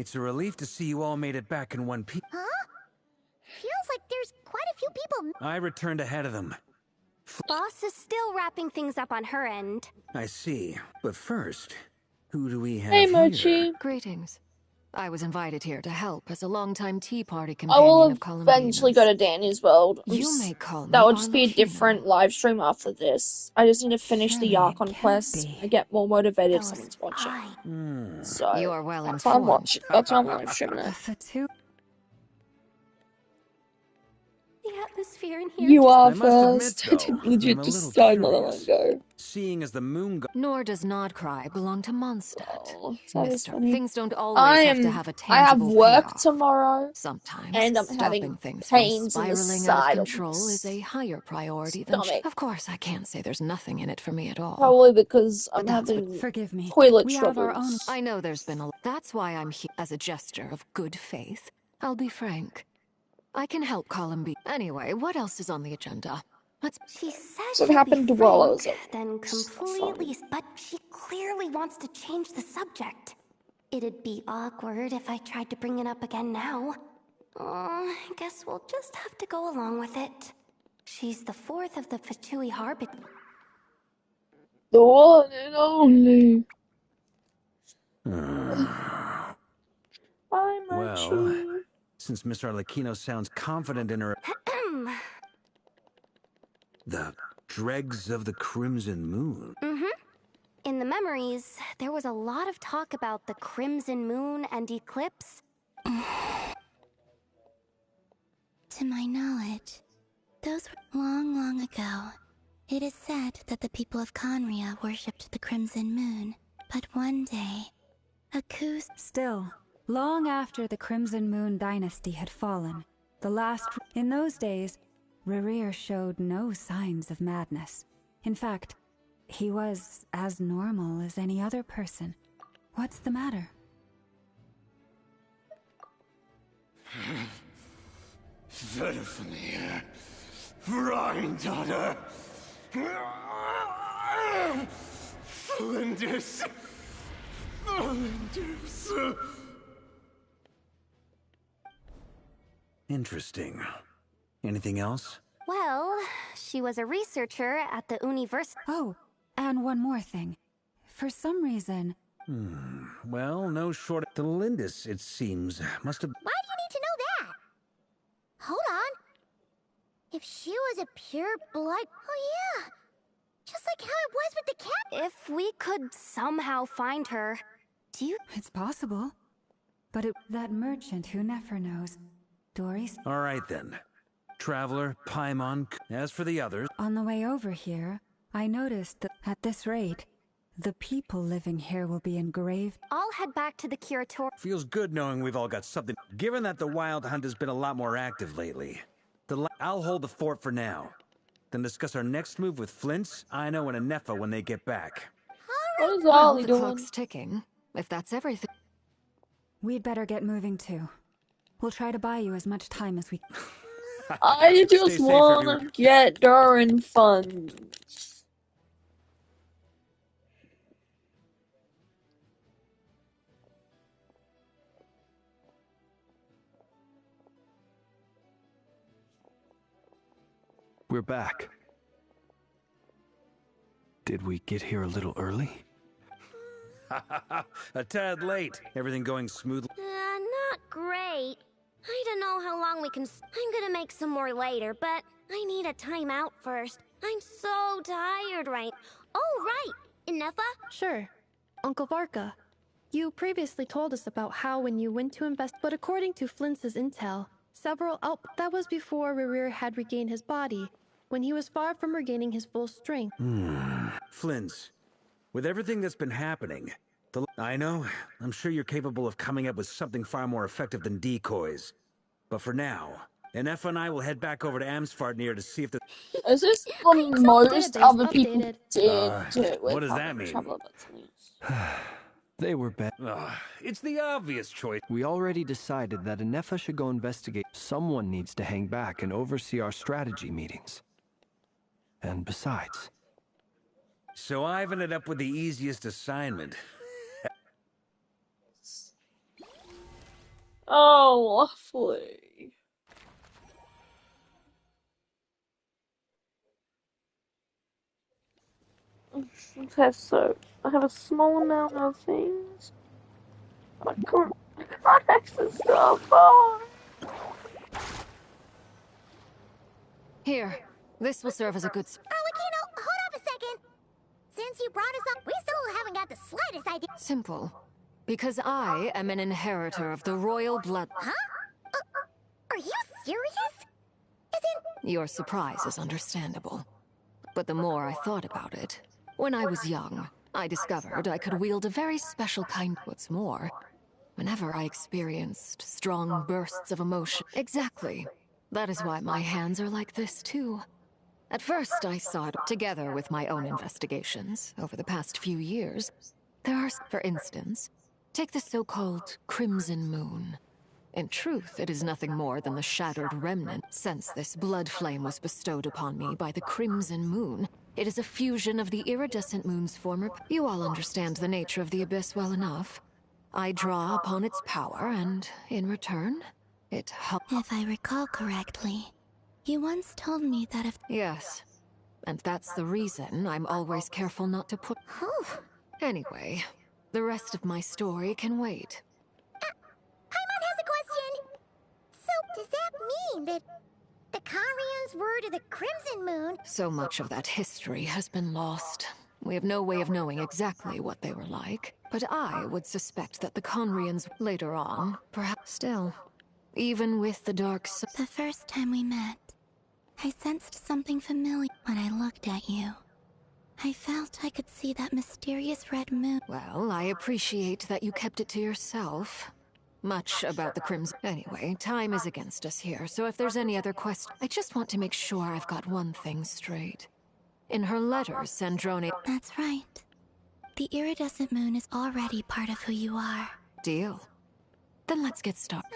It's a relief to see you all made it back in one piece. Huh? Feels like there's quite a few people. I returned ahead of them. Boss is still wrapping things up on her end. I see. But first, who do we have Hey, here? Mochi. Greetings. I was invited here to help as a longtime Tea Party I companion will of eventually go Columbina's. to Danny's world. You may call me That will just be a Arlecchino. different live stream after this. I just need to finish the Surely it Yarkon can't quest. be. I get more motivated if Those someone's watching. eyes. So You are well that's why I'm informed. watching. That's why I'm live streaming A it. fatu. The atmosphere in here. You are I must admit, first. I though, did I'm legit a just little start not that long curious. ago. Seeing as the moon Nor does Nodcry belong to Mondstadt. Oh, that is Mister, funny. things don't always have to have a I have tangible work payoff. tomorrow, Sometimes and I'm stopping having things from pains in the spiraling out of side of control my is a higher priority than... stomach. Of course, I can't say there's nothing in it for me at all. Probably because I'm But that's having Forgive me. toilet We have our own. troubles. I know there's been a... That's why I'm here as a gesture of good faith. I'll be frank. I can help Columbi. Anyway, what else is on the agenda? Let's... She says So it she'll happened be while I frank, was at then work. completely... But she clearly wants to change the subject. It'd be awkward if I tried to bring it up again now. I guess we'll just have to go along with it. She's the fourth of the Fatui Harbit. The one and only. I'm Well, since Miss Arlecchino sounds confident in her... The dregs of the Crimson Moon. In the memories, there was a lot of talk about the Crimson Moon and eclipse. To my knowledge, those were long, long ago. It is said that the people of Conria worshipped the Crimson Moon, but one day, a coup... Still, long after the Crimson Moon dynasty had fallen, in those days, Rerir showed no signs of madness. In fact, he was as normal as any other person. What's the matter? Verfnir, Freindaughter, Flinders, Flinders. Interesting. Anything else? Well, she was a researcher at the University. Oh, and one more thing. For some reason... Well, no short... The Lindis, it seems, must have... Why do you need to know that? Hold on. If she was a pure blood... Oh yeah! Just like how it was with the cat... If we could somehow find her, do you... It's possible. But that merchant who never knows. Dory's... All right, then. Traveler, Paimon... As for the others... On the way over here, I noticed that at this rate, the people living here will be in grave... I'll head back to the curator. Feels good knowing we've all got something... Given that the Wild Hunt has been a lot more active lately, I'll hold the fort for now. Then discuss our next move with Flints, Ino, and Anefa when they get back. What is Well, Ollie the doing? clock's ticking. If that's everything... We'd better get moving too. We'll try to buy you as much time as we... I Stay just safe, wanna everyone. get Durin funds. We're back. Did we get here a little early? A tad late. Everything going smoothly? not great. I don't know how long we can... I'm gonna make some more later, but I need a timeout first. I'm so tired right... Oh, right! Inefa? Sure. Uncle Varka, you previously told us about how when you went to invest, but according to Flint's intel, that was before Rerir had regained his body, when he was far from regaining his full strength. Flints, with everything that's been happening, I know, I'm sure you're capable of coming up with something far more effective than decoys. But for now, Anefa and I will head back over to Amsfartnir to see if the... Is this the most Database other people updated. did to it? what does that mean? Traveler Butts. They were bad. It's the obvious choice. We already decided that Anefa should go investigate. Someone needs to hang back and oversee our strategy meetings. And besides... So I've ended up with the easiest assignment. Oh, lovely. I have a small amount of things. I can't access stuff. Oh. Here, this will serve as a good. Arlecchino, hold up a second. Since you brought us up, we still haven't got the slightest idea. Simple. Because I am an inheritor of the royal blood. Huh? Are you serious? Your surprise is understandable. But the more I thought about it, when I was young, I discovered I could wield a very special kind. What's more, whenever I experienced strong bursts of emotion. Exactly. That is why my hands are like this, too. At first, I saw it together with my own investigations over the past few years. There are, for instance, take the so-called Crimson Moon. In truth, it is nothing more than the shattered remnant. Since this blood flame was bestowed upon me by the Crimson Moon, it is a fusion of the iridescent moon's former... You all understand the nature of the Abyss well enough. I draw upon its power, and in return, it helps... If I recall correctly, you once told me that if... Yes. And that's the reason I'm always careful not to put... Anyway, the rest of my story can wait. Paimon has a question! So, does that mean that the Conrians were to the Crimson Moon? So much of that history has been lost. We have no way of knowing exactly what they were like. But I would suspect that the Conrians later on, perhaps still, even with the dark side... The first time we met, I sensed something familiar when I looked at you. I felt I could see that mysterious red moon. Well, I appreciate that you kept it to yourself. Much about the Crimson... Anyway, time is against us here, so if there's any other question... I just want to make sure I've got one thing straight. In her letters, Sandrone... That's right. The iridescent moon is already part of who you are. Deal. Then let's get started.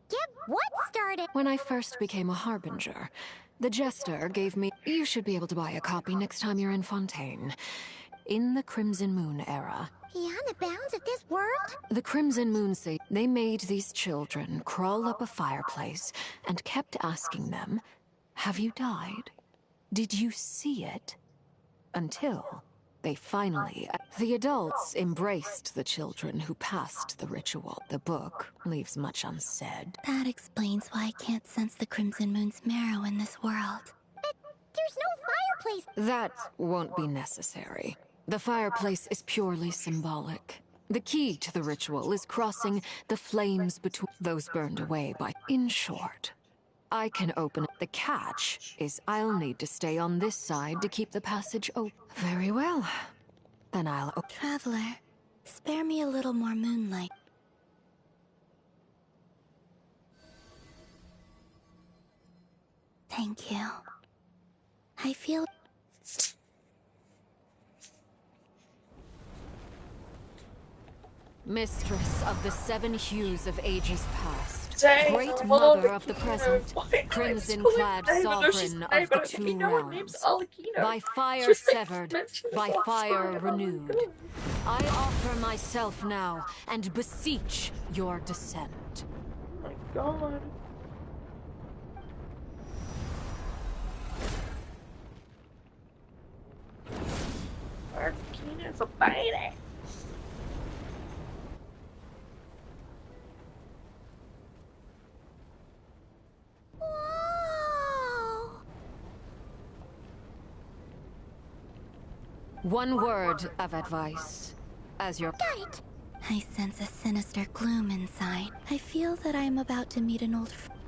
Get what started? When I first became a Harbinger, the Jester gave me... You should be able to buy a copy next time you're in Fontaine. In the Crimson Moon era... Beyond the bounds of this world? The Crimson Moon say they made these children crawl up a fireplace and kept asking them, "Have you died? Did you see it?" Until they finally... The adults embraced the children who passed the ritual. The book leaves much unsaid. That explains why I can't sense the Crimson Moon's marrow in this world. But there's no fireplace! That won't be necessary. The fireplace is purely symbolic. The key to the ritual is crossing the flames between those burned away by... In short, I can open it. The catch is I'll need to stay on this side to keep the passage open. Very well. Then I'll... Traveler, spare me a little more moonlight. Thank you. I feel... Mistress of the seven hues of ages past, Dang, great I love mother the of the Kino. present, Why do I crimson-clad spell it? I know she's sovereign name, of the but two you know her name's realms, Alakino. by fire Just severed, mentioned by last fire time. renewed. I offer myself now and beseech your descent. Oh my god. Arkina's a badass. Whoa! One word of advice, as your... Got it! I sense a sinister gloom inside. I feel that I am about to meet an old friend.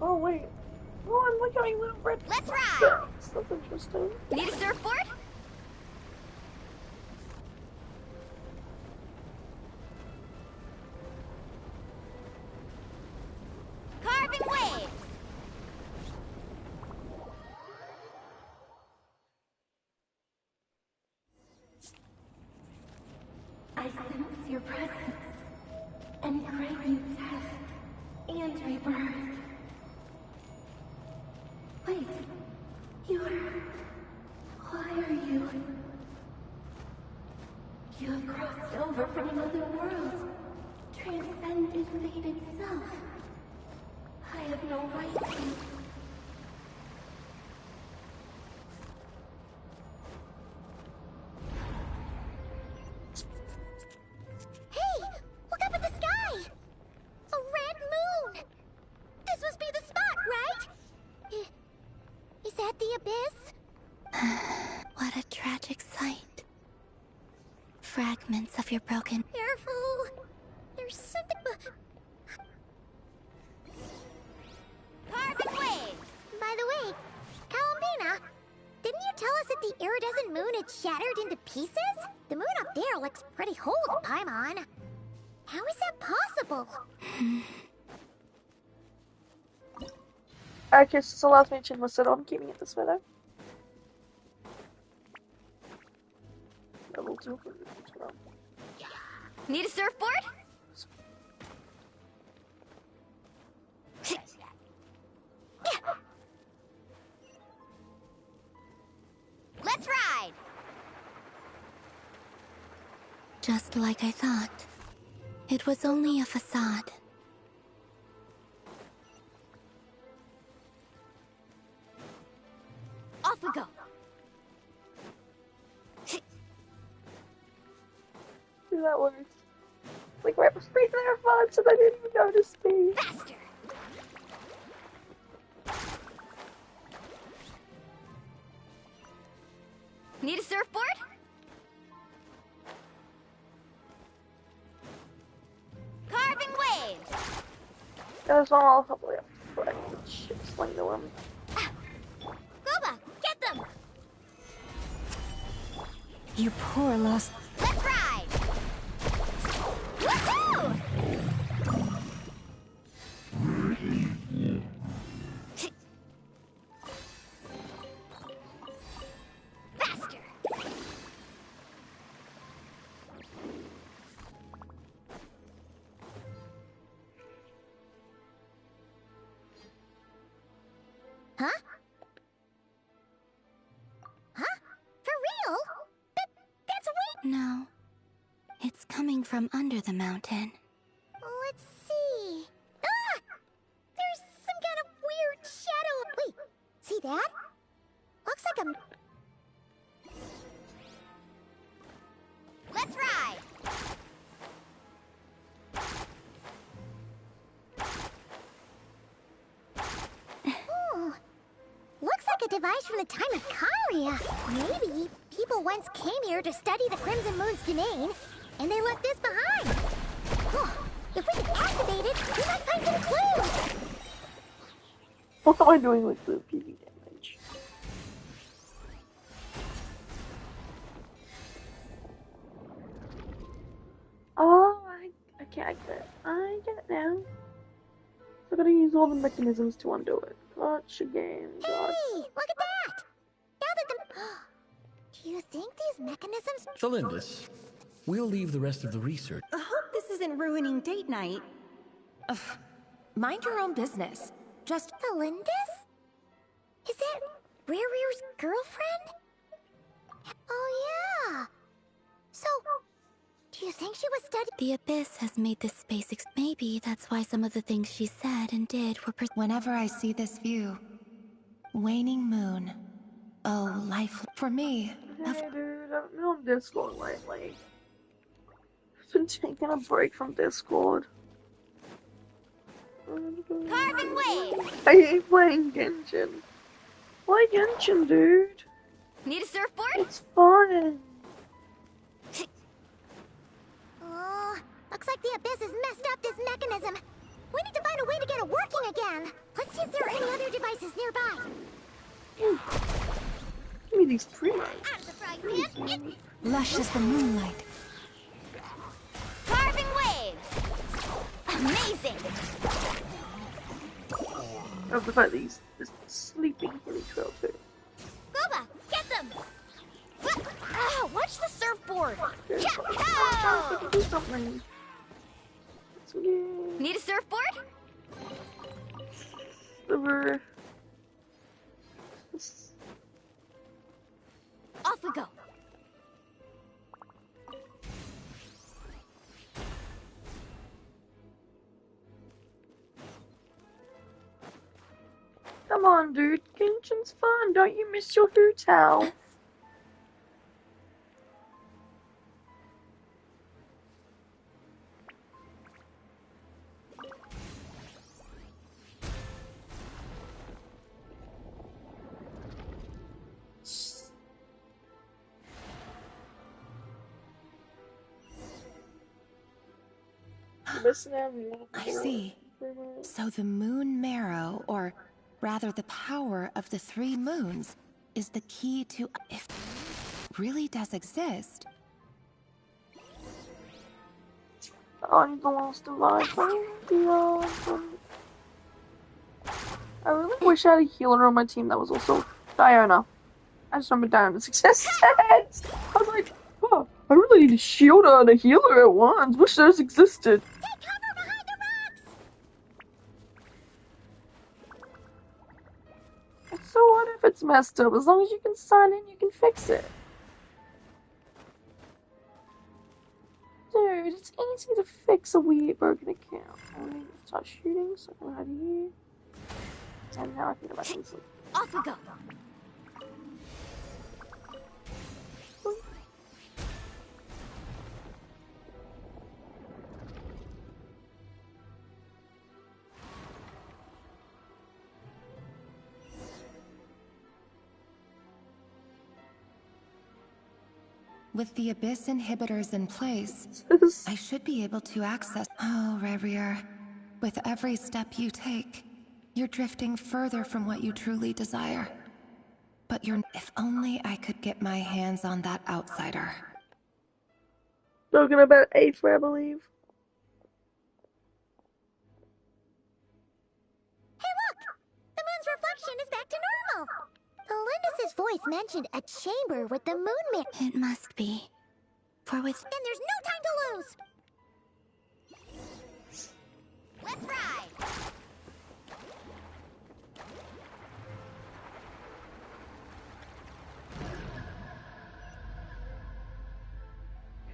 Oh wait. Oh, I'm looking at little red. Let's ride! That's interesting. Need a surfboard? Carving waves! I sense your presence and grant you death and rebirth. Wait, why are you? crossed over from another world, transcended fate itself. I have no right to. Hey! Look up at the sky! A red moon! This must be the spot, right? Is that the abyss? What a tragic sight. Fragments of your broken... Careful! There's something... Carbon waves! By the way, Columbina, didn't you tell us that the iridescent moon had shattered into pieces? The moon up there looks pretty whole to Paimon. How is that possible? Okay, so the last mention was set on keeping it this way though. Level 2 for this as well. Need a surfboard? Let's ride! Just like I thought. It was only a facade. Off we go! See, that works. Like right straight to their fonts and I didn't even notice me. Faster! Need a surfboard? Carving waves! There's one all the way up before I can ship sling to him. Gooba, get them! You poor lost... Let's ride! Woohoo! Faster! Huh? Huh? For real? That's a No. It's coming from under the mountain. Let's see. Ah! There's some kind of weird shadow. Wait, see that? Looks like a... Let's ride! Ooh. Looks like a device from the time of Kyria. Maybe people once came here to study the Crimson Moon's domain, and they left this behind. Oh, if we can activate it, we might find some clues. What am I doing with the PV damage? Oh, I get it. I get it now. So I gotta use all the mechanisms to undo it. Such a game, gosh. Hey, look at that! Now that the... Do you think these mechanisms... Felindus, we'll leave the rest of the research. I hope this isn't ruining date night. Ugh. Mind your own business. Just... Felindus? Is that Rear's girlfriend? Oh, yeah. So, do you think she was studying... The Abyss has made this space maybe that's why some of the things she said and did were Whenever I see this view, waning moon, oh, life for me. Hey dude, I've been on Discord lately. I've been taking a break from Discord. Carving waves! I hate playing Genshin. Play Genshin, dude. Need a surfboard? It's fun. Oh, looks like the Abyss has messed up this mechanism. We need to find a way to get it working again. Let's see if there are any other devices nearby. Give me these trees. Out of the frying pan. Lush as the moonlight. Carving waves! Amazing! I love the fact that he's just sleeping really well too. Gooba, get them! Ah, watch the surfboard! Okay. Yeah. I can do something. Need a surfboard? Over. Off we go. on, dude. Genshin's fun. Don't you miss your hotel? I see. So the moon marrow, or rather the power of the 3 moons, is the key to if it really does exist. I'm the last alive. I really wish I had a healer on my team that was also Diana. I just remember Diana's existed. I was like, oh, I really need a shielder and a healer at once. Wish those existed. Take cover behind the rocks! So what if it's messed up? As long as you can sign in, you can fix it. Dude, it's easy to fix a weird broken account. I need to start shooting, so I can hide here. And now I can go back and sleep. Off we go! With the Abyss inhibitors in place, I should be able to access... Oh, Revier. With every step you take, you're drifting further from what you truly desire. But you're... If only I could get my hands on that outsider. Talking about Aether, I believe. Hey look! The moon's reflection is back to normal! Elendis' voice mentioned a chamber with the moon man. It must be. For with... And there's no time to lose! Let's ride!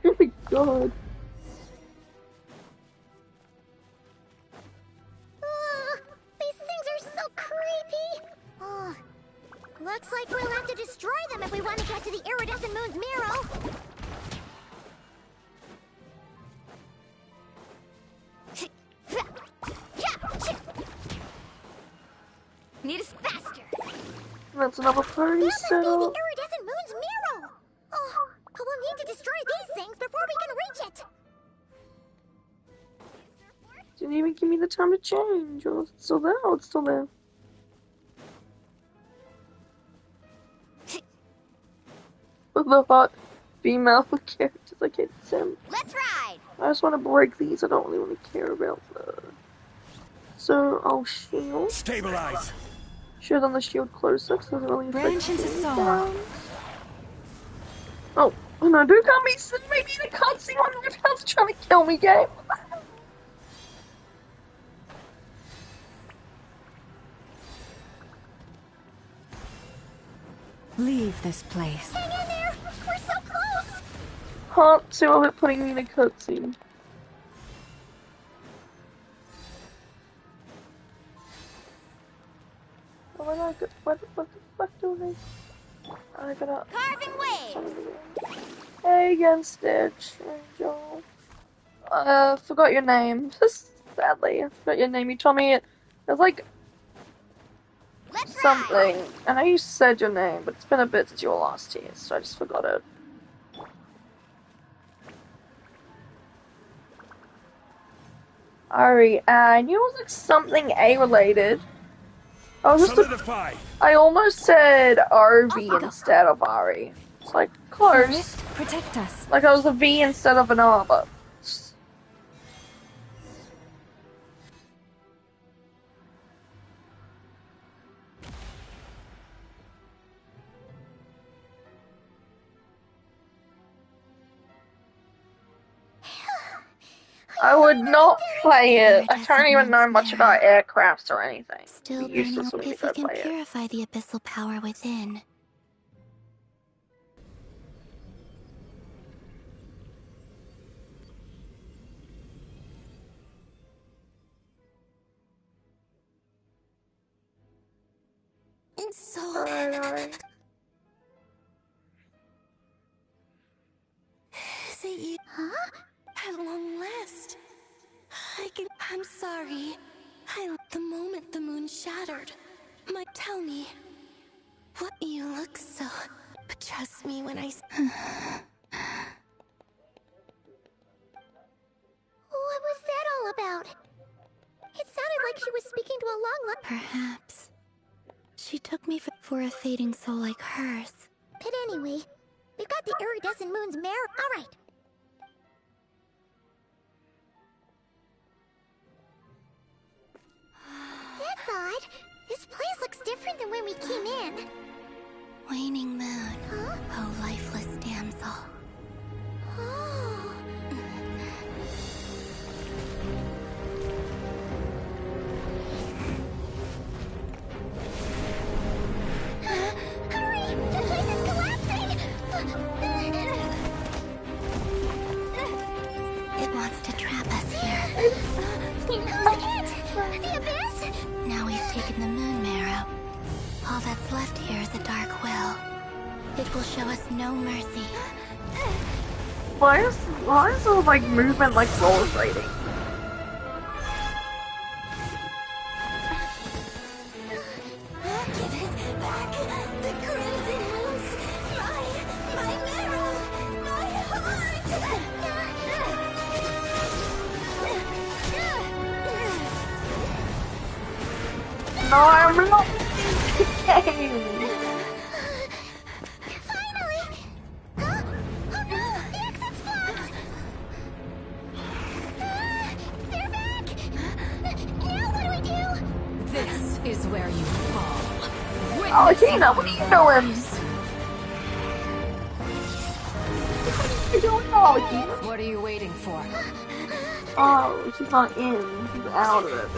Oh my god. These things are so creepy! Oh, looks like we'll have to destroy them if we want to get to the iridescent moon's marrow! Need us faster! That's another party That set must be the up. iridescent moon's marrow! Oh, but we'll need to destroy these things before we can reach it! Didn't even give me the time to change. Oh, it's still there. Oh, it's still there. The hot female characters I can't sim. Let's ride! I just want to break these. I don't really want to care about the. So I'll shield. Stabilize. Shield on the shield closer, because it doesn't really affect Branch into me. song. Oh no! Do come me. Maybe the cutscene on Red House trying to kill me, game. Leave this place. Hang in there! We're so close! Part 2 of it putting me in a cutscene. Oh my god, what the fuck do I gotta... Carving waves! Hey again, Stitch. Angel. Forgot your name. Sadly, I forgot your name. You told me it was like Let's something. ride! I know you said your name, but it's been a bit since you were last here, so I just forgot it. Ari, I knew it was like something A-related. I was just Solidify. I almost said RV instead of Ari. It's like close. Forest, protect us. Like I was a V instead of an R, but... I would not play it. I don't even know much about aircrafts or anything. Still It'd be useless for burning me to if we go can play it. purify the abyssal power within. So... Alright. Is it you? Huh? At long last. I'm sorry. The moment the moon shattered. Tell me. What you look so... But trust me when I... What was that all about? It sounded like she was speaking to a long... Perhaps. She took me for a fading soul like hers. But anyway, we've got the iridescent moon's marrow. Alright. That's odd. This place looks different than when we came in. Waning moon. Huh? Oh, lifeless damsel. Oh. Hurry! The place is collapsing! It wants to trap us here. Who's it? The abyss? Now we've taken the moon marrow. All that's left here is a dark will. It will show us no mercy. Why is the like movement like rollerblading? Give it back! The crimson moons! My marrow! My heart! No, I'm not game. Finally! Huh? Oh no! The exit's blocked! They're back! Now what do we do? This is where you fall. Oh, Tina, what are you doing? What are you doing, oh, Tina? What are you waiting for? Oh, she's not in. She's out of it.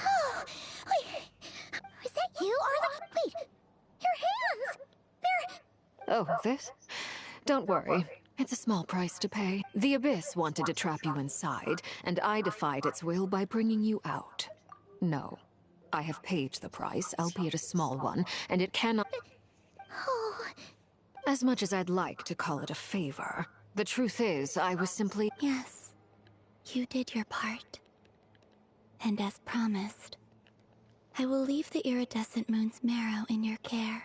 Oh, wait. Is that you, Arla? Wait. Your hands! They're... Oh, this? Don't worry. It's a small price to pay. The Abyss wanted to trap you inside, and I defied its will by bringing you out. No. I have paid the price, albeit a small one, and it cannot... Oh... As much as I'd like to call it a favor, the truth is, I was simply... Yes, you did your part. And as promised, I will leave the iridescent moon's marrow in your care.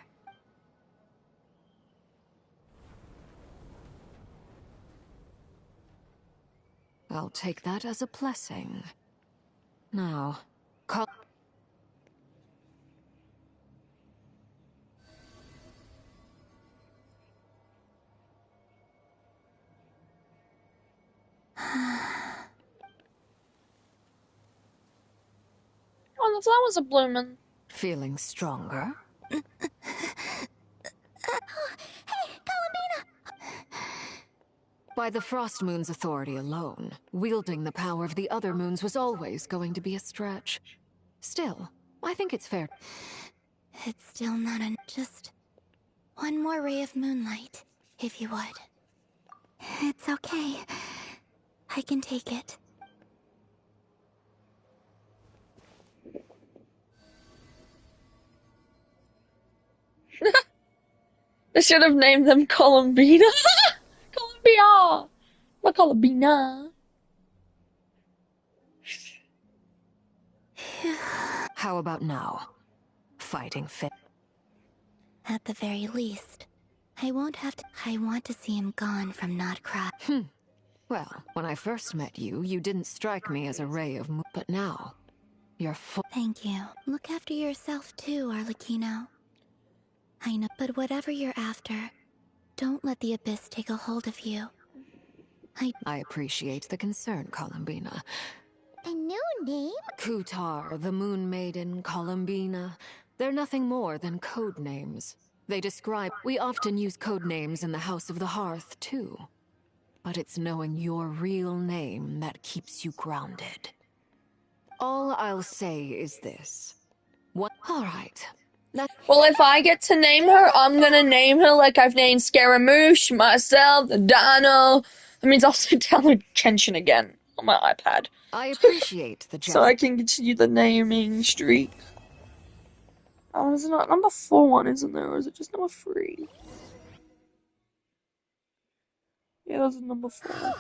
I'll take that as a blessing. Now, call... Oh, the flowers are blooming. Feeling stronger? Hey, Columbina! By the Frost Moon's authority alone, wielding the power of the other moons was always going to be a stretch. Still, I think it's fair. It's still not just one more ray of moonlight, if you would. It's okay. I can take it. They should have named them Columbina. Columbia! Not Columbina. How about now? Fighting fit. At the very least, I won't have to. I want to see him gone from Notcry. Well, when I first met you, you didn't strike me as a ray of but now, you're full. Thank you. Look after yourself too, Arlecchino. I know, but whatever you're after, don't let the Abyss take a hold of you. I appreciate the concern, Columbina. A new name? Kutar, the Moon Maiden, Columbina. They're nothing more than code names. They describe... We often use code names in the House of the Hearth, too. but it's knowing your real name that keeps you grounded. All I'll say is this. What? All right. Well, if I get to name her, I'm gonna name her like I've named Scaramouche, myself, the Dino. That means I'll sit down with Genshin again on my iPad. I appreciate the So I can continue the naming streak. Oh, there's not number 4 one, isn't there? Or is it just number 3? Yeah, there's a number 4 one.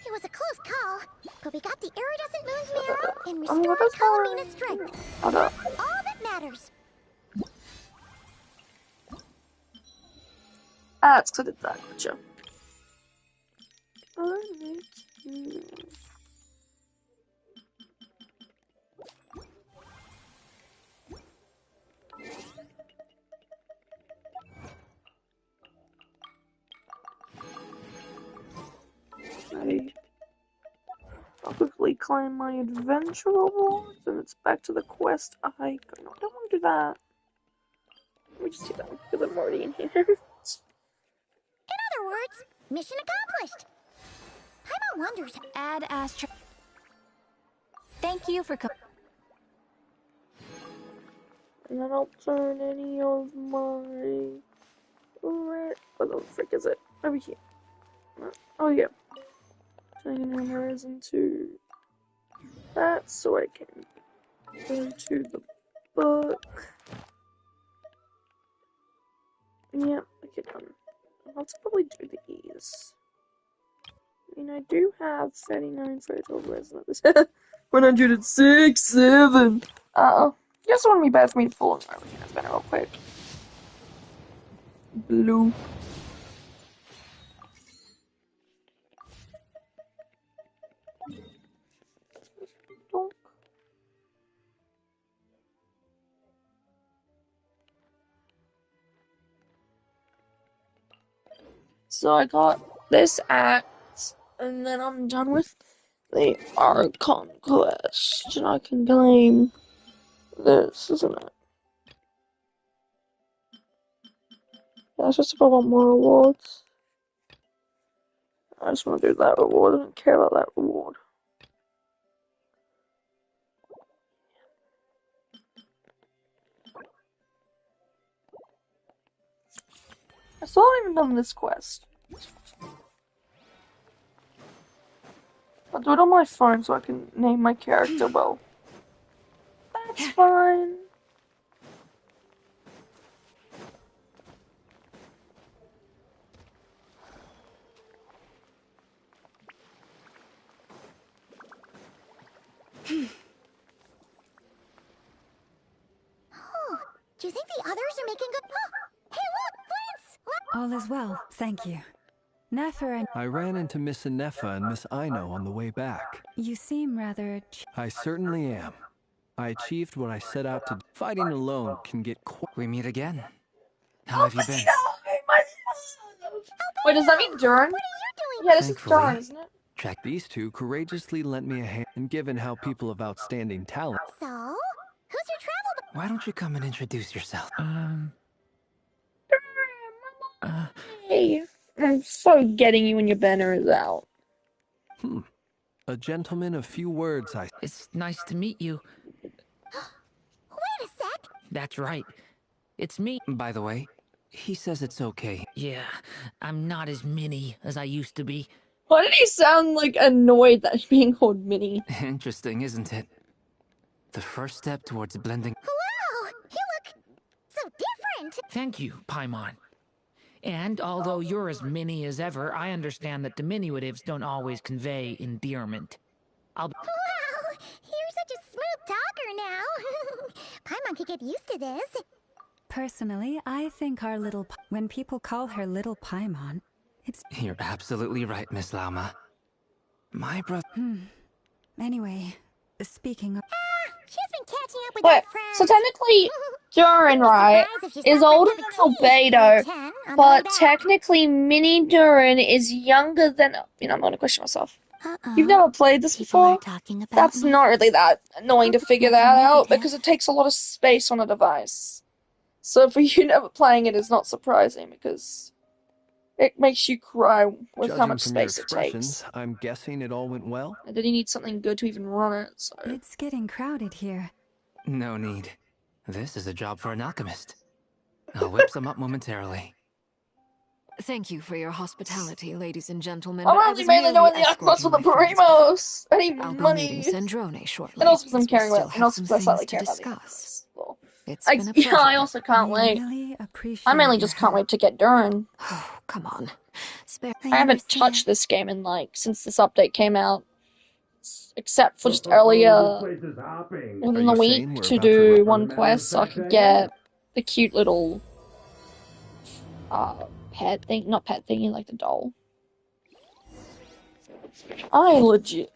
It was a close call, but we got the iridescent moon's mirror and What restored is Colomina's strength. Hold up. That's all that matters. Ah, it's 'cause I did that. Gotcha. I'll quickly claim my adventure rewards, and it's back to the quest icon. No, I don't want to do that. Let me just do that because I'm already in here. In other words, mission accomplished. Paimon wonders. Add Astra. Thank you for And then I'll turn any of my red. What the frick is it? Over here. Oh yeah. Turning my arrows into that so I can go to the book. Yeah, okay, done. I'll have to probably do these. I mean, I do have 39 photo resonance. 106, 7. Uh-oh. Guess it wouldn't be bad for me to fall in my arena banner real quick. Blue. Donk. So I got this act, and then I'm done with the Archon quest, and I can claim this, isn't it? Yeah, it's just if I want more rewards. I just want to do that reward. I don't care about that reward. I still haven't even done this quest. I'll do it on my phone so I can name my character well. That's fine. Oh, do you think the others are making good? Oh, hey, look, Flint's! All is well, thank you. Nefer and I ran into Miss Anefa and Miss Aino on the way back. you seem rather... I certainly am. I achieved what I set out to do. Fighting alone can get We meet again. How have you been? Wait, does that mean Duran? What are you doing? Yeah, this is Thankfully. Duran, isn't it? These two courageously lent me a hand, and given how people of outstanding talent... So, who's your travel? Why don't you come and introduce yourself? Hey, I'm so getting you when your banner is out. A gentleman of few words, It's nice to meet you. Wait a sec. That's right. It's me. By the way, he says it's okay. Yeah, I'm not as mini as I used to be. Why did he sound like annoyed that he's being called Minnie? Interesting, isn't it? The first step towards blending. Wow, you look so different. Thank you, Paimon. And although you're as mini as ever, I understand that diminutives don't always convey endearment. Wow, you're such a smooth talker now. Paimon could get used to this. Personally, I think our little... when people call her Little Paimon, it's... You're absolutely right, Miss Lauma. My brother... Anyway, speaking of... She's been catching up with Wait, her friends. so technically, Duran, right, is older than Albedo, but technically Mini Duran is younger than... You know, I'm gonna question myself. You've never played this before? That's not really that annoying to figure that out, because it takes a lot of space on a device. So for you never playing it is not surprising, because It makes you cry with how Judging much from your space it expressions, takes. I'm guessing it all went well? And then you need something good to even run it, so... It's getting crowded here. No need. This is a job for an alchemist. I'll whip some up momentarily. Thank you for your hospitality, ladies and gentlemen, I'm but I only was mainly merely doing the Aquas escorting for the my friends. Primos! I need I'll be meeting money! Sandrone shortly, And also because I'm as we caring still about, and have also some because I things slightly to care about the discuss. Aquas. Well, It's been a yeah, pleasure. I also can't wait. Really appreciate I mainly your just can't help. wait to get Durin. Oh, come on. Spare. I haven't touched this game in, like, since this update came out. Except for just earlier within the week to do one quest so I could get the cute little pet thing, not pet thingy, like the doll. I legit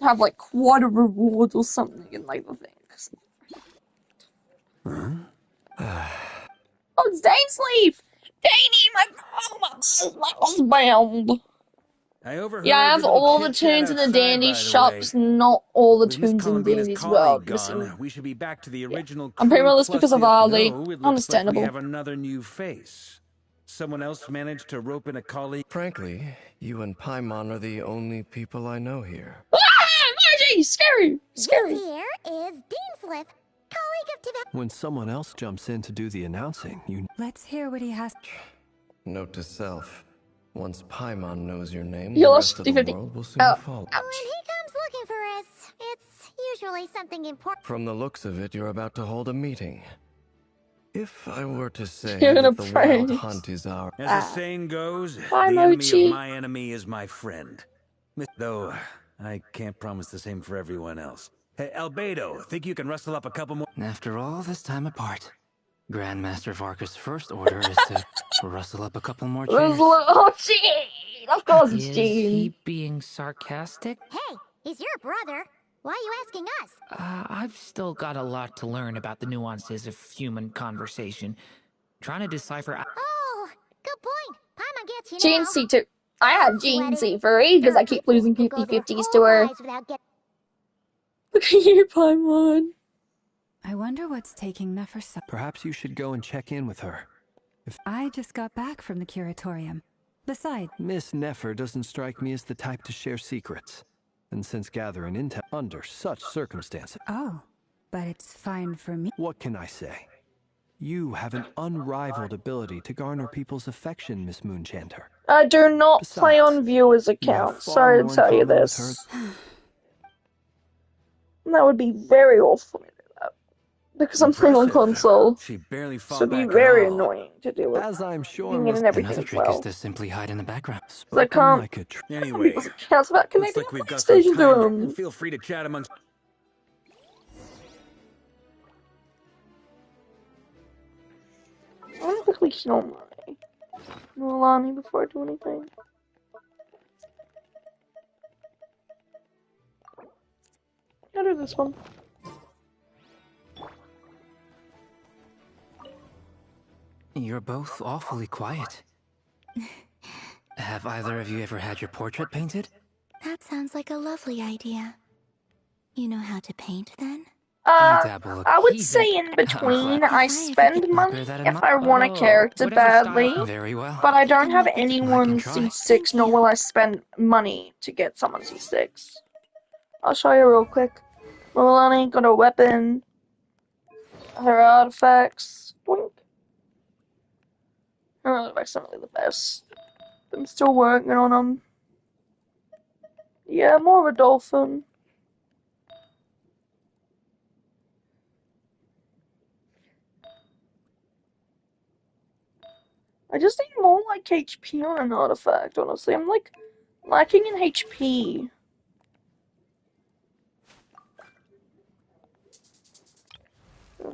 have like quite a reward or something in like the things. Oh, it's Dane's leaf! Daney, my husband! I overheard Yeah, I have your little all the chit-chat tunes in the outside, Dandy by the way. shops, not all the With Miss tunes in Columbina's Dandy's world. colleague Missing, gone, we should be back to the yeah. original I'm paying crew. all this Plus, because of you Ali. know, it looks like we Understandable. have another new face. Someone else managed to rope in a colleague. Frankly, you and Paimon are the only people I know here. Ah! Margie! Scary! Scary! This here is Deanslip, colleague of development. When someone else jumps in to do the announcing, you... Let's hear what he has. Note to self. Once Paimon knows your name, You the lost rest of the 50. world will soon follow. When he comes looking for us, it's usually something important. From the looks of it, you're about to hold a meeting. If I were to say You're gonna that the wild praise. hunt is our... As the saying goes, Bye, the enemy Mochi. of my enemy is my friend. Though, I can't promise the same for everyone else. Hey, Albedo, think you can rustle up a couple more? After all this time apart, Grandmaster Varka's first order is to rustle up a couple more chairs. Oh, Gene! Of course it's Is Gene. he being sarcastic? Hey, he's your brother. Why are you asking us? I've still got a lot to learn about the nuances of human conversation. Trying to decipher... Oh, good point. Paimon gets you Gene now. C too. I had Gene C for ages. I keep losing 50-50s to her. Look at you, Paimon. I wonder what's taking Nefer so. Perhaps you should go and check in with her. I just got back from the curatorium. Besides, Miss Nefer doesn't strike me as the type to share secrets. And since gathering intel under such circumstances... oh, but it's fine for me. What can I say? You have an unrivaled ability to garner people's affection, Miss Moonchanter. I do not Besides, play on viewers' you have accounts. far Sorry to more in tell you common with this. That would be very awful for me to do that. Because I'm playing on console. She barely So fought it'd be back very at all. annoying to deal with. As I'm sure Being in must... and everything Another as trick well. is to simply hide in the background. So I can't like a tr... Anyway, people's accounts without looks connecting like a we've got some PlayStation to time. them. Feel free to chat amongst... I want to quickly heal my Milani before I do anything. I'll do this one. You're both awfully quiet. Have either of you ever had your portrait painted? That sounds like a lovely idea. You know how to paint then? I would say in between, I spend money if I want a character badly, Very well. but I don't have I can anyone try. C6, nor will I spend money to get someone C6. I'll show you real quick. Milani got a weapon, her artifacts. Boink. Her artifacts aren't really the best. I'm still working on them. Yeah, more of a dolphin. I just need more like HP on an artifact, honestly. I'm like lacking in HP.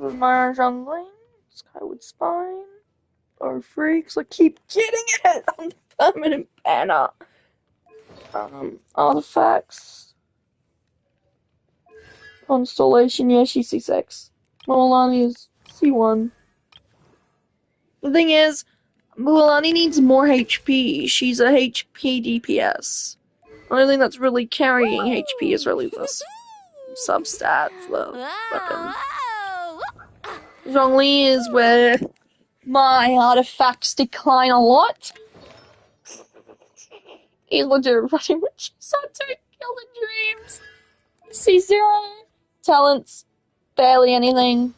My jungling, Skyward Spine, or Freaks. I keep getting it on the permanent banner. Artifacts. Constellation, yeah, she's C6. Milani is C1. The thing is, Milani needs more HP. She's a HP DPS. The only thing that's really carrying HP is really this substat for the weapon. Zhongli is where my artifacts decline a lot. He's legit running with Chisato Kill the Dreams. See zero talents, barely anything.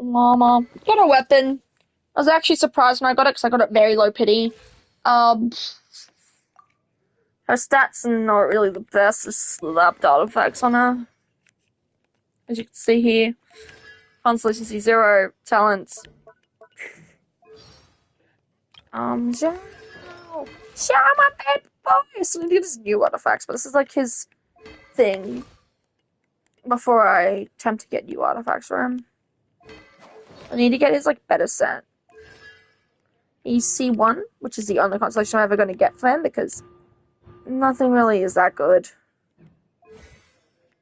Llama. Got a weapon. I was actually surprised when I got it because I got it very low pity. Her stats are not really the best. Just slapped artifacts on her. As you can see here. Constellation C0, talents. Zhao. Zhao, my bad boy! So maybe this new artifacts, but this is like his thing. Before I attempt to get new artifacts for him. I need to get his like better set. He's C1, which is the only constellation I'm ever going to get for him because nothing really is that good.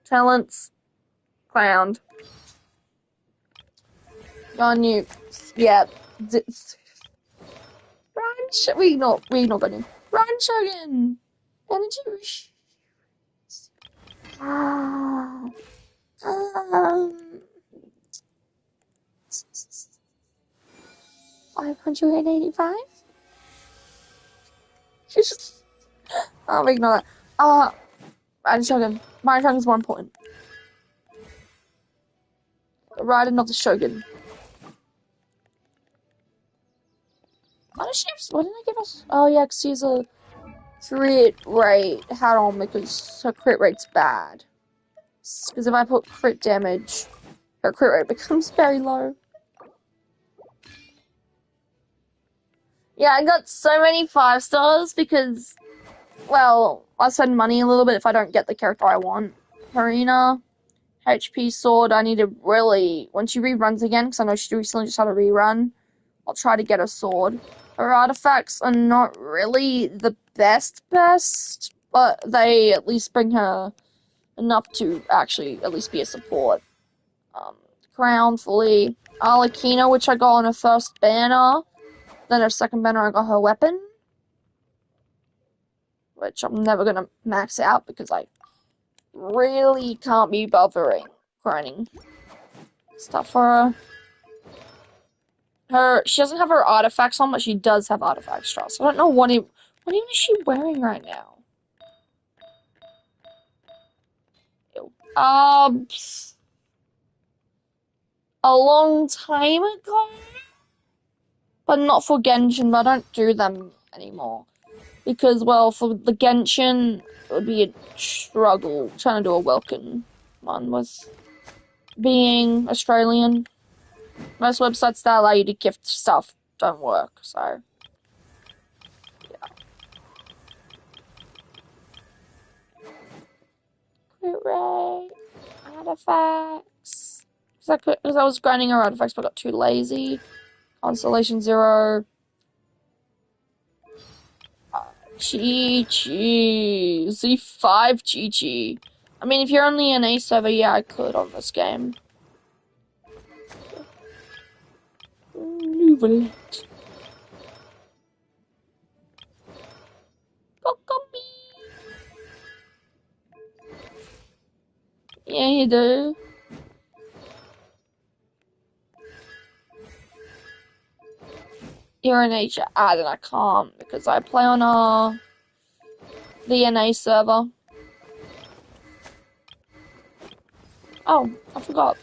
Talents, clowned. On you, yeah. Run, we not gonna run, Shogun. Energy. 585. I'll ignore that. Ryan Shogun. Ryan Shogun's more important. The Raiden of the Shogun. What did I give us? Oh yeah, because she's a crit rate hat on because her crit rate's bad. Because if I put crit damage, her crit rate becomes very low. Yeah, I got so many 5 stars because, well, I spend money a little bit if I don't get the character I want. Harina, HP sword, I need to really, when she reruns again, because I know she recently just had a rerun, I'll try to get a sword. Her artifacts are not really the best, but they at least bring her enough to actually at least be a support. Crown fully. Arlecchino, which I got on her first banner. Then her second banner, I got her weapon. Which I'm never gonna max out because I really can't be bothering grinding stuff for her. She doesn't have her artifacts on, but she does have artifact straws. So I don't know what even is she wearing right now? A long time ago? But not for Genshin, but I don't do them anymore. Because, well, for the Genshin, it would be a struggle trying to do a Welkin one with being Australian. Most websites that allow you to gift stuff don't work, so. Yeah. Crit rate, artifacts. Because I was grinding her artifacts, but I got too lazy. Constellation 0. Chi-Chi. Z5 Chi-Chi. I mean, if you're only an A server, yeah, I could on this game. Nouvelette. Kokomi. Yeah, you do. You're an H. Then I can't because I play on the NA server. Oh, I forgot.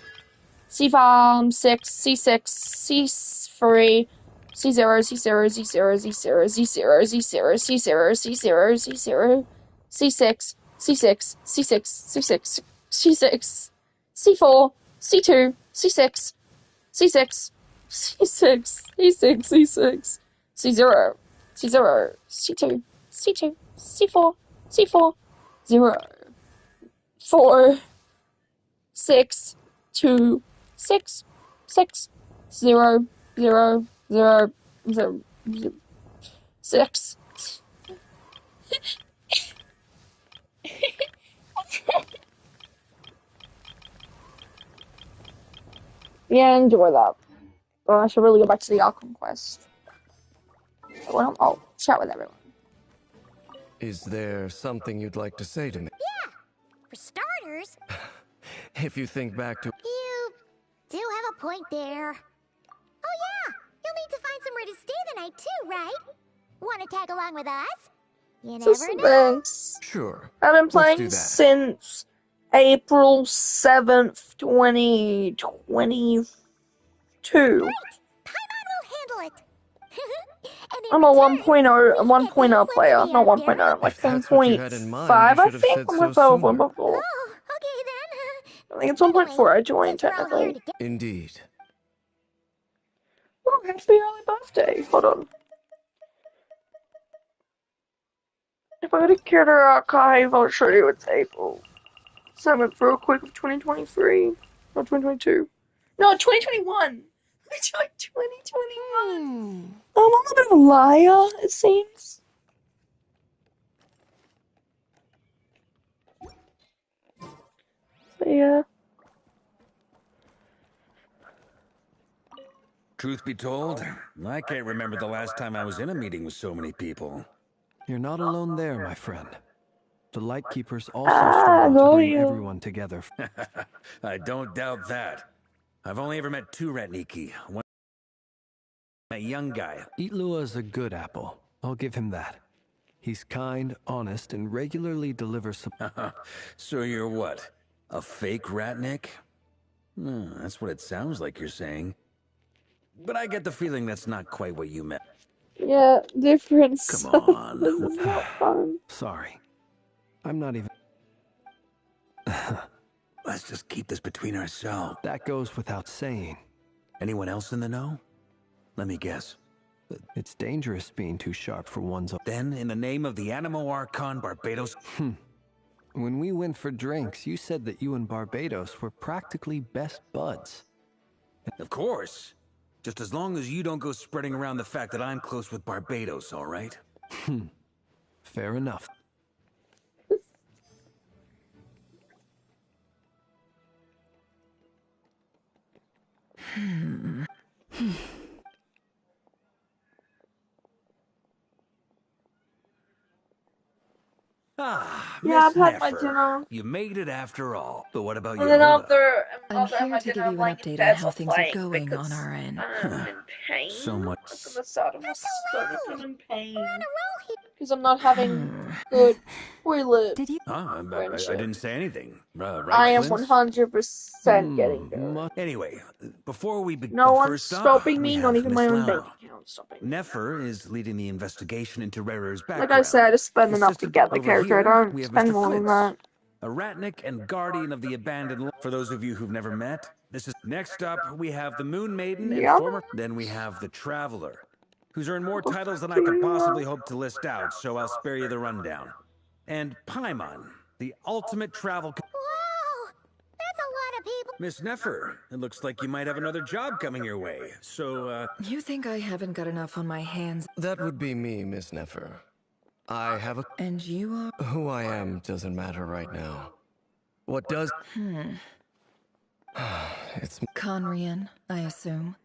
C5, 6, C6, C3, C0, C0, Z0, Z0, Z0, Z0, C0, C0, C0, C6, C6, C6, C6, C6, C4, C2, C6, C6, C6, C6, C6, C0, C0, C2, C2, C4, C4, 0, 4, 6, 2, 6, 6, 0, 0, 0, 0, 6. Yeah, enjoy that. Well, I should really go back to the Archon quest. Well, I'll chat with everyone. Is there something you'd like to say to me? Yeah, for starters. If you think back to... You do have a point there. Oh yeah, you'll need to find somewhere to stay the night too, right? Wanna tag along with us? You never know. Suspense. Sure. I've been Let's do playing that. since April 7th, 2022. Paimon will handle it. And in I'm a return, 1.0, a we 1.0 player. Not up 1.0, there. I'm like If that's what you had in 1.5, mind, you I should have think. said I'm so not sure sooner. before. Oh, okay then. I think it's 1.4 I joined, Since we're all here technically. together. Indeed. Oh, happy early birthday. Hold on. If I go to Character Archive, I'll show you it's April 7th real quick of 2023. Or 2022. No, 2021! I joined 2021! I'm a little bit of a liar, it seems. So, yeah. Truth be told, I can't remember the last time I was in a meeting with so many people. You're not alone there, my friend. The Lightkeepers also struggle to bring everyone together. I don't doubt that. I've only ever met two Ratniki. One a young guy. Itlua's a good apple. I'll give him that. He's kind, honest, and regularly delivers some... So you're what? A fake Ratnik? That's what it sounds like you're saying. But I get the feeling that's not quite what you meant. Yeah, difference. Come on. This is not fun. Sorry. I'm not even... Let's just keep this between ourselves. That goes without saying. Anyone else in the know? Let me guess. It's dangerous being too sharp for one's own... Then, in the name of the Animo Archon Barbados... When we went for drinks, you said that you and Barbados were practically best buds. Of course. Just as long as you don't go spreading around the fact that I'm close with Barbados, all right? Fair enough. Ah, Yeah, Miss I've had my Nefer. dinner. You made it after all. But what about And then Yehuda? I'm here to give you an update on how things are going on our end. I'm in pain. So much. I'm gonna start on my stomach. I'm in pain. Because I'm not having good toilet. Did you? I didn't say anything. Right, I am Flint? 100% getting there. Anyway, before we begin, No one's first up, stopping we me, not have even Miss my own bank Laura. account stopping me. Nefer is leading the investigation into Rarer's background. Like I said, I spend enough to Assisted get the over character. I here, don't we have spend Mr. more than Flintz, that. a Ratnik and guardian of the abandoned. For those of you who've never met, this is next up. We have the Moon Maiden and Yeah. former. Then we have the Traveler, who's earned more titles than I could possibly hope to list out. So I'll spare you the rundown. And Paimon, the ultimate travel. Whoa! That's a lot of people. Miss Nefer, it looks like you might have another job coming your way. So, You think I haven't got enough on my hands? That would be me, Miss Nefer. I have a... And you are? Who I am doesn't matter right now. What does... It's... Conrian, I assume.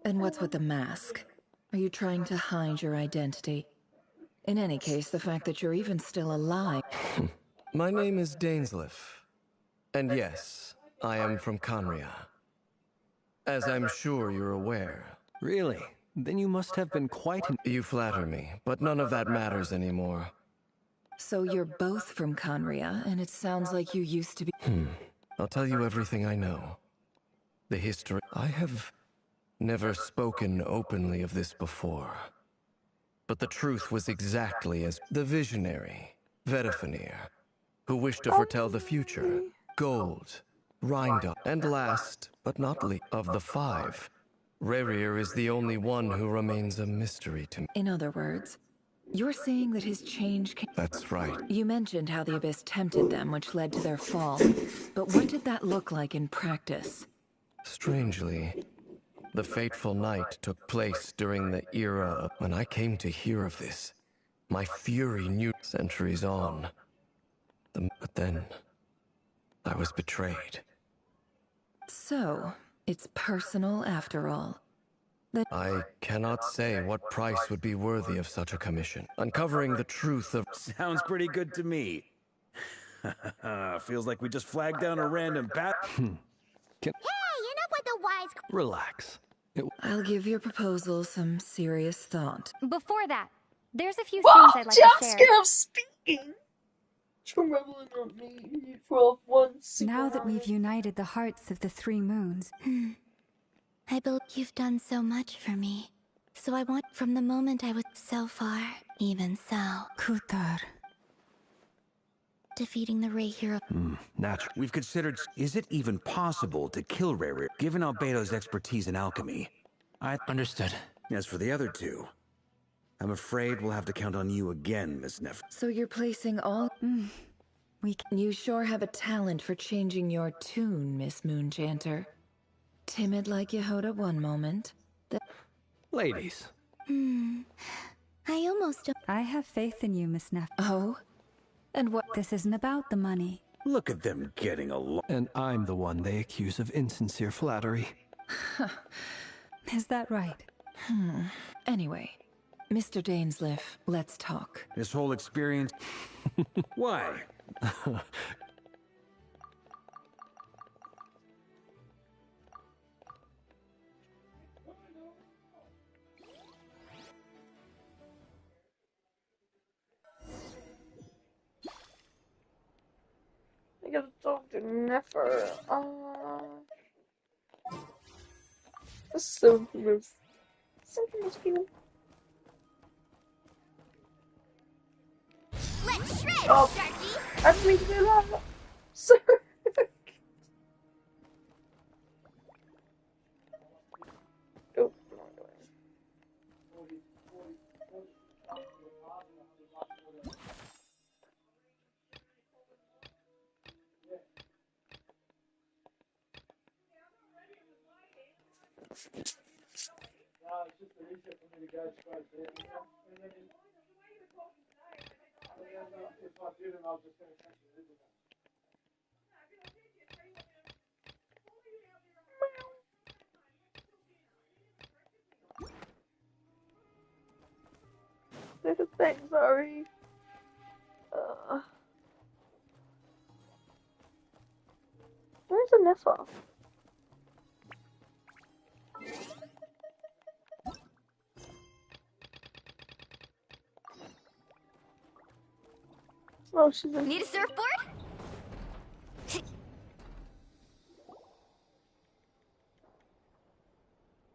And what's with the mask? Are you trying to hide your identity? In any case, the fact that you're even still alive... My name is Dainsleif. And yes, I am from Conria. As I'm sure you're aware. Really? Then you must have been quite... You flatter me, but none of that matters anymore. So you're both from Conria, and it sounds like you used to be... I'll tell you everything I know. The history... I have never spoken openly of this before. But the truth was exactly as the visionary, Vedifenir, who wished to foretell the future, Gold, Rindon, and last, but not least, of the five, Rerir is the only one who remains a mystery to me. In other words, you're saying that his change came... That's right. You mentioned how the Abyss tempted them, which led to their fall. But what did that look like in practice? Strangely, the fateful night took place during the era of... When I came to hear of this, my fury knew centuries on. But then, I was betrayed. So, it's personal after all. I cannot say what price would be worthy of such a commission. Uncovering the truth of... Sounds pretty good to me. Feels like we just flagged down a random bat. Hey, enough with the wise... Relax. I'll give your proposal some serious thought. Before that, There's a few Wow, things I'd like to jump share. scare of speaking. Trembling on me for one single Now that we've moment. united the hearts of the three moons. I believe you've done so much for me. So I want from the moment I was so far, even so. Kutar. Defeating the Ray Hero. Natural. We've considered, is it even possible to kill Rare, given Albedo's expertise in alchemy? Understood. As for the other two, I'm afraid we'll have to count on you again, Miss Neff. So you're placing all... You sure have a talent for changing your tune, Miss Moonchanter. Timid like Yehoda one moment. Ladies. I almost don't... I have faith in you, Miss Neff. Oh? And what? This isn't about the money. Look at them getting along. And I'm the one they accuse of insincere flattery. Is that right? Anyway, Mr. Dainsleif, let's talk. This whole experience... Why? I gotta talk to Nefer. This is so move. Something must be. Let's shred, Oh, Sharky! I didn't mean to do that. Sorry. Oh, wrong way. There's a thing, sorry. Where's the Nessa? Oh, she's in. Need a surfboard?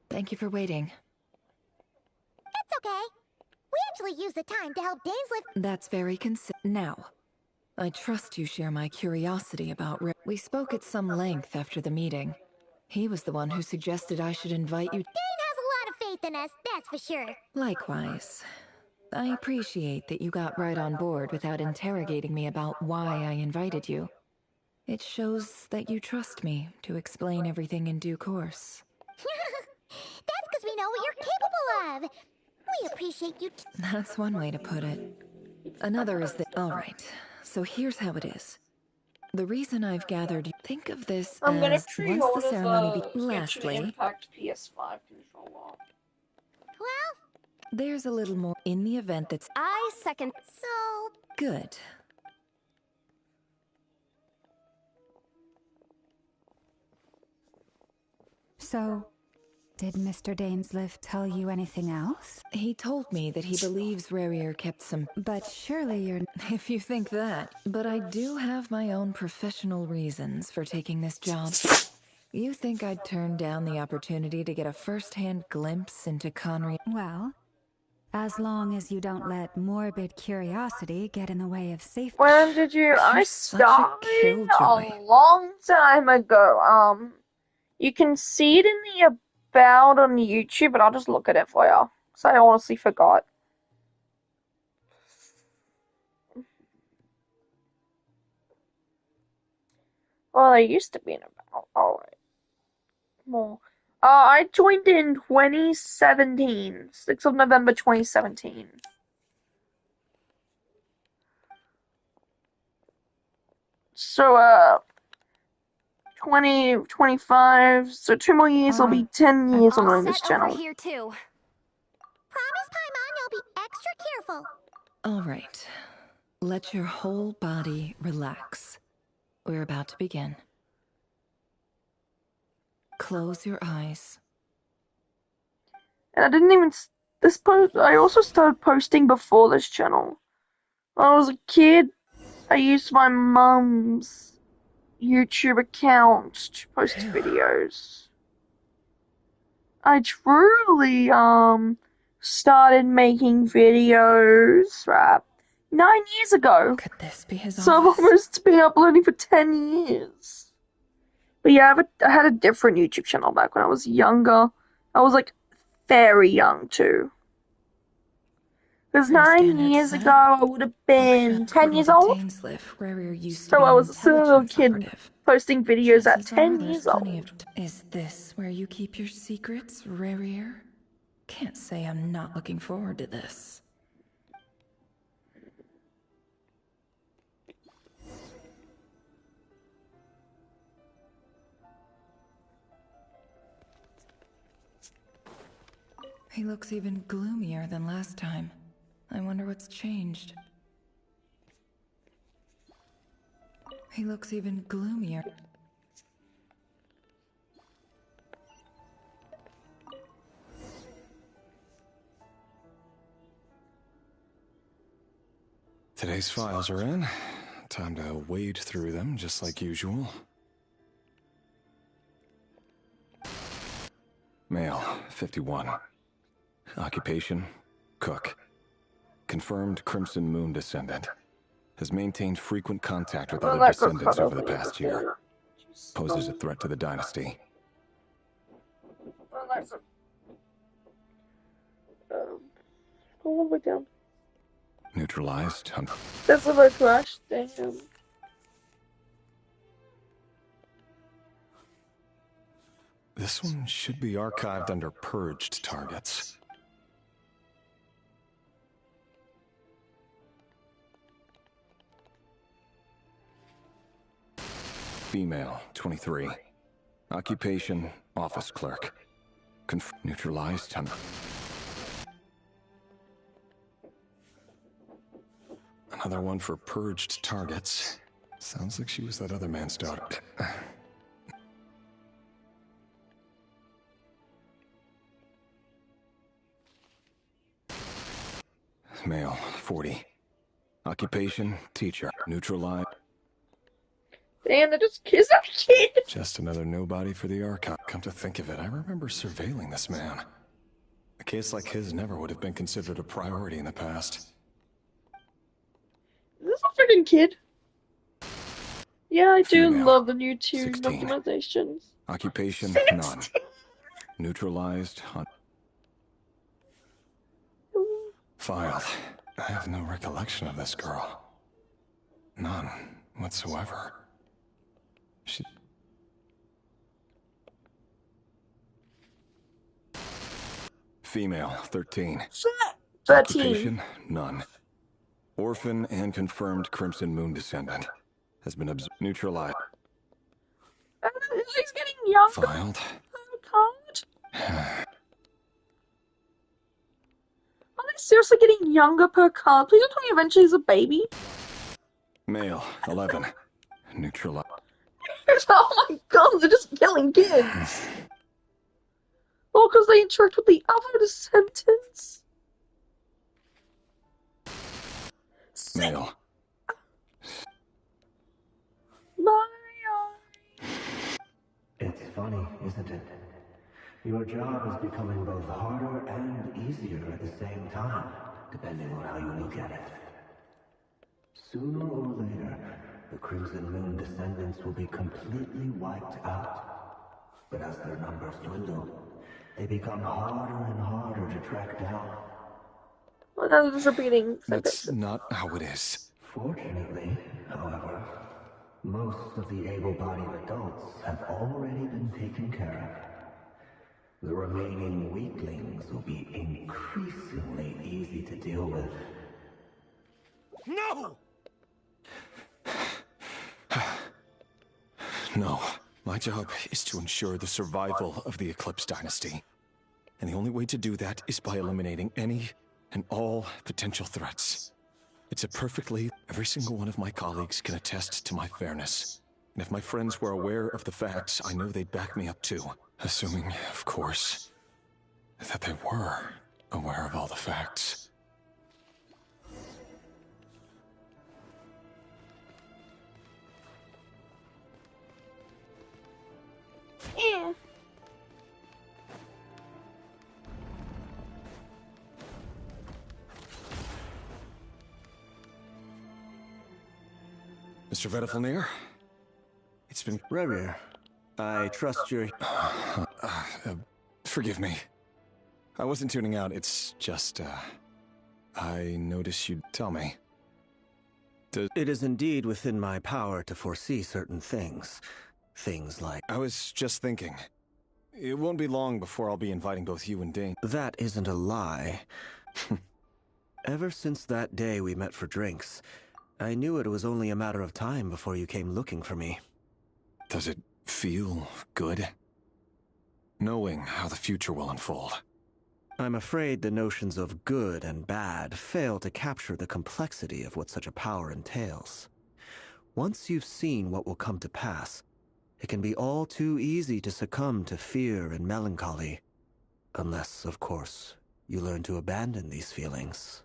Thank you for waiting. It's okay. We actually used the time to help Dainsleif. That's very Now, I trust you share my curiosity about We spoke at some length after the meeting. He was the one who suggested I should invite you. Dane has a lot of faith in us, that's for sure. Likewise. I appreciate that you got right on board without interrogating me about why I invited you. It shows that you trust me to explain everything in due course. That's because we know what you're capable of. We appreciate you. That's one way to put it. Another is that... Alright, so here's how it is. The reason I've gathered you... Think of this I'm gonna as... tree Once the hold of ceremony Genshin Lastly, Impact PS5 controller. Well, there's a little more in the event that's... I second. so... Good. So, did Mr. Dainsleif tell you anything else? He told me that he believes Rarier kept some... But surely you're... If you think that. But I do have my own professional reasons for taking this job. You think I'd turn down the opportunity to get a first-hand glimpse into Conry? Well, as long as you don't let morbid curiosity get in the way of safety. When did you? I such a started killjoy. a long time ago. You can see it in the about on YouTube, but I'll just look at it for you. So I honestly forgot. Well, they used to be an about. Alright. More. I joined in 2017. 6th of November 2017. So, 2025. So 2 more years will be 10 years All on this set over channel. here too. Promise, Paimon, you'll be extra careful. Alright. Let your whole body relax. We're about to begin. Close your eyes. And I didn't even this post. I also started posting before this channel. When I was a kid, I used my mum's YouTube account to post videos. I truly started making videos 9 years ago. Could this be his so office? I've almost been uploading for 10 years. But yeah, I had a different YouTube channel back when I was younger. I was like very young too. Because 9 years ago I would have been 10 years old. So I was still a little kid posting videos at 10 years old. Is this where you keep your secrets, Rarier? Can't say I'm not looking forward to this. He looks even gloomier than last time. I wonder what's changed. He looks even gloomier. Today's files are in. Time to wade through them just like usual. Male, 51. Occupation, cook. Confirmed Crimson Moon descendant. Has maintained frequent contact with other descendants over the past year. Poses a threat to the dynasty. All the way down. Neutralized. That's a road crash. Damn. This one should be archived under purged targets. Female, 23. Occupation, office clerk. Neutralized. Another one for purged targets. Sounds like she was that other man's daughter. Male, 40. Occupation, teacher. Neutralized. Damn, they just kissed that kid! Just another nobody for the archive. Come to think of it, I remember surveilling this man. A case like his never would have been considered a priority in the past. Is this a freaking kid? Yeah, I do Female, love the new tune 16. optimizations. Occupation, none. Neutralized, filed. I have no recollection of this girl. None whatsoever. She... Female, 13. 13. Occupation, none. Orphan and confirmed Crimson Moon descendant. Has been neutralized. He's getting younger. Filed. Are they seriously getting younger per card? Please don't tell me eventually he's a baby. Male, 11. Neutralized. Oh my god, they're just killing kids. Oh, because they interact with the other descendants. Male. It's funny, isn't it? Your job is becoming both harder and easier at the same time, depending on how you look at it. Sooner or later, the Crimson Moon descendants will be completely wiped out. But as their numbers dwindle, they become harder and harder to track down. Well, that was repeating. That's not how it is. Fortunately, however, most of the able-bodied adults have already been taken care of. The remaining weaklings will be increasingly easy to deal with. No! No. My job is to ensure the survival of the Eclipse Dynasty. And the only way to do that is by eliminating any and all potential threats. It's a perfectly... Every single one of my colleagues can attest to my fairness. And if my friends were aware of the facts, I know they'd back me up too. Assuming, of course, that they were. aware of all the facts. Yeah. Mr. Vedifalnir? It's been... Rerir, I trust your... forgive me. I wasn't tuning out, it's just, I noticed you'd tell me. It is indeed within my power to foresee certain things. Things like... I was just thinking. It won't be long before I'll be inviting both you and Dane. That isn't a lie. Ever since that day we met for drinks, I knew it was only a matter of time before you came looking for me. Does it feel good? Knowing how the future will unfold. I'm afraid the notions of good and bad fail to capture the complexity of what such a power entails. Once you've seen what will come to pass, it can be all too easy to succumb to fear and melancholy. Unless, of course, you learn to abandon these feelings.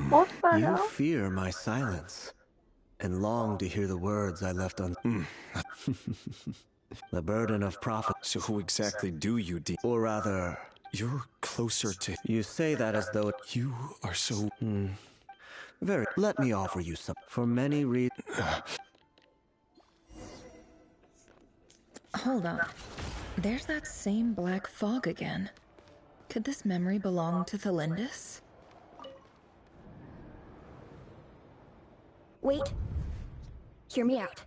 What the You hell? fear my silence, and long to hear the words I left on... The burden of prophet... So who exactly do you Or rather... You're closer to... You say that as though... You are so... Very... Let me offer you some... For many reasons... Hold on. There's that same black fog again. Could this memory belong to Thelindis? Wait. Hear me out.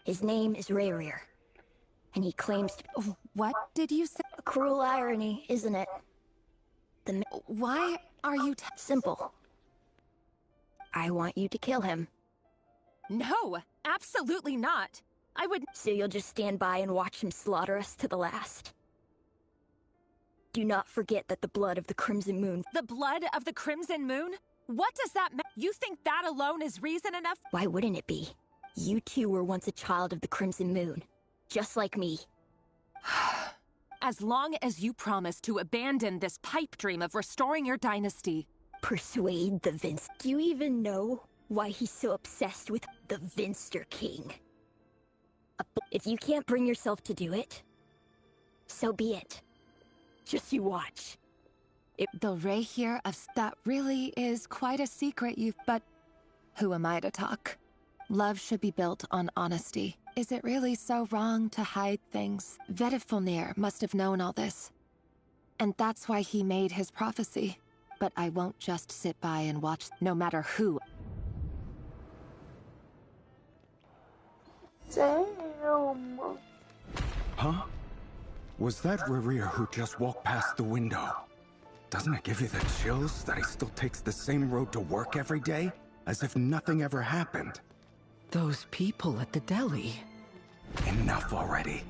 His name is Rerir. And he claims to... What did you say? A cruel irony, isn't it? Why are you Simple. I want you to kill him. No, absolutely not. I would... So you'll just stand by and watch him slaughter us to the last? Do not forget that the blood of the Crimson Moon... The blood of the Crimson Moon? What does that mean? You think that alone is reason enough? Why wouldn't it be? You two were once a child of the Crimson Moon. Just like me. As long as you promise to abandon this pipe dream of restoring your dynasty. Persuade the Vince. Do you even know why he's so obsessed with the Vinster King? If you can't bring yourself to do it, so be it. Just you watch. The Reir of... That really is quite a secret but who am I to talk? Love should be built on honesty. Is it really so wrong to hide things? Vedifalnir must have known all this. And that's why he made his prophecy. But I won't just sit by and watch, no matter who. Damn. Huh? Was that Rerir who just walked past the window? Doesn't it give you the chills that he still takes the same road to work every day? As if nothing ever happened. Those people at the deli. Enough already.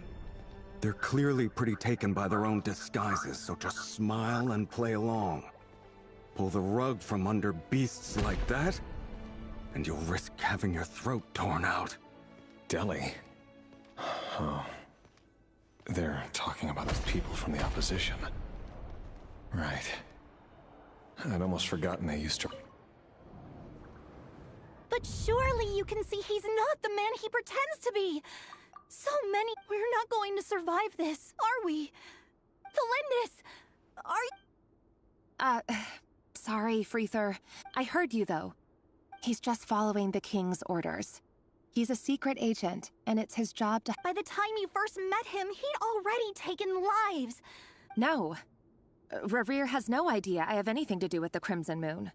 They're clearly pretty taken by their own disguises, so just smile and play along. Pull the rug from under beasts like that, and you'll risk having your throat torn out. Deli? Oh. They're talking about those people from the opposition. Right. I'd almost forgotten they used to... But surely you can see he's not the man he pretends to be. So many... We're not going to survive this, are we? Thelindis! Are you... Sorry, Freether. I heard you, though. He's just following the King's orders. He's a secret agent, and it's his job to... By the time you first met him, he'd already taken lives. No. Rerir has no idea I have anything to do with the Crimson Moon.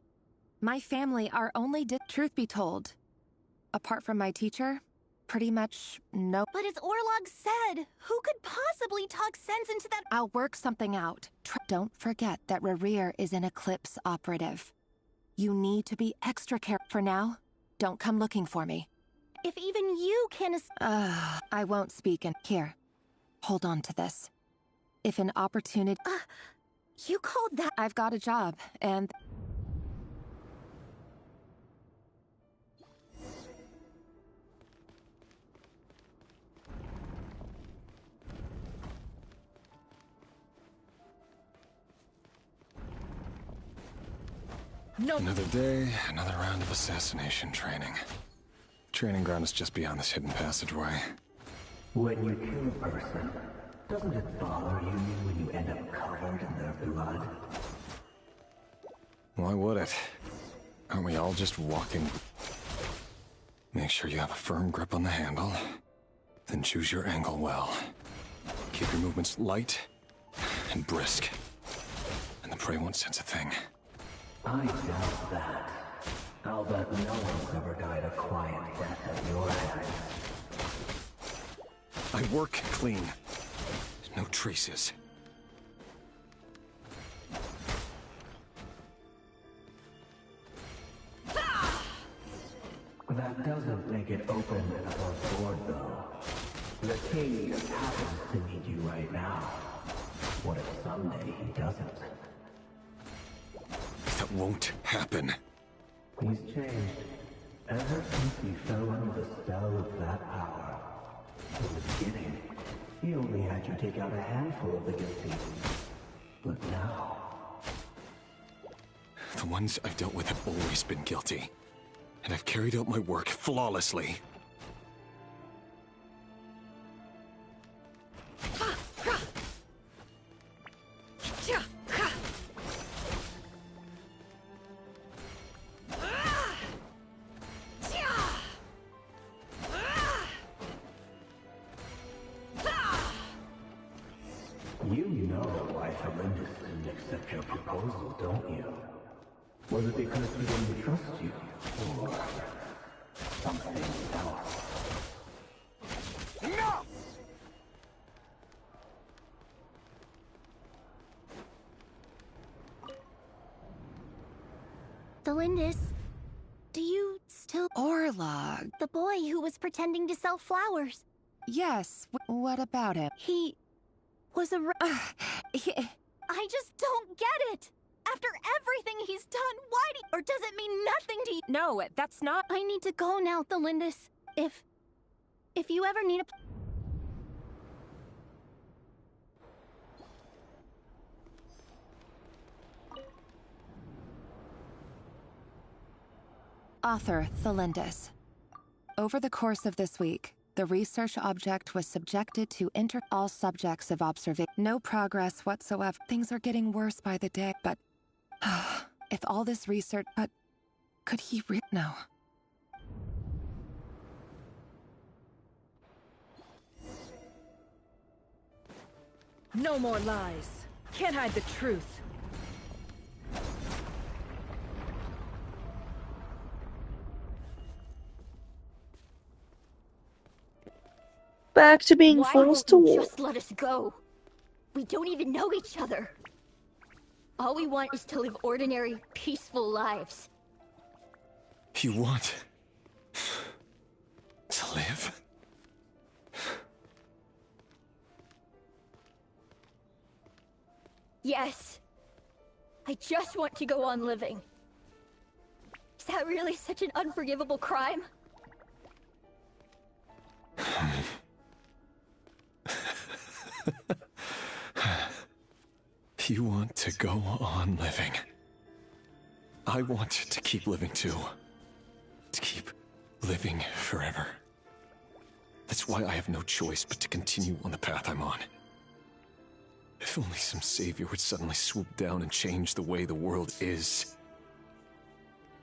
My family are only truth be told. Apart from my teacher, pretty much no... But as Orlog said, who could possibly talk sense into that... I'll work something out. Don't forget that Rerir is an Eclipse operative. You need to be extra careful. For now, don't come looking for me. If even you can... I won't speak in... Here, hold on to this. If an opportunity... You called that... I've got a job, and... No. Another day, another round of assassination training. Training ground is just beyond this hidden passageway. When you kill a person, doesn't it bother you when you end up covered in their blood? Why would it? Aren't we all just walking? Make sure you have a firm grip on the handle, then choose your angle well. Keep your movements light and brisk, and the prey won't sense a thing. I doubt that. I'll bet no one's ever died a quiet death at your hands. I work clean. No traces. That doesn't make it open and above board, though. The king just happens to need you right now. What if someday he doesn't? That won't happen. He's changed. Ever since he fell under the spell of that power. In the beginning, he only had you take out a handful of the guilty. But now... The ones I've dealt with have always been guilty. And I've carried out my work flawlessly. You know why Felindus didn't accept your proposal, don't you? Was it because he didn't trust you? Or something else? Enough! Felindus, do you still... Orlog. The boy who was pretending to sell flowers. Yes, what about him? He was a... I just don't get it! After everything he's done, why do... Or does it mean nothing to you? No, that's not... I need to go now, Felindus. If you ever need a... Author Thelindus. Over the course of this week, the research object was subjected to all subjects of observation. No progress whatsoever. Things are getting worse by the day, but... if all this research... But... Could he No. No more lies. Can't hide the truth. Back to being Why forced to won't you war. just let us go? We don't even know each other. All we want is to live ordinary, peaceful lives. You want... to live? Yes. I just want to go on living. Is that really such an unforgivable crime? You want to go on living. I want to keep living too. To keep living forever. That's why I have no choice but to continue on the path I'm on. If only some savior would suddenly swoop down and change the way the world is.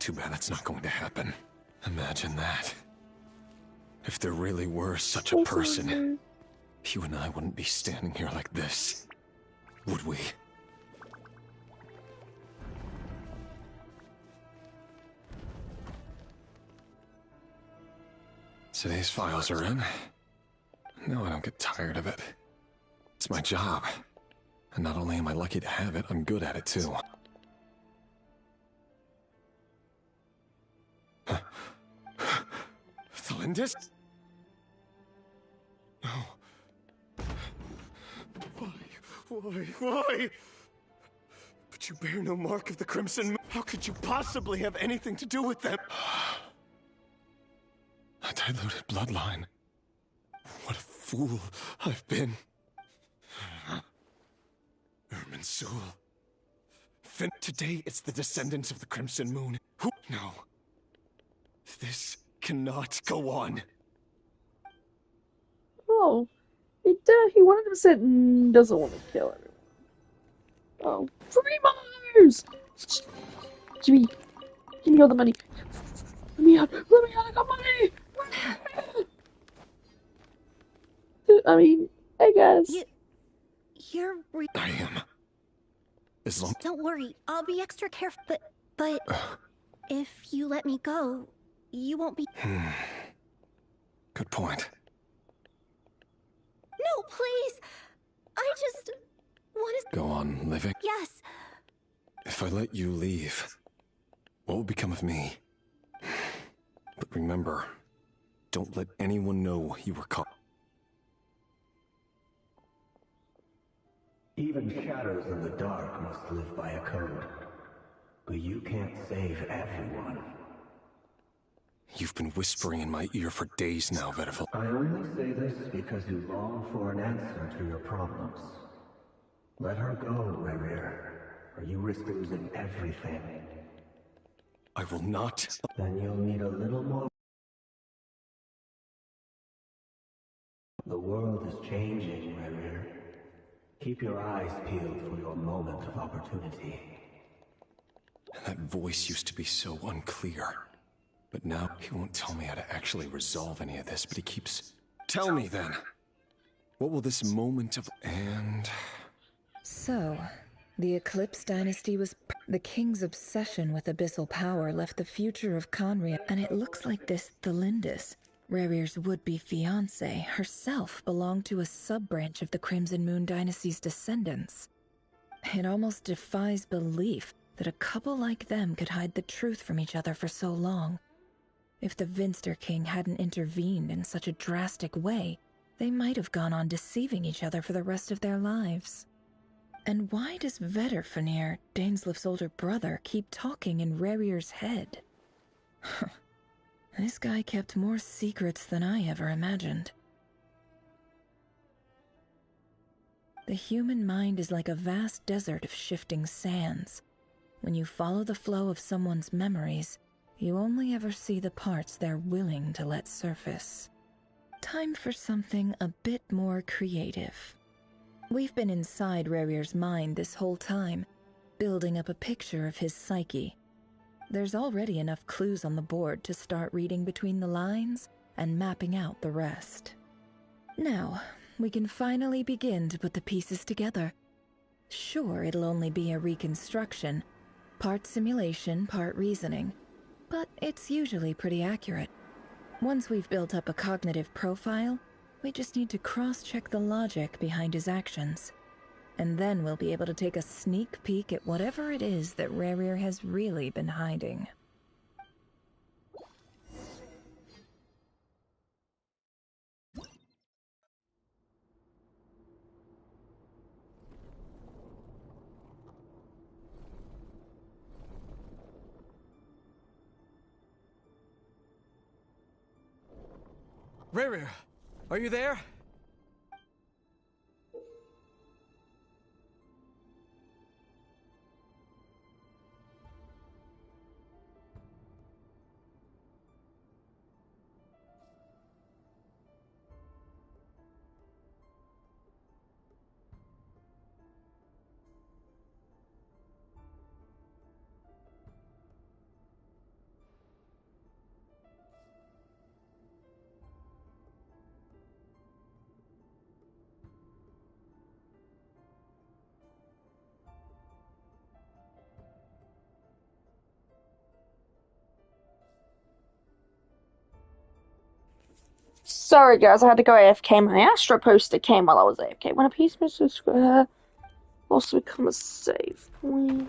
Too bad that's not going to happen. Imagine that. If there really were such a person, you and I wouldn't be standing here like this, would we? Today's files are in. No, I don't get tired of it. It's my job. And not only am I lucky to have it, I'm good at it too. Thelindus? No. Why? But you bear no mark of the Crimson Moon. How could you possibly have anything to do with them? A diluted bloodline. What a fool I've been. Irminsul. Today, it's the descendants of the Crimson Moon who... No. This cannot go on. Oh. He 100% doesn't want to kill everyone. Oh. Free Mars! Jimmy, give me all the money. Let me out, I got money! I mean, I guess. You're I am. As long... Don't worry, I'll be extra careful, but if you let me go, you won't be... Good point. No, please! I just want to... Go on living? Yes. If I let you leave, what will become of me? But remember, don't let anyone know you were caught. Even shadows in the dark must live by a code. But you can't save everyone. You've been whispering in my ear for days now, Vedivil. I only say this because you long for an answer to your problems. Let her go, Rerir, or you risk losing everything. I will not. Then you'll need a little more. The world is changing, Rerir. Keep your eyes peeled for your moment of opportunity. That voice used to be so unclear. But now he won't tell me how to actually resolve any of this, but he keeps... Tell me then! What will this moment of... And... So, the Eclipse Dynasty was... The king's obsession with abyssal power left the future of Conria, and it looks like this Thelindis, Rerir's would-be fiancée, herself belonged to a sub-branch of the Crimson Moon Dynasty's descendants. It almost defies belief that a couple like them could hide the truth from each other for so long. If the Vinster King hadn't intervened in such a drastic way, they might have gone on deceiving each other for the rest of their lives. And why does Vedderfanir, Daneslif's older brother, keep talking in Rerir's head? This guy kept more secrets than I ever imagined. The human mind is like a vast desert of shifting sands. When you follow the flow of someone's memories, you only ever see the parts they're willing to let surface. Time for something a bit more creative. We've been inside Rerir's mind this whole time, building up a picture of his psyche. There's already enough clues on the board to start reading between the lines and mapping out the rest. Now, we can finally begin to put the pieces together. Sure, it'll only be a reconstruction, part simulation, part reasoning, but it's usually pretty accurate. Once we've built up a cognitive profile, we just need to cross-check the logic behind his actions. And then we'll be able to take a sneak peek at whatever it is that Rerir has really been hiding. Rerir, are you there? Sorry guys, I had to go AFK. My Astro poster came while I was AFK. When a piece moves to a square, also become a save point.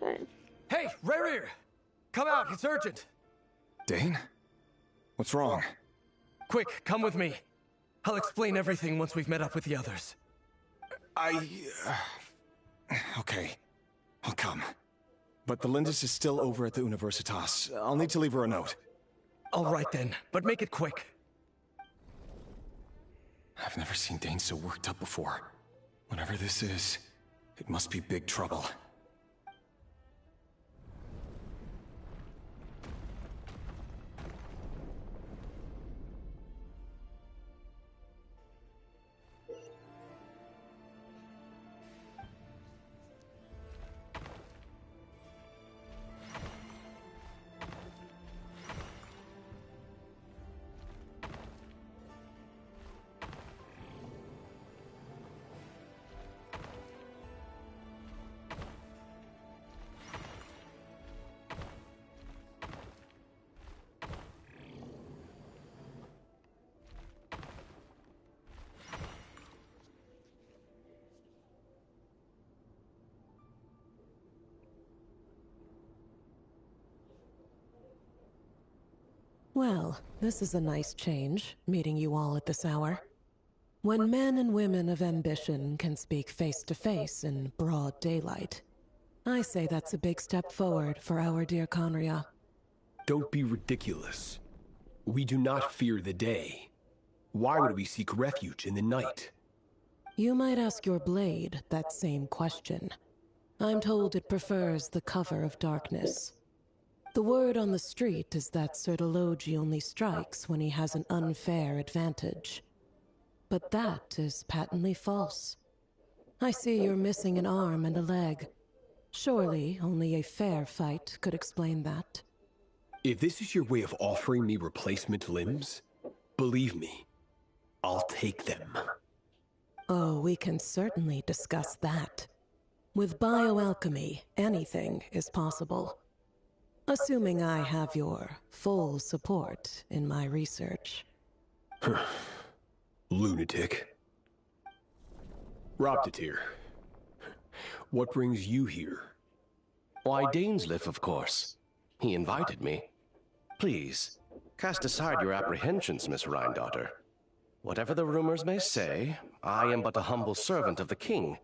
Okay. Hey, Rerir! Come out, it's urgent! Dane? What's wrong? Quick, come with me. I'll explain everything once we've met up with the others. Okay. I'll come. But the Lindis is still over at the Universitas. I'll need to leave her a note. All right then, but make it quick. I've never seen Dane so worked up before. Whatever this is, it must be big trouble. Well, this is a nice change, meeting you all at this hour. When men and women of ambition can speak face to face in broad daylight, I say that's a big step forward for our dear Conria. Don't be ridiculous. We do not fear the day. Why would we seek refuge in the night? You might ask your blade that same question. I'm told it prefers the cover of darkness. The word on the street is that Sertologi only strikes when he has an unfair advantage. But that is patently false. I see you're missing an arm and a leg. Surely only a fair fight could explain that. If this is your way of offering me replacement limbs, believe me, I'll take them. Oh, we can certainly discuss that. With bioalchemy, anything is possible. Assuming I have your full support in my research. Lunatic. Robtatir, what brings you here? Why, Dainsleif, of course. He invited me. Please, cast aside your apprehensions, Miss Rhindaughter. Whatever the rumors may say, I am but a humble servant of the king,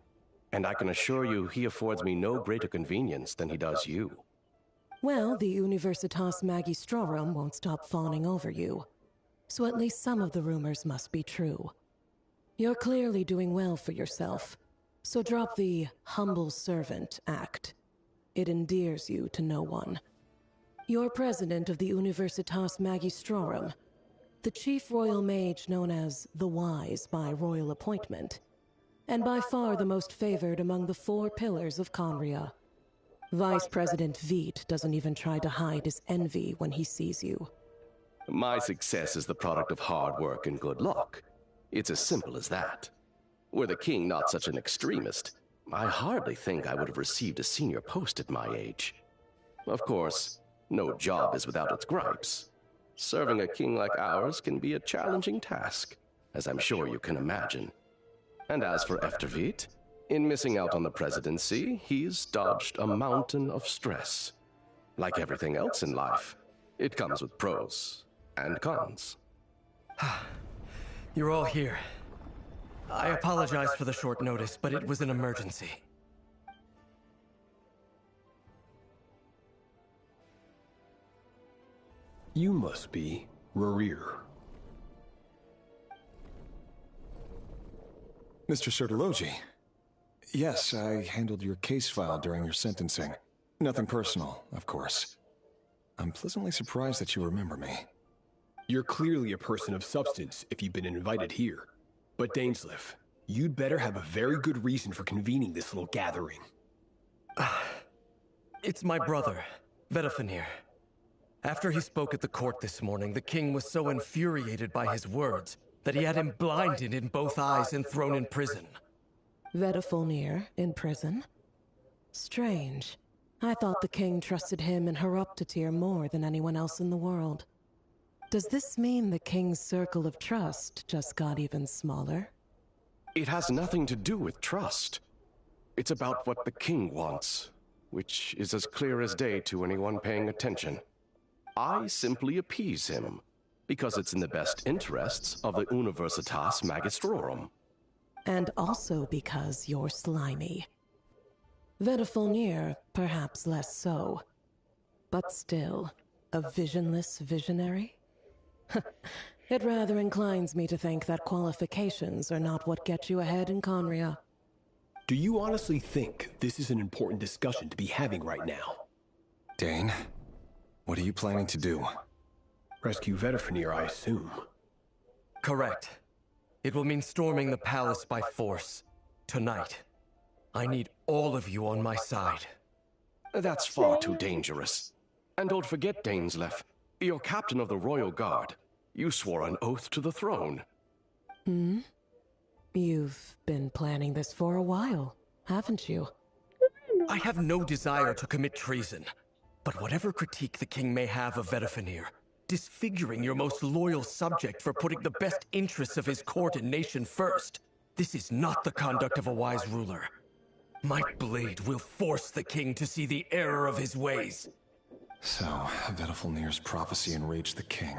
and I can assure you he affords me no greater convenience than he does you. Well, the Universitas Magistrorum won't stop fawning over you. So at least some of the rumors must be true. You're clearly doing well for yourself, so drop the humble servant act. It endears you to no one. You're president of the Universitas Magistrorum, the chief royal mage known as the Wise by royal appointment, and by far the most favored among the 4 pillars of Conria. Vice President Veit doesn't even try to hide his envy when he sees you. My success is the product of hard work and good luck. It's as simple as that. Were the king not such an extremist, I hardly think I would have received a senior post at my age. Of course, no job is without its gripes. Serving a king like ours can be a challenging task, as I'm sure you can imagine. And as for Efterveit, in missing out on the presidency, he's dodged a mountain of stress. Like everything else in life, it comes with pros and cons. You're all here. I apologize for the short notice, but it was an emergency. You must be Rarir. Mr. Sertologi. Yes, I handled your case file during your sentencing. Nothing personal, of course. I'm pleasantly surprised that you remember me. You're clearly a person of substance if you've been invited here. But Dainsleif, you'd better have a very good reason for convening this little gathering. It's my brother, Vedafenir. After he spoke at the court this morning, the king was so infuriated by his words that he had him blinded in both eyes and thrown in prison. Vedafenir in prison? Strange. I thought the king trusted him and Horoptatir more than anyone else in the world. Does this mean the king's circle of trust just got even smaller? It has nothing to do with trust. It's about what the king wants, which is as clear as day to anyone paying attention. I simply appease him, because it's in the best interests of the Universitas Magistrorum. And also because you're slimy. Vedifulnir, perhaps less so. But still, a visionless visionary? It rather inclines me to think that qualifications are not what get you ahead in Conria. Do you honestly think this is an important discussion to be having right now? Dane, what are you planning to do? Rescue Vedifulnir, I assume. Correct. It will mean storming the palace by force. Tonight. I need all of you on my side. That's far too dangerous. And don't forget, Dainsleif, you're captain of the Royal Guard. You swore an oath to the throne. Hmm? You've been planning this for a while, haven't you? I have no desire to commit treason. But whatever critique the king may have of Vedifulnir, disfiguring your most loyal subject for putting the best interests of his court and nation first, this is not the conduct of a wise ruler. My blade will force the king to see the error of his ways. So, Vedifulnir's prophecy enraged the king.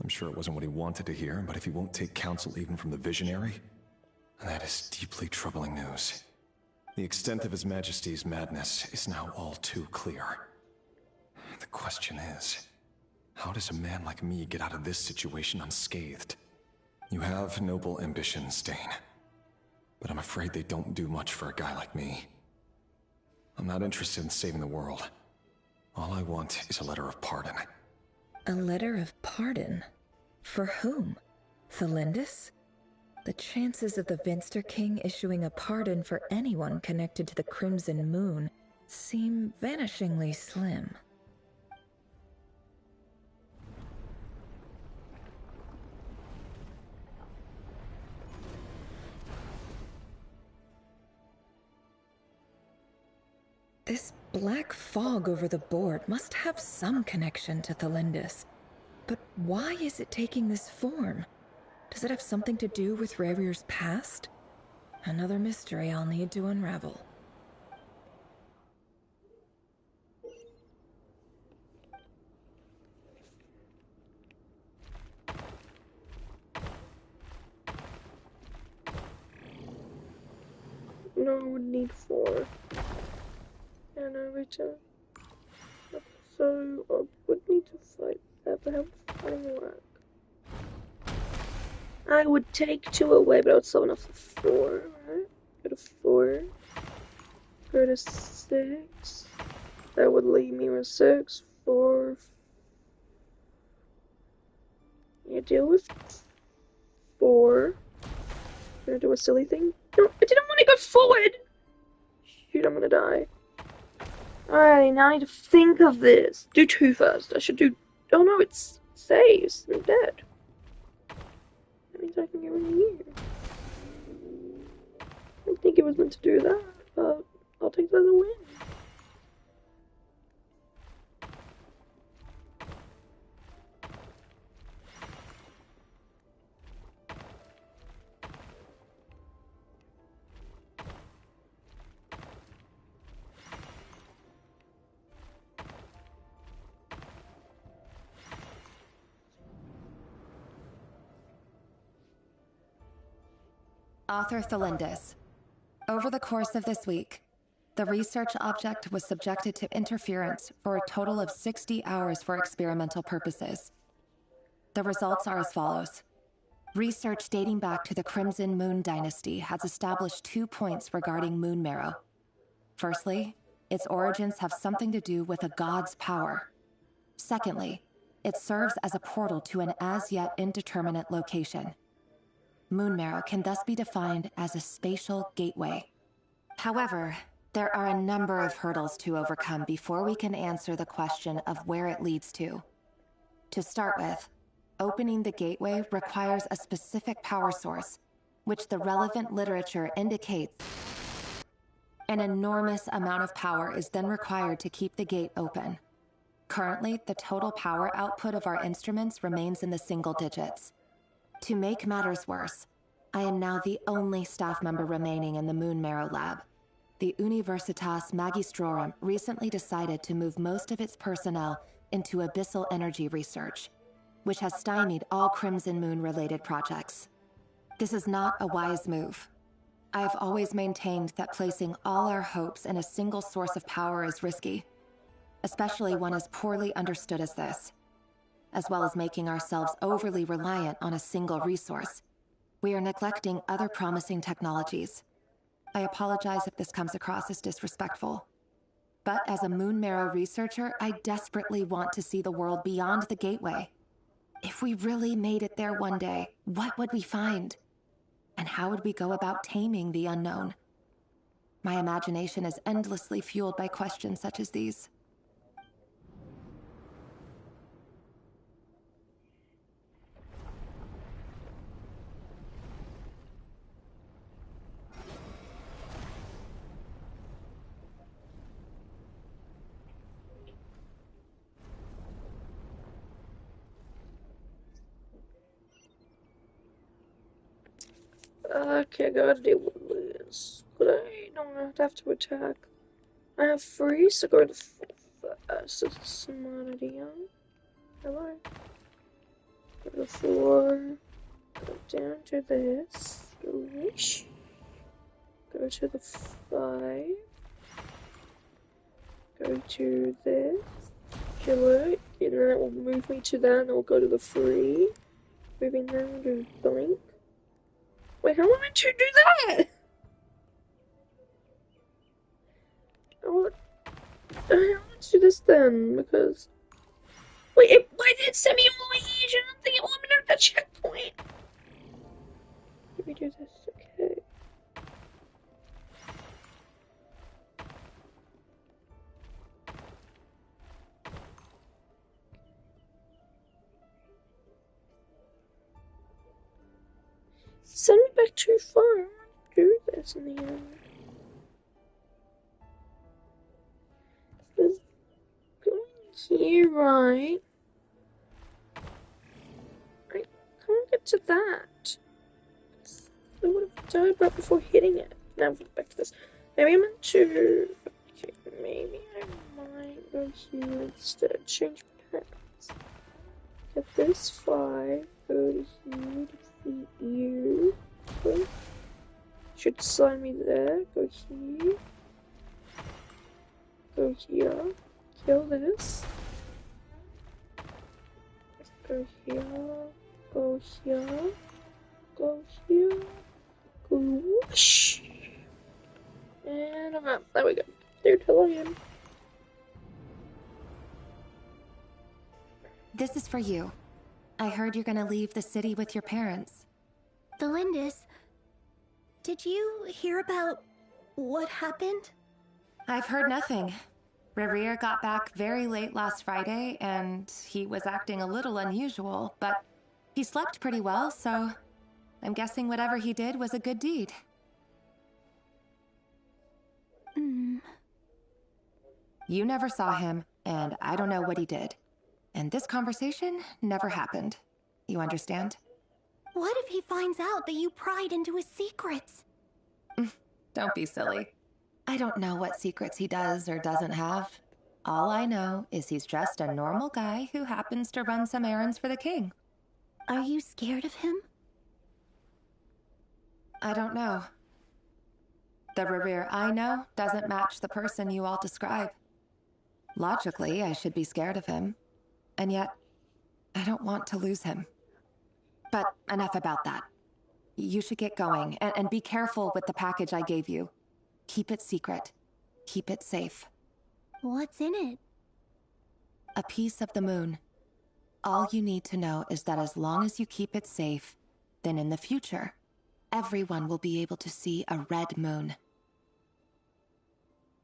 I'm sure it wasn't what he wanted to hear, but if he won't take counsel even from the visionary, that is deeply troubling news. The extent of His Majesty's madness is now all too clear. The question is, how does a man like me get out of this situation unscathed? You have noble ambitions, Dane, but I'm afraid they don't do much for a guy like me. I'm not interested in saving the world. All I want is a letter of pardon. A letter of pardon? For whom? Thelindis? The chances of the Vinster King issuing a pardon for anyone connected to the Crimson Moon seem vanishingly slim. This black fog over the board must have some connection to Thelindis. But why is it taking this form? Does it have something to do with Revir's past? Another mystery I'll need to unravel. No, I would need 4. And I return. So I would need to fight that, but how would fighting work? I would take 2 away, but I would still enough for 4, right? Go to 4. Go to 6. That would leave me with 6, 4. You deal with 4. I'm gonna do a silly thing. No, I didn't want to go forward! Shoot, I'm gonna die. Alright, now I need to think of this. Do 2 first. I should do... Oh no, it's saves. I'm dead. That means I can go in here. I don't think it was meant to do that, but I'll take that as a win. Author Thelindis. Over the course of this week, the research object was subjected to interference for a total of 60 hours for experimental purposes. The results are as follows. Research dating back to the Crimson Moon Dynasty has established 2 points regarding moon marrow. Firstly, its origins have something to do with a god's power. Secondly, it serves as a portal to an as-yet indeterminate location. Moon marrow can thus be defined as a spatial gateway. However, there are a number of hurdles to overcome before we can answer the question of where it leads to. To start with, opening the gateway requires a specific power source, which the relevant literature indicates. An enormous amount of power is then required to keep the gate open. Currently, the total power output of our instruments remains in the single digits. To make matters worse, I am now the only staff member remaining in the Moon Marrow Lab. The Universitas Magistrorum recently decided to move most of its personnel into abyssal energy research, which has stymied all Crimson Moon-related projects. This is not a wise move. I've always maintained that placing all our hopes in a single source of power is risky, especially one as poorly understood as this, as well as making ourselves overly reliant on a single resource. We are neglecting other promising technologies. I apologize if this comes across as disrespectful. But as a Moon Marrow researcher, I desperately want to see the world beyond the gateway. If we really made it there one day, what would we find? And how would we go about taming the unknown? My imagination is endlessly fueled by questions such as these. Okay, I gotta deal with this. But I don't have to attack. I have 3, so go to fast. It's Monadium. Hello. Go to 4. Go down to this. Whoosh. Go to the 5. Go to this. Kill it. And then it will move me to that, and it will go to the 3. Moving down to blink. Wait, how am I meant to do that? Let's do this then, because... Wait, why did it send me all the way here? I don't think it eliminated that checkpoint. Let me do this, okay. Send me back too far. I want to do this in the end. Just going here, right? I can't get to that. I would have died right before hitting it. Now back to this. Maybe I'm meant to... Okay, maybe I might go here instead. Change paths. Get this 5. Go to here. Defeat you. Okay. Should slide me there. Go here. Go here. Kill this. Go here. Go here. Go here. Go whoosh. And I'm out. There we go. There till I am. This is for you. I heard you're gonna leave the city with your parents. Delindis, did you hear about what happened? I've heard nothing. Rerir got back very late last Friday, and he was acting a little unusual, but he slept pretty well, so I'm guessing whatever he did was a good deed. You never saw him, and I don't know what he did. And this conversation never happened. You understand? What if he finds out that you pried into his secrets? Don't be silly. I don't know what secrets he does or doesn't have. All I know is he's just a normal guy who happens to run some errands for the king. Are you scared of him? I don't know. The Rerir I know doesn't match the person you all describe. Logically, I should be scared of him. And yet, I don't want to lose him. But enough about that. You should get going, and be careful with the package I gave you. Keep it secret. Keep it safe. What's in it? A piece of the moon. All you need to know is that as long as you keep it safe, then in the future, everyone will be able to see a red moon.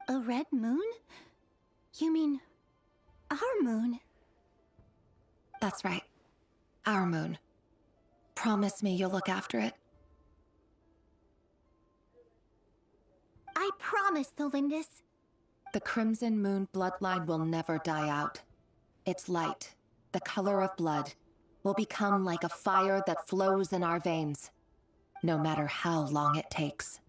A red moon? You mean our moon? That's right. Our moon. Promise me you'll look after it. I promise, Delindis. The Crimson Moon bloodline will never die out. Its light, the color of blood, will become like a fire that flows in our veins, no matter how long it takes.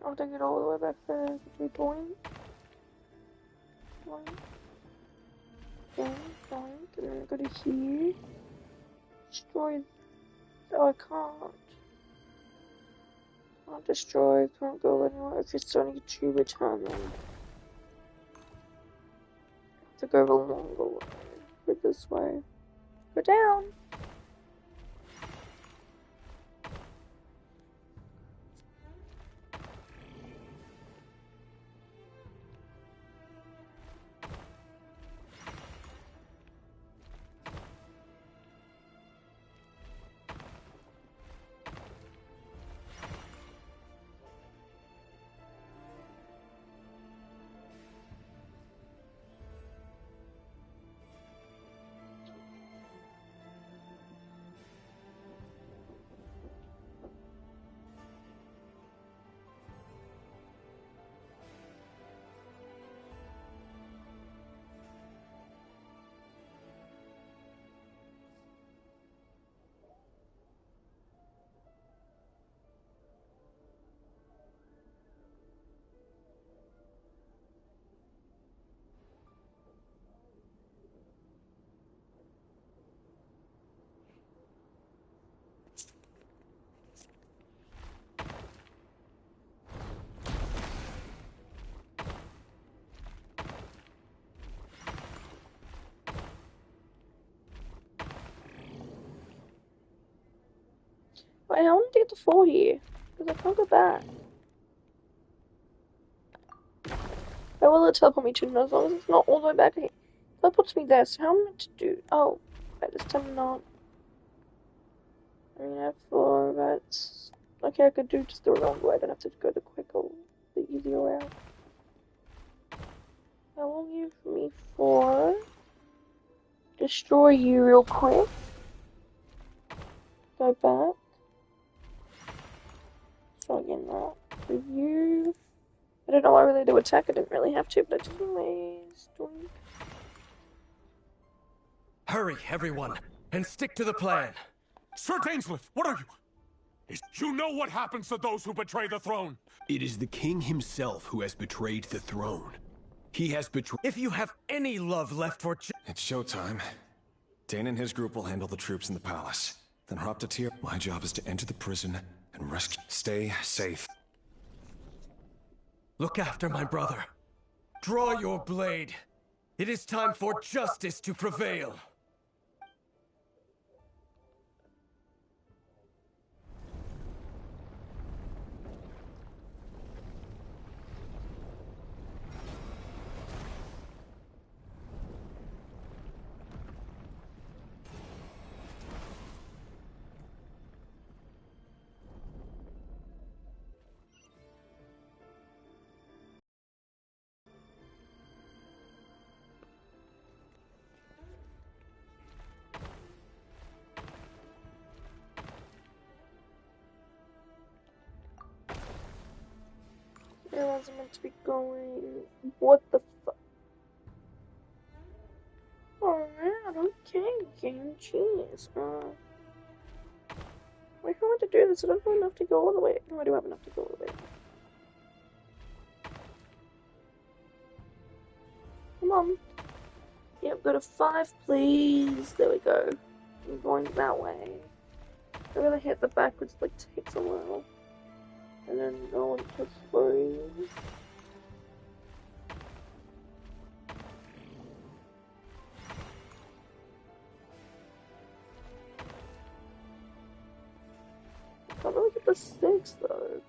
I'll take it all the way back there. 3 points. One. Okay, and then go to here. Destroy. Oh, I can't. Can't destroy, can't go anywhere. If it's only 2 return them. Have to go the longer way. Go this way. Go down. Wait, I want to get the 4 here. Because I can't go back. Where will it teleport me to? As long as it's not all the way back here. It teleports me there, so how am I meant to do? Oh, wait, this time not. I mean, I have 4, that's... Okay, I could do just the wrong way. I don't have to go the quicker, the easier route. I will give me 4. Destroy you real quick. Go back. So again, that. For you. I don't know why I really do attack. I didn't really have to, but I just anyways. Doink. Hurry, everyone, and stick to the plan. Sir Dainsleif, what are you? You know what happens to those who betray the throne? It is the king himself who has betrayed the throne. He has betrayed. If you have any love left for It's showtime. Dane and his group will handle the troops in the palace. Then Hraptatir, my job is to enter the prison and rescue. Stay safe. Look after my brother. Draw your blade. It is time for justice to prevail. Where was I meant to be going? What the fuck? Alright, okay, Genshin. Wait, how am I to do this? I don't have enough to go all the way. No, I do have enough to go all the way. Come on. Yep, go to 5, please. There we go. I'm going that way. I really hit the backwards, like, takes a while. And then go on to 3. I can't really get the 6 though.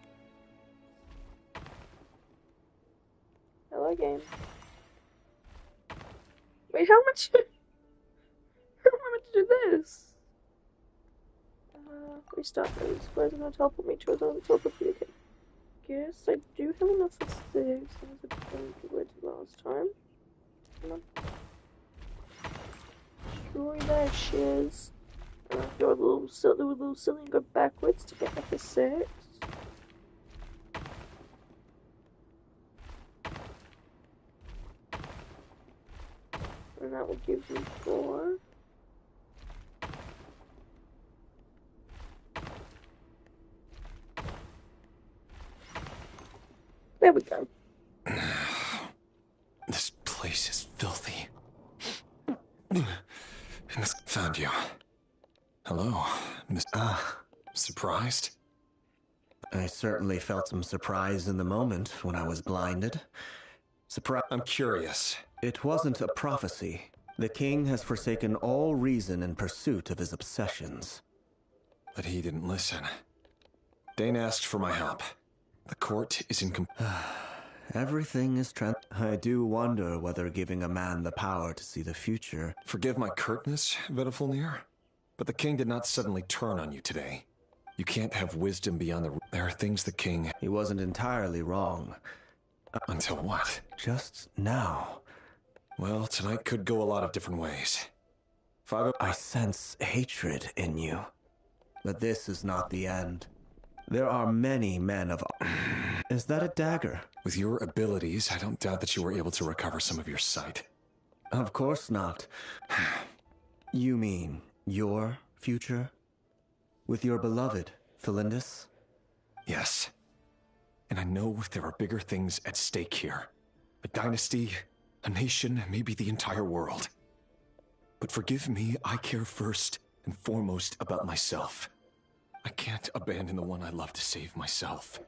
Hello, game. Wait, how much? How am I meant to do this? Restart those. Where's it gonna teleport me to? It's gonna teleport me again. Guess I do have enough for 6. That was a good way to last time. Come on. Destroy that shiz. Do a little silly and go backwards to get back to 6. And that will give me 4. There we go. This place is filthy. Found you. Hello, Miss. Surprised? I certainly felt some surprise in the moment when I was blinded. I'm curious. It wasn't a prophecy. The king has forsaken all reason in pursuit of his obsessions. But he didn't listen. Dane asked for my help. The court is in Everything is I do wonder whether giving a man the power to see the future... Forgive my curtness, Vedifulnir, but the king did not suddenly turn on you today. You can't have wisdom beyond the... There are things the king... He wasn't entirely wrong. Until what? Just now. Well, tonight could go a lot of different ways. I sense hatred in you. But this is not the end. There are many men of... Is that a dagger? With your abilities, I don't doubt that you were able to recover some of your sight. Of course not. You mean your future? With your beloved, Felindus? Yes. And I know there are bigger things at stake here. A dynasty, a nation, maybe the entire world. But forgive me, I care first and foremost about myself. I can't abandon the one I love to save myself.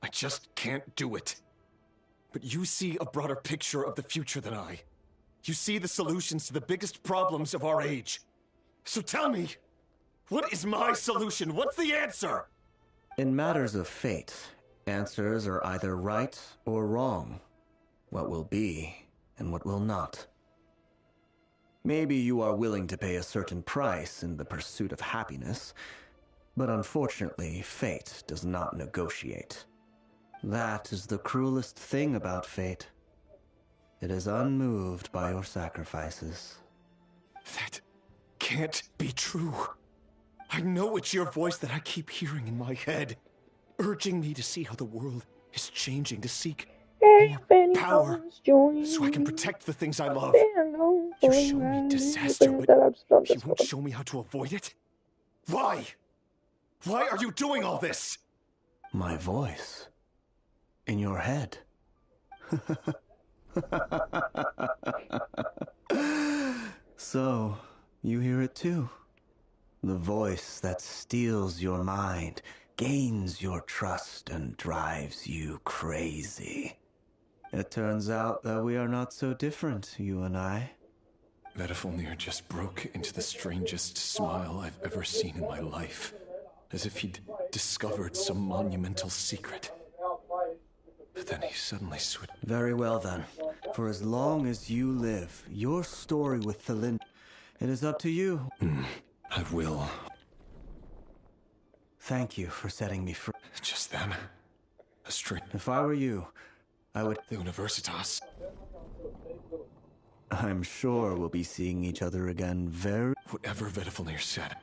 I just can't do it. But you see a broader picture of the future than I. You see the solutions to the biggest problems of our age. So tell me, what is my solution? What's the answer? In matters of fate, answers are either right or wrong. What will be and what will not. Maybe you are willing to pay a certain price in the pursuit of happiness, but unfortunately, fate does not negotiate. That is the cruelest thing about fate. It is unmoved by your sacrifices. That can't be true. I know it's your voice that I keep hearing in my head, urging me to see how the world is changing, to seek more power, so I can protect the things I love. You show me disaster, but you won't show me how to avoid it? Why? Why are you doing all this? My voice. In your head. So, you hear it too? The voice that steals your mind, gains your trust, and drives you crazy. It turns out that we are not so different, you and I. Vedifulnir just broke into the strangest smile I've ever seen in my life, as if he'd discovered some monumental secret. But then he suddenly switched. Very well then. For as long as you live, your story with Thelind, it is up to you. I will. Thank you for setting me free. Just then, a string. If I were you, I would... The Universitas. I'm sure we'll be seeing each other again very... Whatever Vedifulnir said.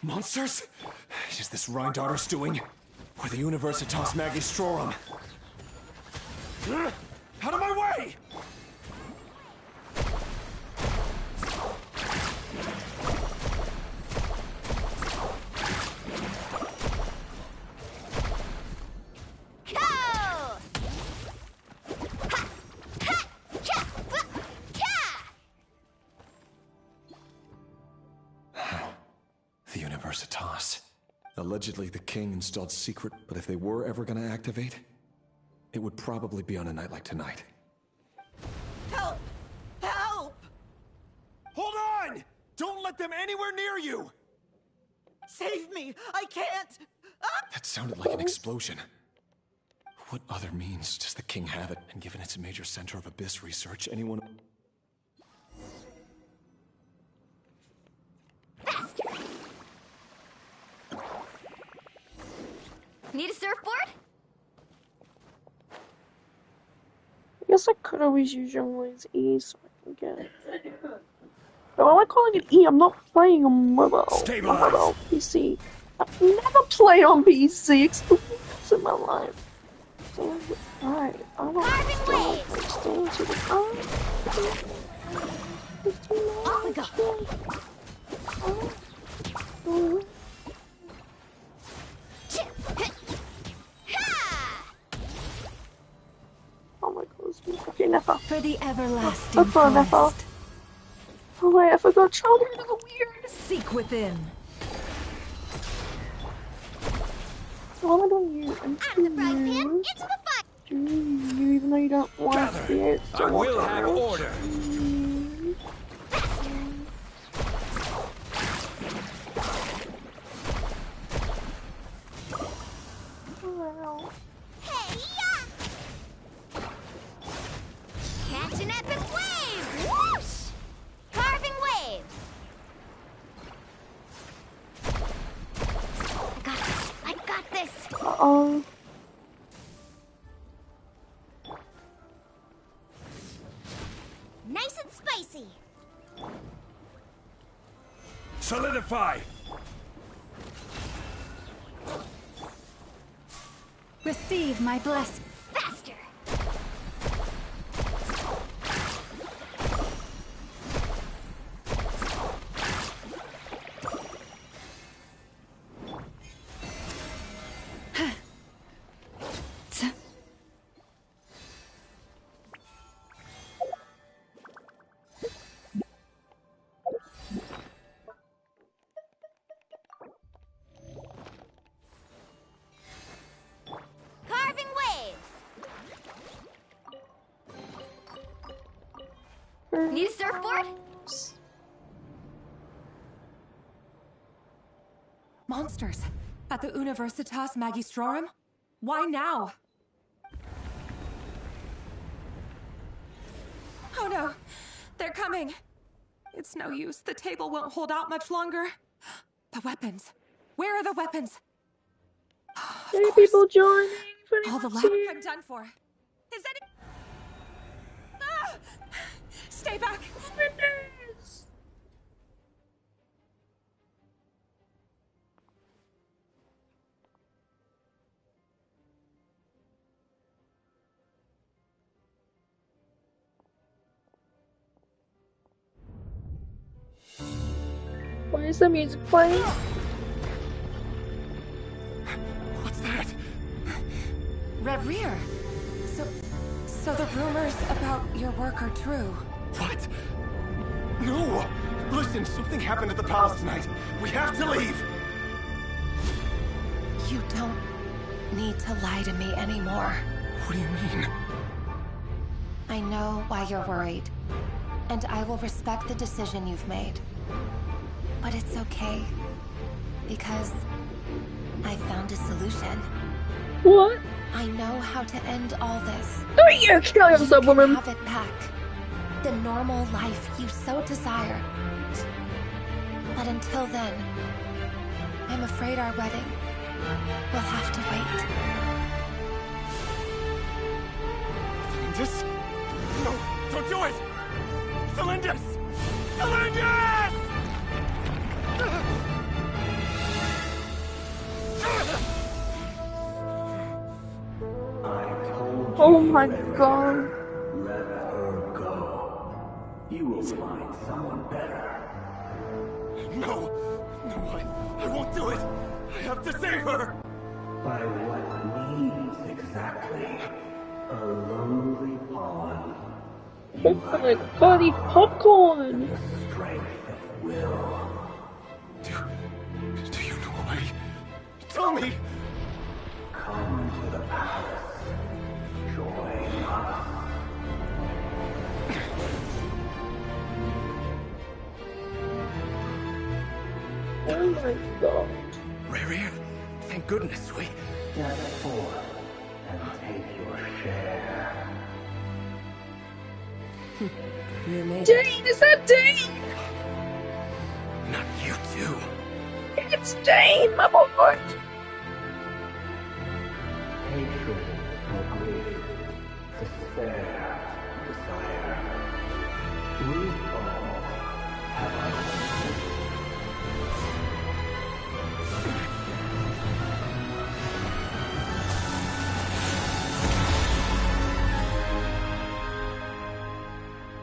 Monsters? Is this Rhindaughter's doing? Or the Universitas Magistrorum? Out of my way! The Universitas. Allegedly, the king installed secret, but if they were ever going to activate, it would probably be on a night like tonight. Help! Help! Hold on! Don't let them anywhere near you! Save me! I can't! That sounded like an explosion. What other means does the king have it? And given it's a major center of abyss research, anyone... Need a surfboard? I guess I could always use Young Lady's E so I can get it. Why am I calling it E? I'm not playing on mobile. Stabilize. On mobile PC. I've never played on PC experience in my life. So, alright, I don't know. Stand to the front. Off we go. Oh my god, okay, Neffa. For the everlasting That's not Neffa. quest. Oh wait, I forgot Charlie is weird. Seek within. So what am I doing you? Out of the frying pan, into the fire. You, even though you don't want to see it. I will have order. Hey, ya! Catch an epic wave! Whoosh! Carving waves! I got this! I got this! Uh-oh. Nice and spicy! Solidify! Receive my blessing. Faster! Carving waves! Need a surfboard? Monsters! At the Universitas Magistrorum? Why now? Oh no! They're coming! It's no use. The table won't hold out much longer. The weapons. Where are the weapons? Any people joining? All the lab. I'm done for. Is any... Ah! Stay back! Why is the music playing? What's that? Reverie! So the rumors about your work are true. What? No! Listen, something happened at the palace tonight. We have to leave! You don't need to lie to me anymore. What do you mean? I know why you're worried, and I will respect the decision you've made. But it's okay, because I found a solution. What? I know how to end all this. Oh, you kill yourself, woman. Have it back. The normal life you so desire. But until then, I'm afraid our wedding will have to wait. Cylindus? No, don't do it! Cylindus! Cylindus! Oh my god. Let her go. You will find someone better. No! No, I won't do it! I have to save her! By what means exactly? A lonely pawn. Oh my god, eat popcorn! The strength of will. Do you know a way? Tell me! Come to the palace. Join us. Oh my god. Reverie, thank goodness we... Step forth and take your share. Dane, is that Dane? Not you too. It's Dane, my boy. Hatred or grief, despair, desire. Lose all,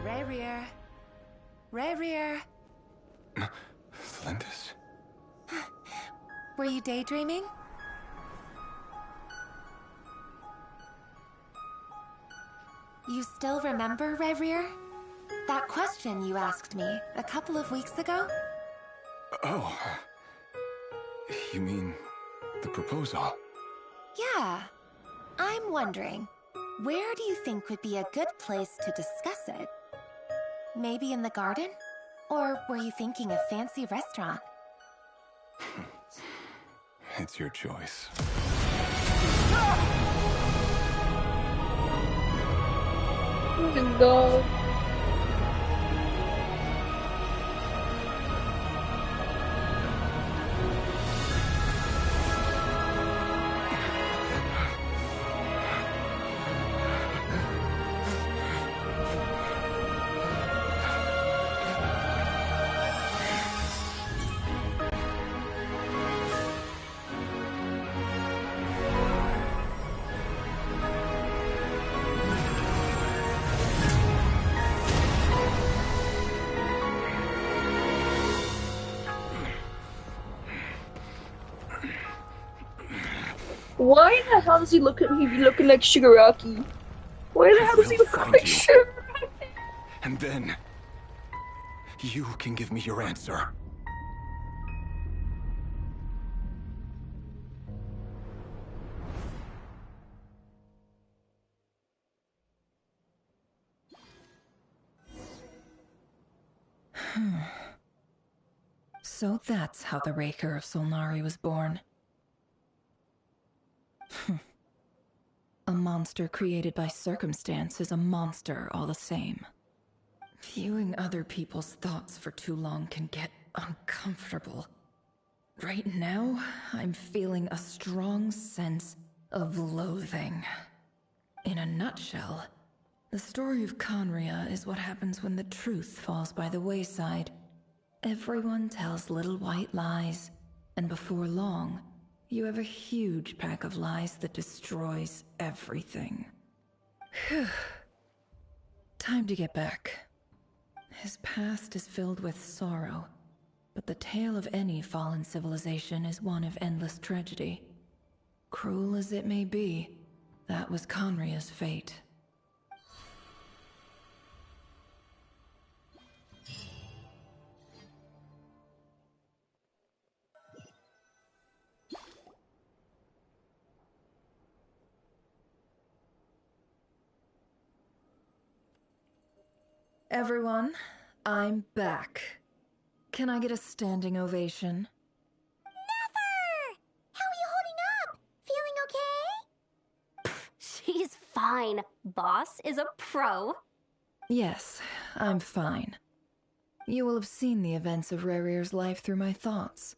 Rerir. Rerir. Lindis? Were you daydreaming? You still remember, Rerir? That question you asked me a couple of weeks ago? Oh. You mean the proposal? Yeah. I'm wondering, where do you think would be a good place to discuss it? Maybe in the garden? Or were you thinking a fancy restaurant? It's your choice. Oh my god. Why the hell does he look at me looking like Shigaraki? Why the hell does he look like Shigaraki? And then you can give me your answer. So that's how the Raker of Solnari was born. A monster created by circumstance is a monster all the same. Viewing other people's thoughts for too long can get uncomfortable. Right now, I'm feeling a strong sense of loathing. In a nutshell, the story of Conria is what happens when the truth falls by the wayside. Everyone tells little white lies, and before long, you have a huge pack of lies that destroys everything. Whew. Time to get back. His past is filled with sorrow, but the tale of any fallen civilization is one of endless tragedy. Cruel as it may be, that was Conria's fate. Everyone, I'm back. Can I get a standing ovation? Never! How are you holding up? Feeling okay? She's fine. Boss is a pro. Yes, I'm fine. You will have seen the events of Rerir's life through my thoughts.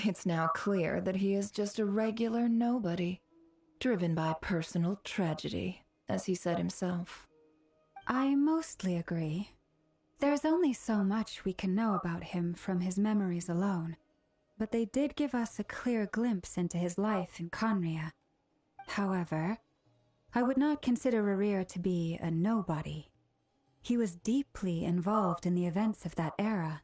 It's now clear that he is just a regular nobody, driven by personal tragedy, as he said himself. I mostly agree. There's only so much we can know about him from his memories alone, but they did give us a clear glimpse into his life in Conria. However, I would not consider Rerir to be a nobody. He was deeply involved in the events of that era.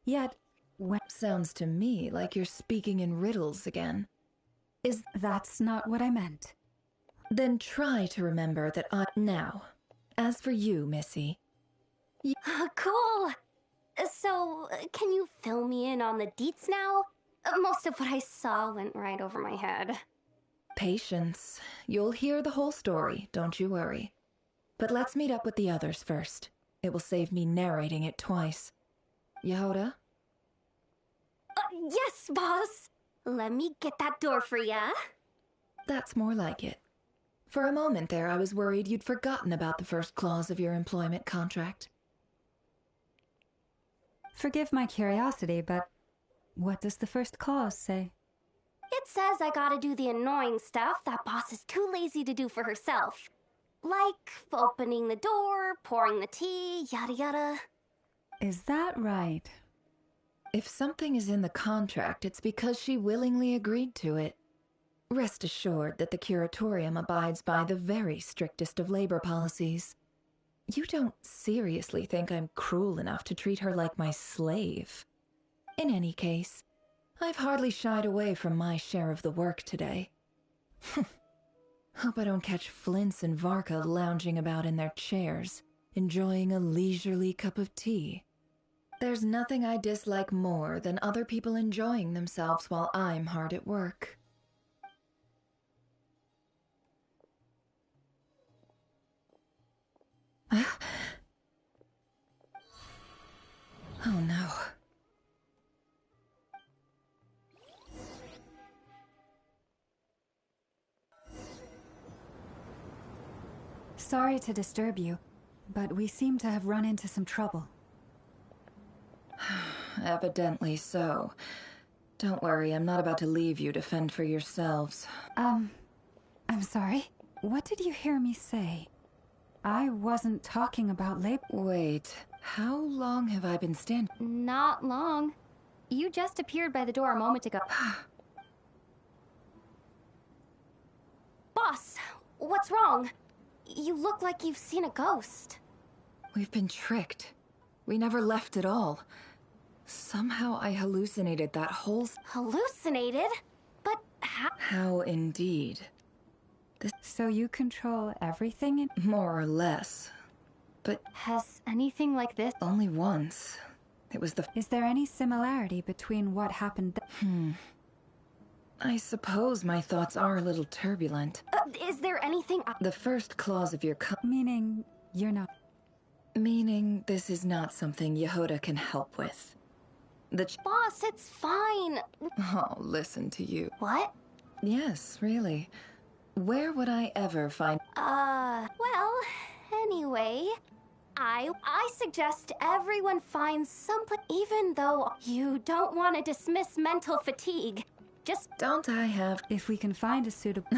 Yet, when— Sounds to me like you're speaking in riddles again. That's not what I meant. Then try to remember that Now, as for you, Missy... Cool! So, can you fill me in on the deets now? Most of what I saw went right over my head. Patience. You'll hear the whole story, don't you worry. But let's meet up with the others first. It will save me narrating it twice. Yehoda? Yes, boss! Let me get that door for ya. That's more like it. For a moment there, I was worried you'd forgotten about the first clause of your employment contract. Forgive my curiosity, but what does the first clause say? It says I gotta do the annoying stuff that boss is too lazy to do for herself. Like opening the door, pouring the tea, yada yada. Is that right? If something is in the contract, it's because she willingly agreed to it. Rest assured that the Curatorium abides by the very strictest of labor policies. You don't seriously think I'm cruel enough to treat her like my slave? In any case, I've hardly shied away from my share of the work today. Hope I don't catch Flintz and Varka lounging about in their chairs, enjoying a leisurely cup of tea. There's nothing I dislike more than other people enjoying themselves while I'm hard at work. Oh no. Sorry to disturb you, but we seem to have run into some trouble. Evidently so. Don't worry, I'm not about to leave you to fend for yourselves. I'm sorry. What did you hear me say? I wasn't talking about labor. Wait, how long have I been standing? Not long. You just appeared by the door a moment ago. Boss, what's wrong? You look like you've seen a ghost. We've been tricked. We never left at all. Somehow I hallucinated that whole... Hallucinated? But how? How indeed. So you control everything in... More or less. But... Has anything like this... Only once. It was the... Is there any similarity between what happened... I suppose my thoughts are a little turbulent. Is there anything... The first clause of your... Meaning, you're not... Meaning this is not something Yehoda can help with. Boss, it's fine. Oh, listen to you. What? Yes, really. Where would I ever find... Well, anyway, I suggest everyone finds someplace, even though you don't want to dismiss mental fatigue. Just... Don't I have... If we can find a suitable...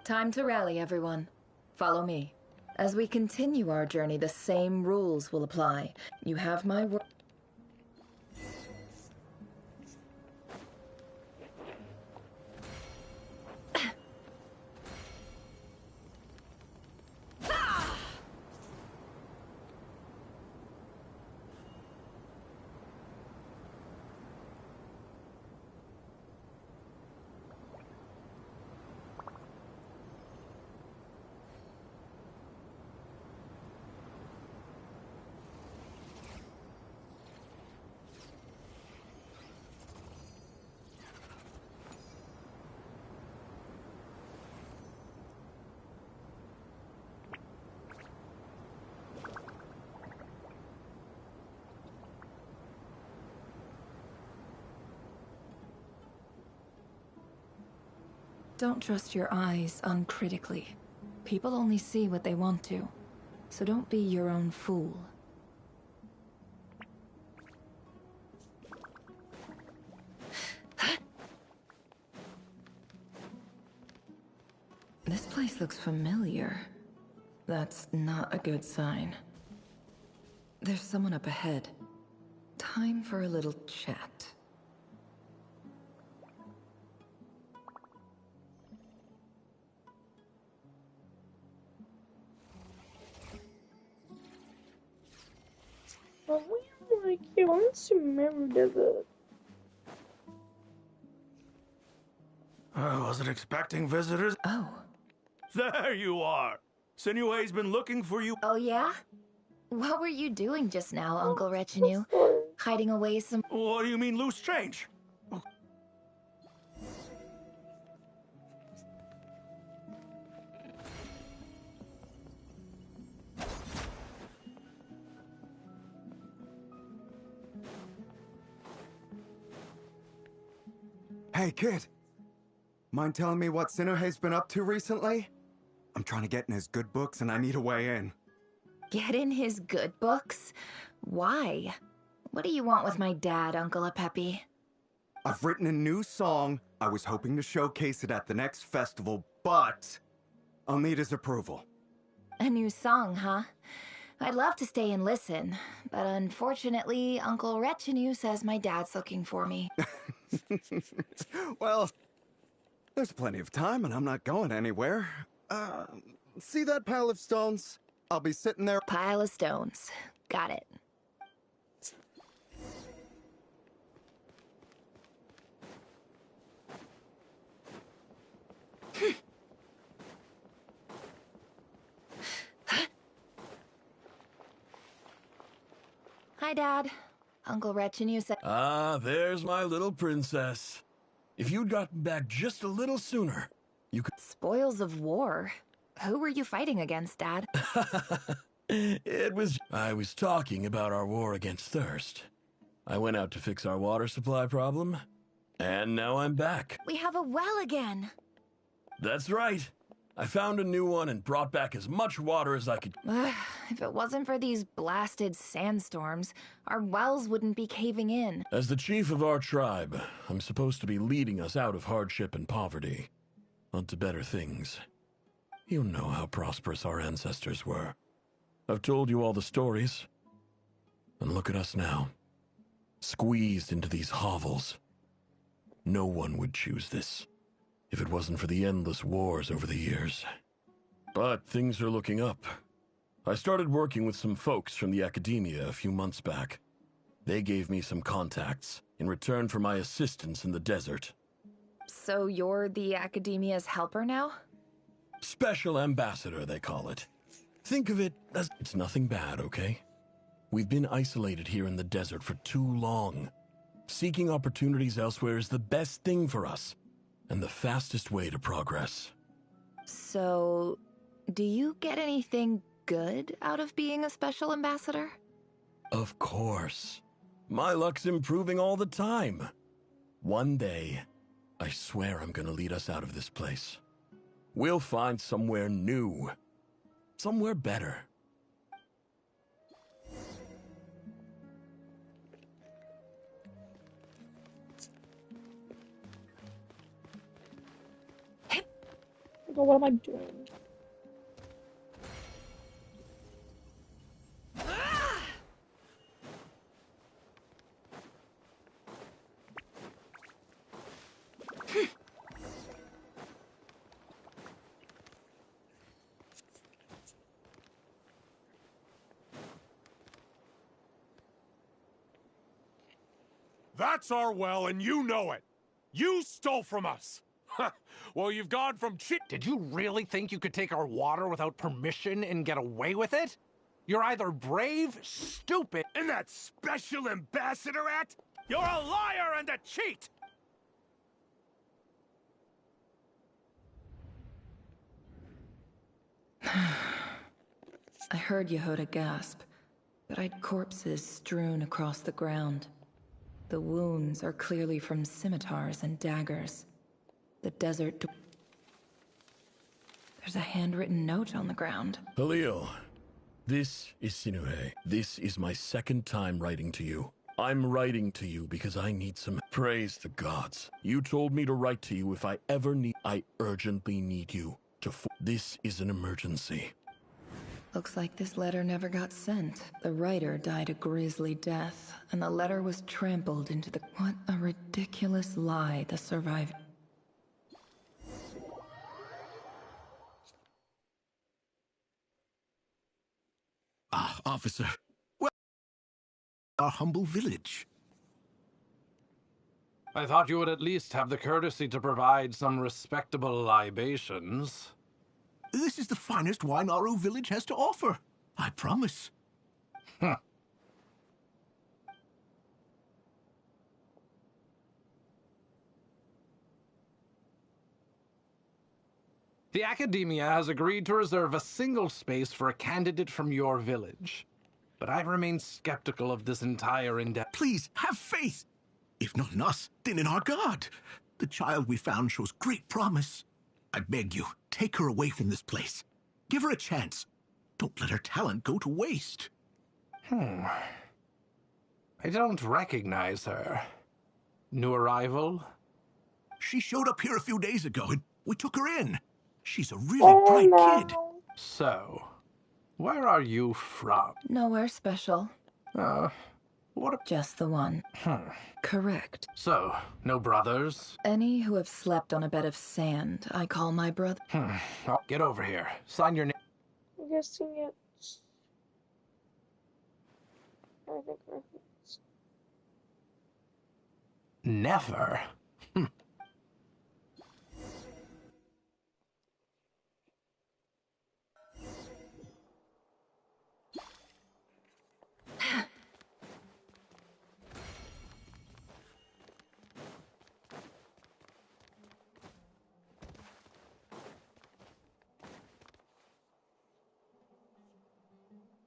Time to rally, everyone. Follow me. As we continue our journey, the same rules will apply. You have my word. Don't trust your eyes uncritically. People only see what they want to, so don't be your own fool. This place looks familiar. That's not a good sign. There's someone up ahead. Time for a little chat. But we are like here. I want to remember the. I wasn't expecting visitors. Oh. There you are. Sinue's been looking for you. Oh, yeah? What were you doing just now, Uncle Retinue? Hiding away some... What do you mean, loose change? Hey, kid. Mind telling me what Sinuhe's been up to recently? I'm trying to get in his good books and I need a way in. Get in his good books? Why? What do you want with my dad, Uncle Apepi? I've written a new song. I was hoping to showcase it at the next festival, but I'll need his approval. A new song, huh? I'd love to stay and listen, but unfortunately, Uncle Retinue says my dad's looking for me. Well, there's plenty of time and I'm not going anywhere. See that pile of stones? I'll be sitting there. Pile of stones. Got it. Hi, Dad. Uncle Retinue said— Ah, there's my little princess. If you'd gotten back just a little sooner, you could— Spoils of war? Who were you fighting against, Dad? I was talking about our war against thirst. I went out to fix our water supply problem, and now I'm back. We have a well again. That's right. I found a new one and brought back as much water as I could. If it wasn't for these blasted sandstorms, our wells wouldn't be caving in. As the chief of our tribe, I'm supposed to be leading us out of hardship and poverty, onto better things. You know how prosperous our ancestors were. I've told you all the stories. And look at us now, squeezed into these hovels. No one would choose this, if it wasn't for the endless wars over the years. But things are looking up. I started working with some folks from the academia a few months back. They gave me some contacts in return for my assistance in the desert. So you're the academia's helper now? Special ambassador, they call it. Think of it as it's nothing bad, okay? We've been isolated here in the desert for too long. Seeking opportunities elsewhere is the best thing for us, and the fastest way to progress. So, do you get anything good out of being a special ambassador? Of course. My luck's improving all the time. One day, I swear I'm gonna lead us out of this place. We'll find somewhere new. Somewhere better. Oh, what am I doing? That's our well, and you know it. You stole from us. Well, you've gone from cheap. Did you really think you could take our water without permission and get away with it? You're either brave, stupid, and that special ambassador act? You're a liar and a cheat! I heard Yehuda gasp, but I'd corpses strewn across the ground. The wounds are clearly from scimitars and daggers. The desert... There's a handwritten note on the ground. Halil, this is Sinuhe. This is my second time writing to you. I'm writing to you because I need some... Praise the gods. You told me to write to you if I ever need... I urgently need you to... This is an emergency. Looks like this letter never got sent. The writer died a grisly death, and the letter was trampled into the... What a ridiculous lie the survived... Ah, officer. Well, our humble village. I thought you would at least have the courtesy to provide some respectable libations. This is the finest wine our village has to offer. I promise. The Academia has agreed to reserve a single space for a candidate from your village. But I remain skeptical of this entire endeavor. Please, have faith. If not in us, then in our God. The child we found shows great promise. I beg you, take her away from this place. Give her a chance. Don't let her talent go to waste. I don't recognize her. New arrival? She showed up here a few days ago, and we took her in. She's a really bright kid. So, Where are you from? Nowhere special. What? Just the one. Correct. So, no brothers? Any who have slept on a bed of sand, I call my brother. Oh, get over here. Sign your name. I'm guessing it's... I think it's... Never.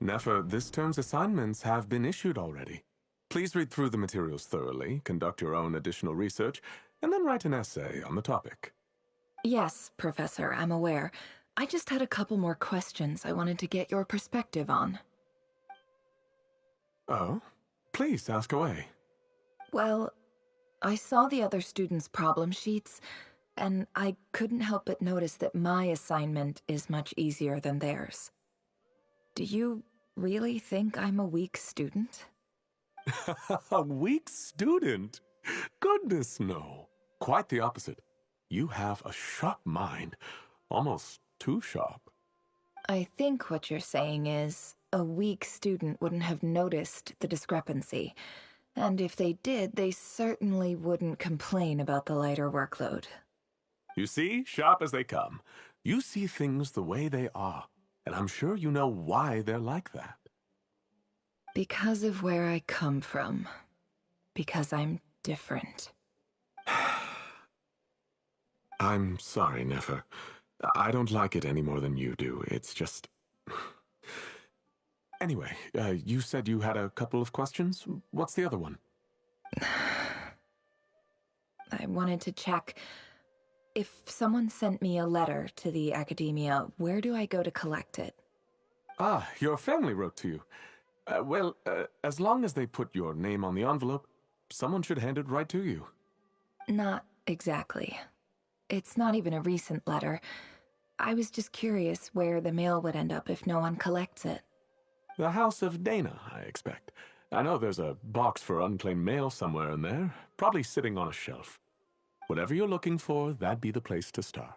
Nefer, this term's assignments have been issued already. Please read through the materials thoroughly, conduct your own additional research, and then write an essay on the topic. Yes, Professor, I'm aware. I just had a couple more questions I wanted to get your perspective on. Oh? Please, ask away. Well, I saw the other students' problem sheets, and I couldn't help but notice that my assignment is much easier than theirs. Do you really think I'm a weak student? A weak student? Goodness, no. Quite the opposite. You have a sharp mind. Almost too sharp. I think what you're saying is, a weak student wouldn't have noticed the discrepancy. And if they did, they certainly wouldn't complain about the lighter workload. You see, sharp as they come. You see things the way they are. And I'm sure you know why they're like that. Because of where I come from. Because I'm different. I'm sorry, Nefer. I don't like it any more than you do. It's just... Anyway, you said you had a couple of questions. What's the other one? I wanted to check... If someone sent me a letter to the academia, where do I go to collect it? Ah, your family wrote to you. Well, as long as they put your name on the envelope, someone should hand it right to you. Not exactly. It's not even a recent letter. I was just curious where the mail would end up if no one collects it. The House of Dana, I expect. I know there's a box for unclaimed mail somewhere in there, probably sitting on a shelf. Whatever you're looking for, that'd be the place to start.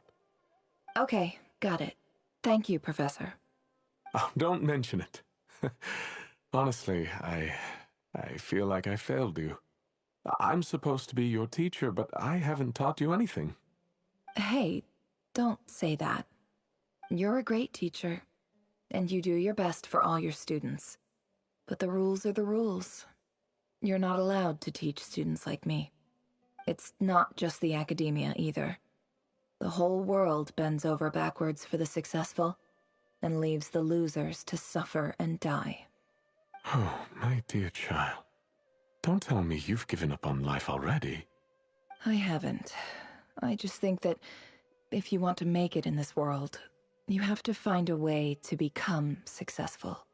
Okay, got it. Thank you, Professor. Oh, don't mention it. Honestly, I feel like I failed you. I'm supposed to be your teacher, but I haven't taught you anything. Hey, don't say that. You're a great teacher, and you do your best for all your students. But the rules are the rules. You're not allowed to teach students like me. It's not just the academia, either. The whole world bends over backwards for the successful, and leaves the losers to suffer and die. Oh, my dear child. Don't tell me you've given up on life already. I haven't. I just think that if you want to make it in this world, you have to find a way to become successful.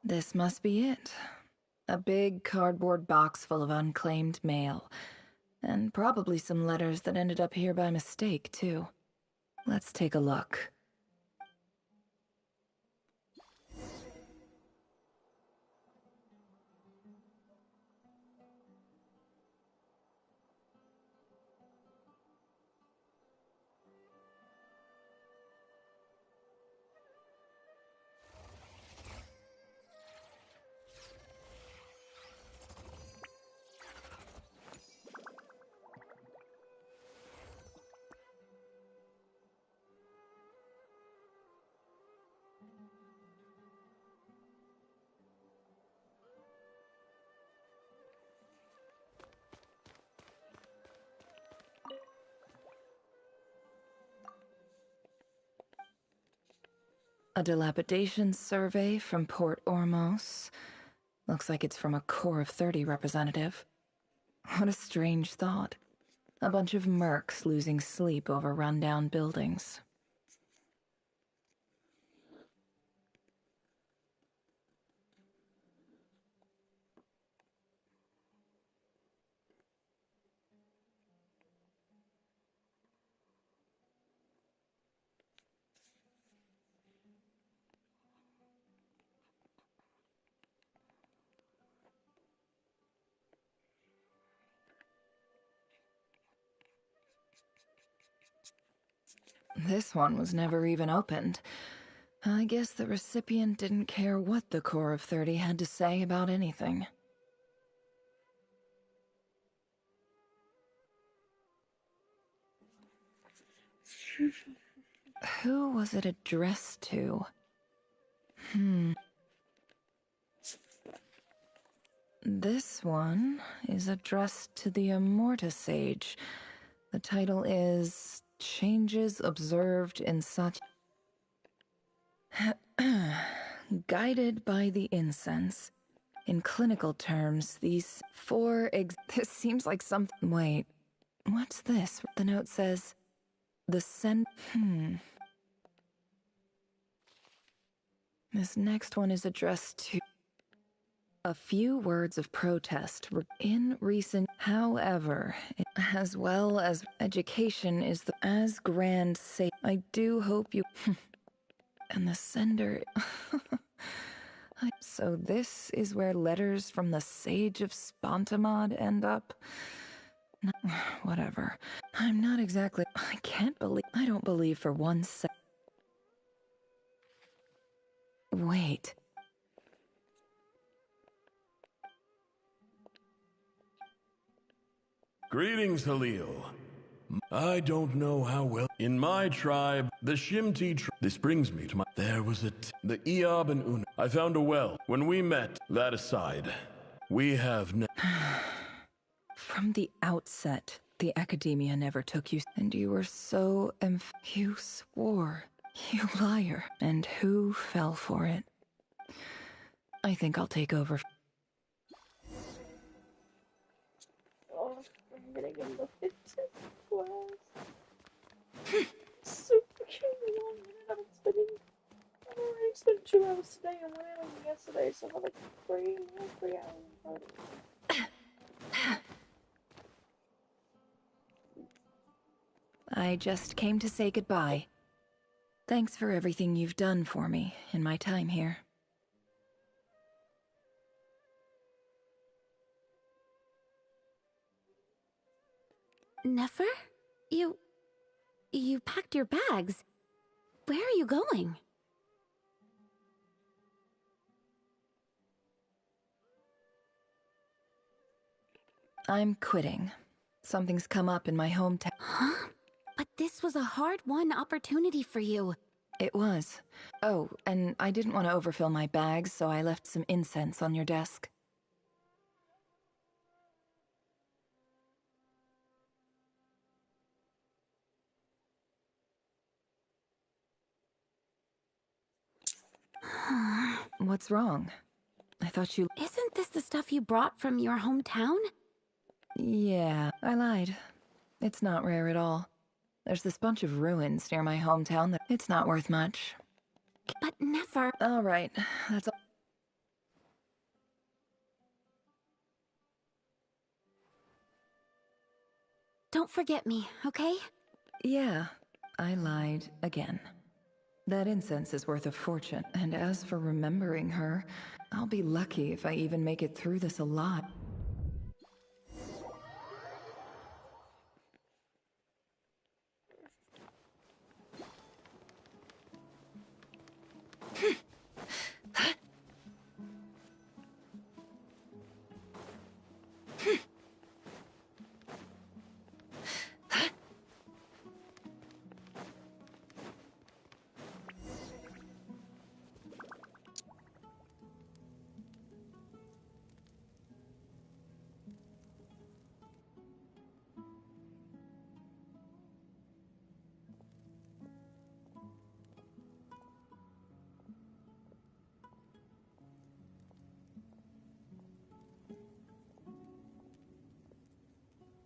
This must be it. A big cardboard box full of unclaimed mail. And probably some letters that ended up here by mistake, too. Let's take a look. A dilapidation survey from Port Ormos. Looks like it's from a Core of 30 representative. What a strange thought. A bunch of mercs losing sleep over rundown buildings. This one was never even opened. I guess the recipient didn't care what the Core of 30 had to say about anything. Who was it addressed to? This one is addressed to the Immorta Sage. The title is Changes Observed in Such... Guided by the incense. In clinical terms, these this seems like something... Wait, what's this? The note says... This next one is addressed to... A few words of protest were in recent... However, as well as education is the... As grand say... I do hope you... And the sender... So this is where letters from the Sage of Spontamod end up? No, whatever. I'm not exactly... I can't believe... I don't believe for 1 sec... Wait. Greetings, Halil. I don't know how well... In my tribe, the Shimti This brings me to my... There was the Eob and Una. I found a well. When we met, that aside, we have From the outset, the Academia never took you... And you were so... You swore. You liar. And who fell for it? I think I'll take over. Oh, I'm gonna get the 15th class. So freaking long, and I already spent 2 hours today and 1 hour yesterday, so I'm like 3 hours. I just came to say goodbye. Thanks for everything you've done for me in my time here. Nefer? You packed your bags. Where are you going? I'm quitting. Something's come up in my hometown. Huh? But this was a hard-won opportunity for you. It was. Oh, and I didn't want to overfill my bags, so I left some incense on your desk. What's wrong? I thought you... Isn't this the stuff you brought from your hometown? Yeah, I lied. It's not rare at all. There's this bunch of ruins near my hometown that it's not worth much. But Nefer... All right, that's all. Don't forget me, okay? Yeah, I lied again. That incense is worth a fortune, and as for remembering her, I'll be lucky if I even make it through this alive.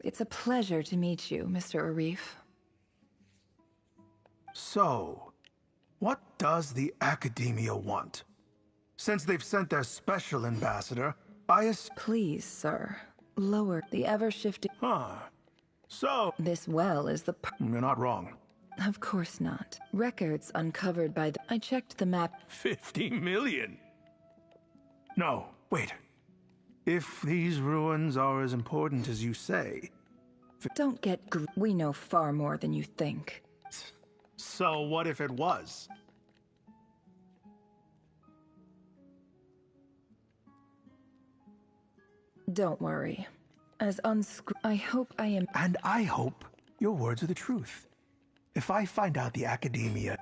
It's a pleasure to meet you, Mr. Arif. So, what does the Academia want? Since they've sent their special ambassador, Please, sir. Lower the ever-shifting... So... This well is the... You're not wrong. Of course not. Records uncovered by the... I checked the map... 50 million? No, wait. If these ruins are as important as you say... Don't get we know far more than you think. So what if it was? Don't worry. As I hope I am... And I hope your words are the truth. If I find out the Academia...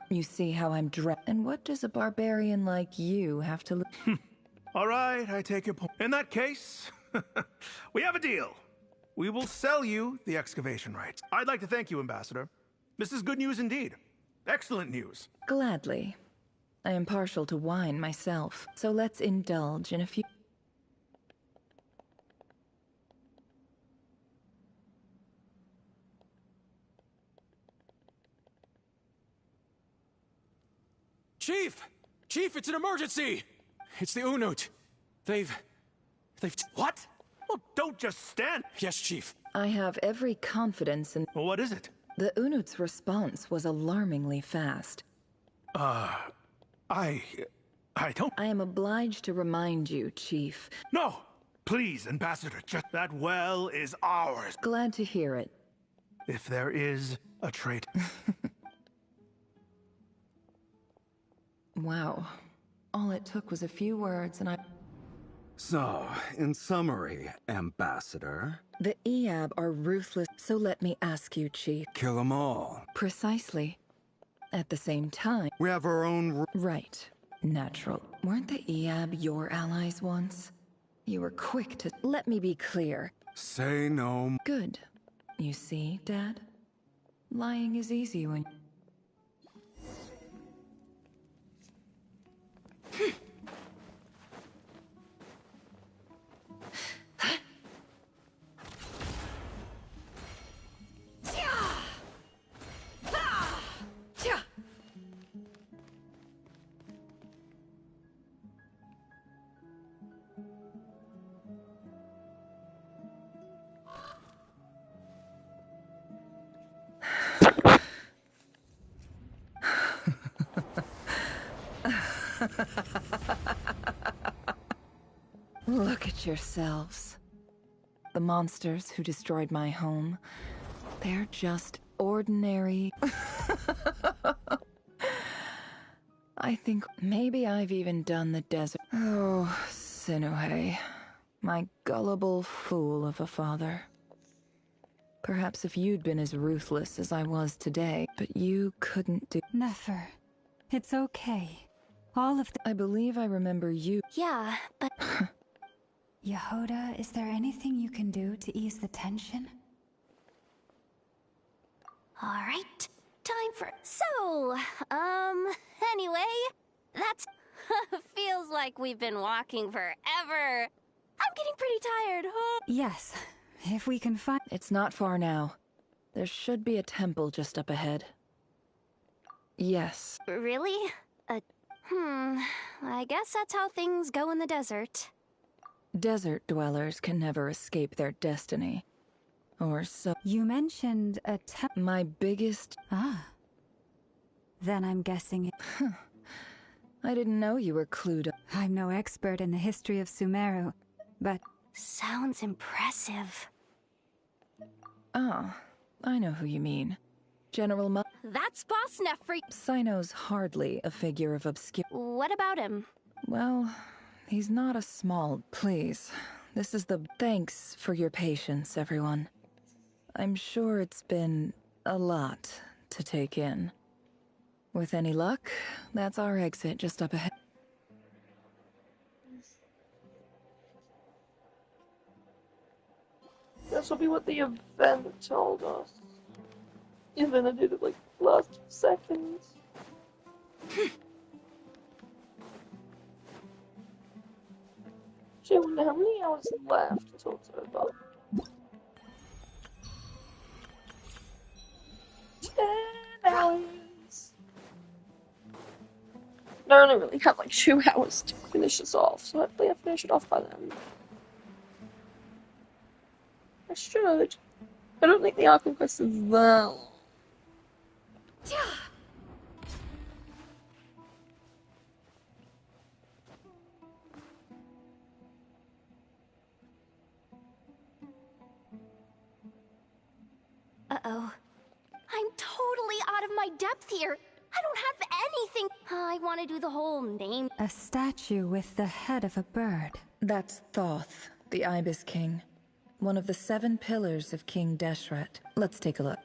You see how I'm And what does a barbarian like you have to... All right, I take your point. In that case, we have a deal. We will sell you the excavation rights. I'd like to thank you, Ambassador. This is good news indeed. Excellent news. Gladly. I am partial to wine myself, so let's indulge in a few... Chief! Chief, it's an emergency! It's the Unut. They've... What? Well, don't just stand... Yes, Chief. I have every confidence in... Well, what is it? The Unut's response was alarmingly fast. I don't... I am obliged to remind you, Chief. No! Please, Ambassador, just that well is ours. Glad to hear it. If there is a trait... Wow. All it took was a few words and I... So, in summary, Ambassador... The Eab are ruthless, so let me ask you, Chief. Kill them all. Precisely. At the same time... We have our own... Right. Natural. Weren't the Eab your allies once? You were quick to... Let me be clear. Say no... Good. You see, Dad? Lying is easy when... Look at yourselves. The monsters who destroyed my home, they're just ordinary... I think maybe I've even done the desert. Oh, Sinuhe, my gullible fool of a father. Perhaps if you'd been as ruthless as I was today, but you couldn't do... Nefer, it's okay. All of the... I believe I remember you... Yeah, but... Yehoda, is there anything you can do to ease the tension? All right, time for... So, anyway, that's... Feels like we've been walking forever. I'm getting pretty tired, huh? Yes, if we can find... It's not far now. There should be a temple just up ahead. Yes. Really? I guess that's how things go in the desert. Desert dwellers can never escape their destiny. Or so... You mentioned a My biggest... Ah. Then I'm guessing it... I didn't know you were clued up. I'm no expert in the history of Sumeru, but... Sounds impressive. Oh, I know who you mean. General Mu... That's Boss Nefri... Sino's hardly a figure of obscure... What about him? Well, he's not a small... Please, this is the... Thanks for your patience, everyone. I'm sure it's been a lot to take in. With any luck, that's our exit just up ahead. This will be what the event told us. Even I did it like last seconds. Actually, I wonder how many hours left until it's over. I only really have like 2 hours to finish this off, so hopefully I finish it off by then. I should. I don't think the Arkham quest is that long. Uh-oh. I'm totally out of my depth here. I don't have anything. I want to do the whole name. A statue with the head of a bird. That's Thoth, the Ibis King. One of the 7 pillars of King Deshret. Let's take a look.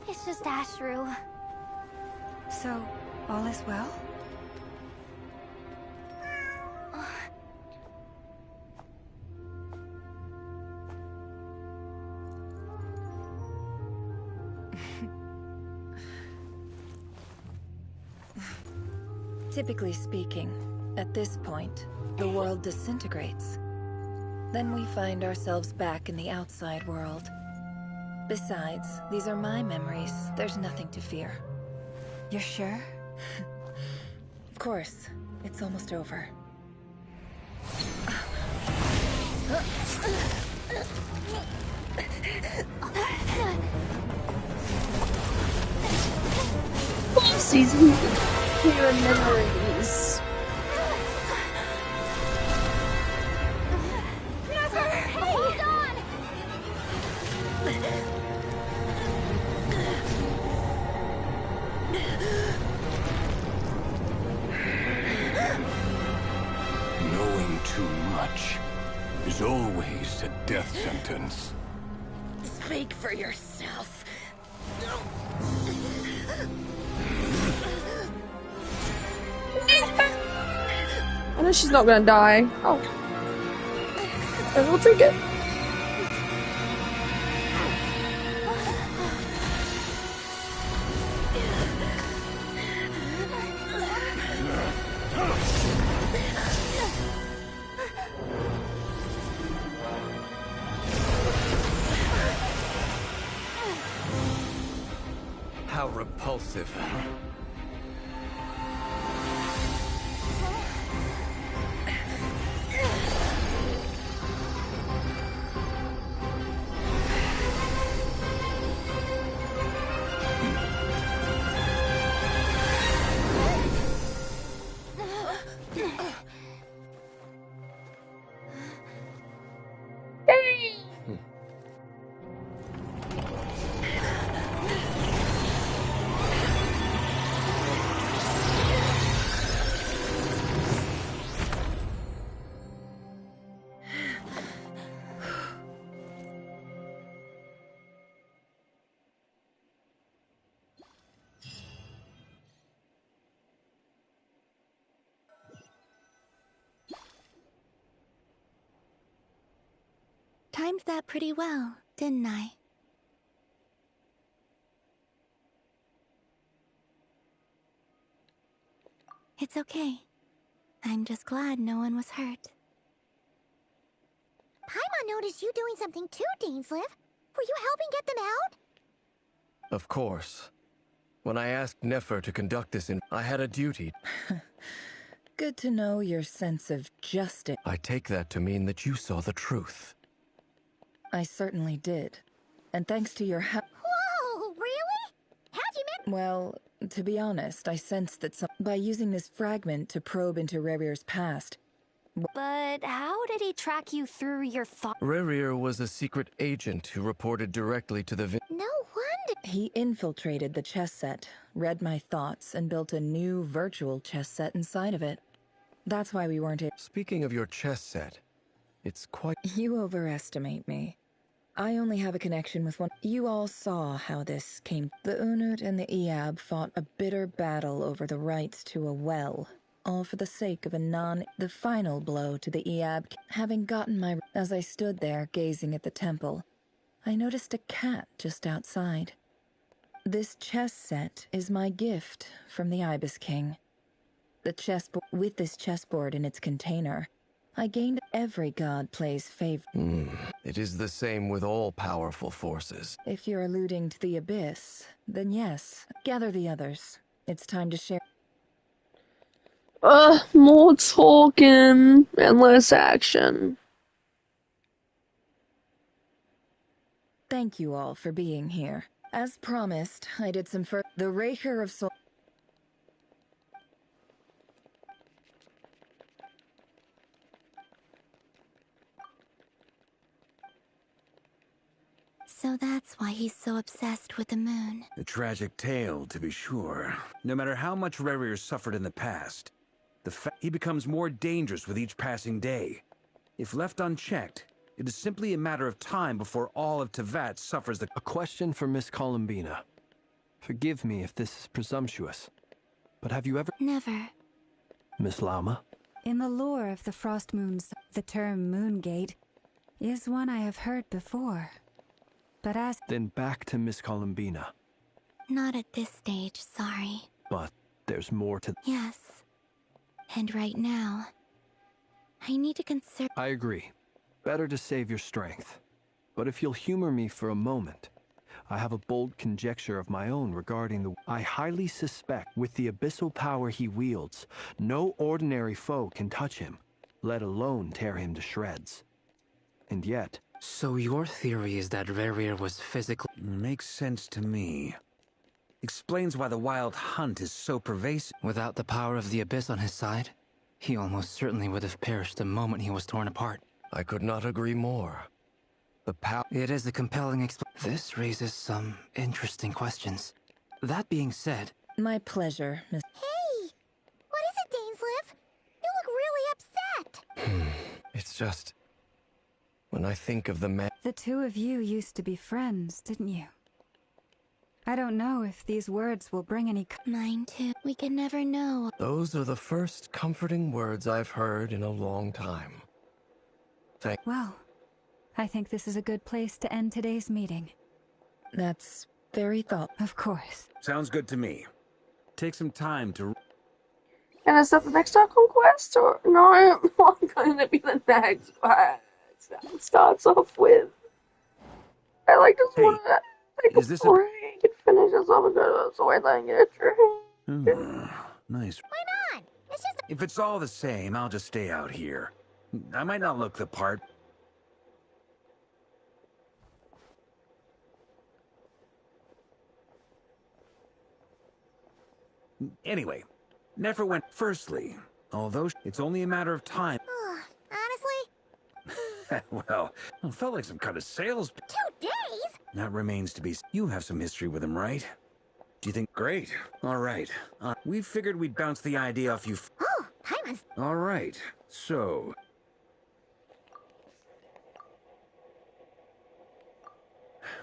It's just Ashru. So, all is well? Typically speaking, at this point, the world disintegrates. Then we find ourselves back in the outside world. Besides, these are my memories. There's nothing to fear. You're sure? Of course. It's almost over. Oopsies, clear memories. Hold on! Knowing too much is always a death sentence. Speak for yourself. I know she's not gonna die. Oh. And we'll drink it. How repulsive. Timed that pretty well, didn't I? It's okay. I'm just glad no one was hurt. Paimon noticed you doing something too, Dainsleif. Were you helping get them out? Of course. When I asked Nefer to conduct this I had a duty. Good to know your sense of justice. I take that to mean that you saw the truth. I certainly did. And thanks to your help. Whoa, really? How'd you manage? Well, to be honest, I sensed that by using this fragment to probe into Rerir's past. But how did he track you through your thoughts? Rerir was a secret agent who reported directly to the No wonder. He infiltrated the chess set, read my thoughts, and built a new virtual chess set inside of it. That's why we weren't able. Speaking of your chess set, it's quite. You overestimate me. I only have a connection with one. You all saw how this came. The Unut and the Eab fought a bitter battle over the rights to a well. all for the sake of the final blow to the Eab. Having gotten my... As I stood there gazing at the temple, I noticed a cat just outside. This chess set is my gift from the Ibis King. The chessboard... With this chessboard in its container, I gained every god plays favor. It is the same with all powerful forces. If you're alluding to the Abyss, then yes. Gather the others. It's time to share. More talking and less action. Thank you all for being here. As promised, I did some the Raker of Soul. So that's why he's so obsessed with the moon. A tragic tale, to be sure. No matter how much Rerir suffered in the past, he becomes more dangerous with each passing day. If left unchecked, it is simply a matter of time before all of Teyvat suffers the... A question for Miss Columbina. Forgive me if this is presumptuous, but have you ever... Never. Miss Lama? In the lore of the Frost Moons, the term Moongate is one I have heard before. But as... Then back to Miss Columbina. Not at this stage, sorry. But there's more to... Yes. And right now, I need to conserve... I agree. Better to save your strength. But if you'll humor me for a moment, I have a bold conjecture of my own regarding the... I highly suspect, with the abyssal power he wields, no ordinary foe can touch him, let alone tear him to shreds. And yet... So your theory is that Rerir was physically... Makes sense to me. Explains why the wild hunt is so pervasive. Without the power of the Abyss on his side, he almost certainly would have perished the moment he was torn apart. I could not agree more. The power... It is a compelling This raises some interesting questions. That being said... My pleasure, Miss... Hey! What is it, Dainsleif? You look really upset! It's just... When I think of the man... The two of you used to be friends, didn't you? I don't know if these words will bring any... Mine too. We can never know. Those are the first comforting words I've heard in a long time. Well, I think this is a good place to end today's meeting. That's very thoughtful. Of course. Sounds good to me. Take some time to... And is that the next Darkhold quest? Or no? What's going to be the next quest? That starts off with... I like just want to take a break and finish this off and go to the way I get Nice. Why not? It's just... If it's all the same, I'll just stay out here. I might not look the part. Anyway, Nefer went firstly, although it's only a matter of time. Honestly? Well, it felt like some kind of sales... 2 days? That remains to be... You have some history with him, right? Do you think... Great. All right. We figured we'd bounce the idea off you... Oh, time is... All right. So...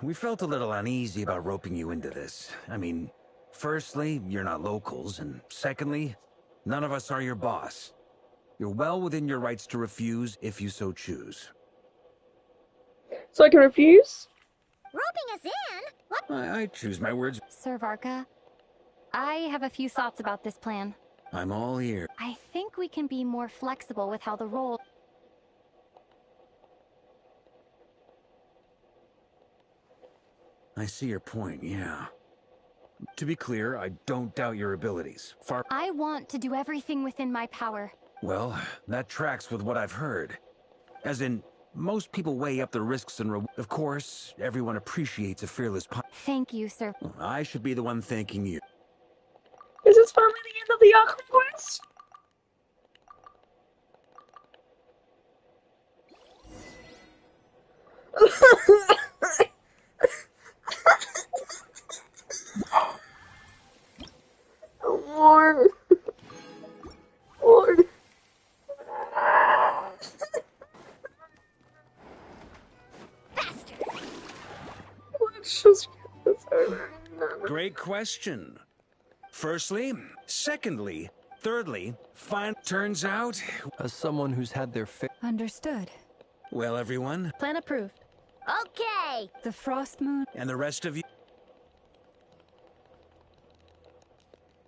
We felt a little uneasy about roping you into this. I mean, firstly, you're not locals, and secondly, none of us are your boss. You're well within your rights to refuse if you so choose. So I can refuse? Roping us in? What? I choose my words. Sir Varka, I have a few thoughts about this plan. I'm all ear. I think we can be more flexible with how the role... I see your point, yeah. To be clear, I don't doubt your abilities. I want to do everything within my power. Well, that tracks with what I've heard. As in, most people weigh up the risks and rewards. Of course, everyone appreciates a fearless Thank you, sir. I should be the one thanking you. Is this finally the end of the Arkham quest? Lord. Lord. Let's just get this over. Great question. Firstly. Secondly, Thirdly, turns out... As someone who's had their Understood. Well, everyone. Plan approved. Okay! The frost moon... And the rest of you?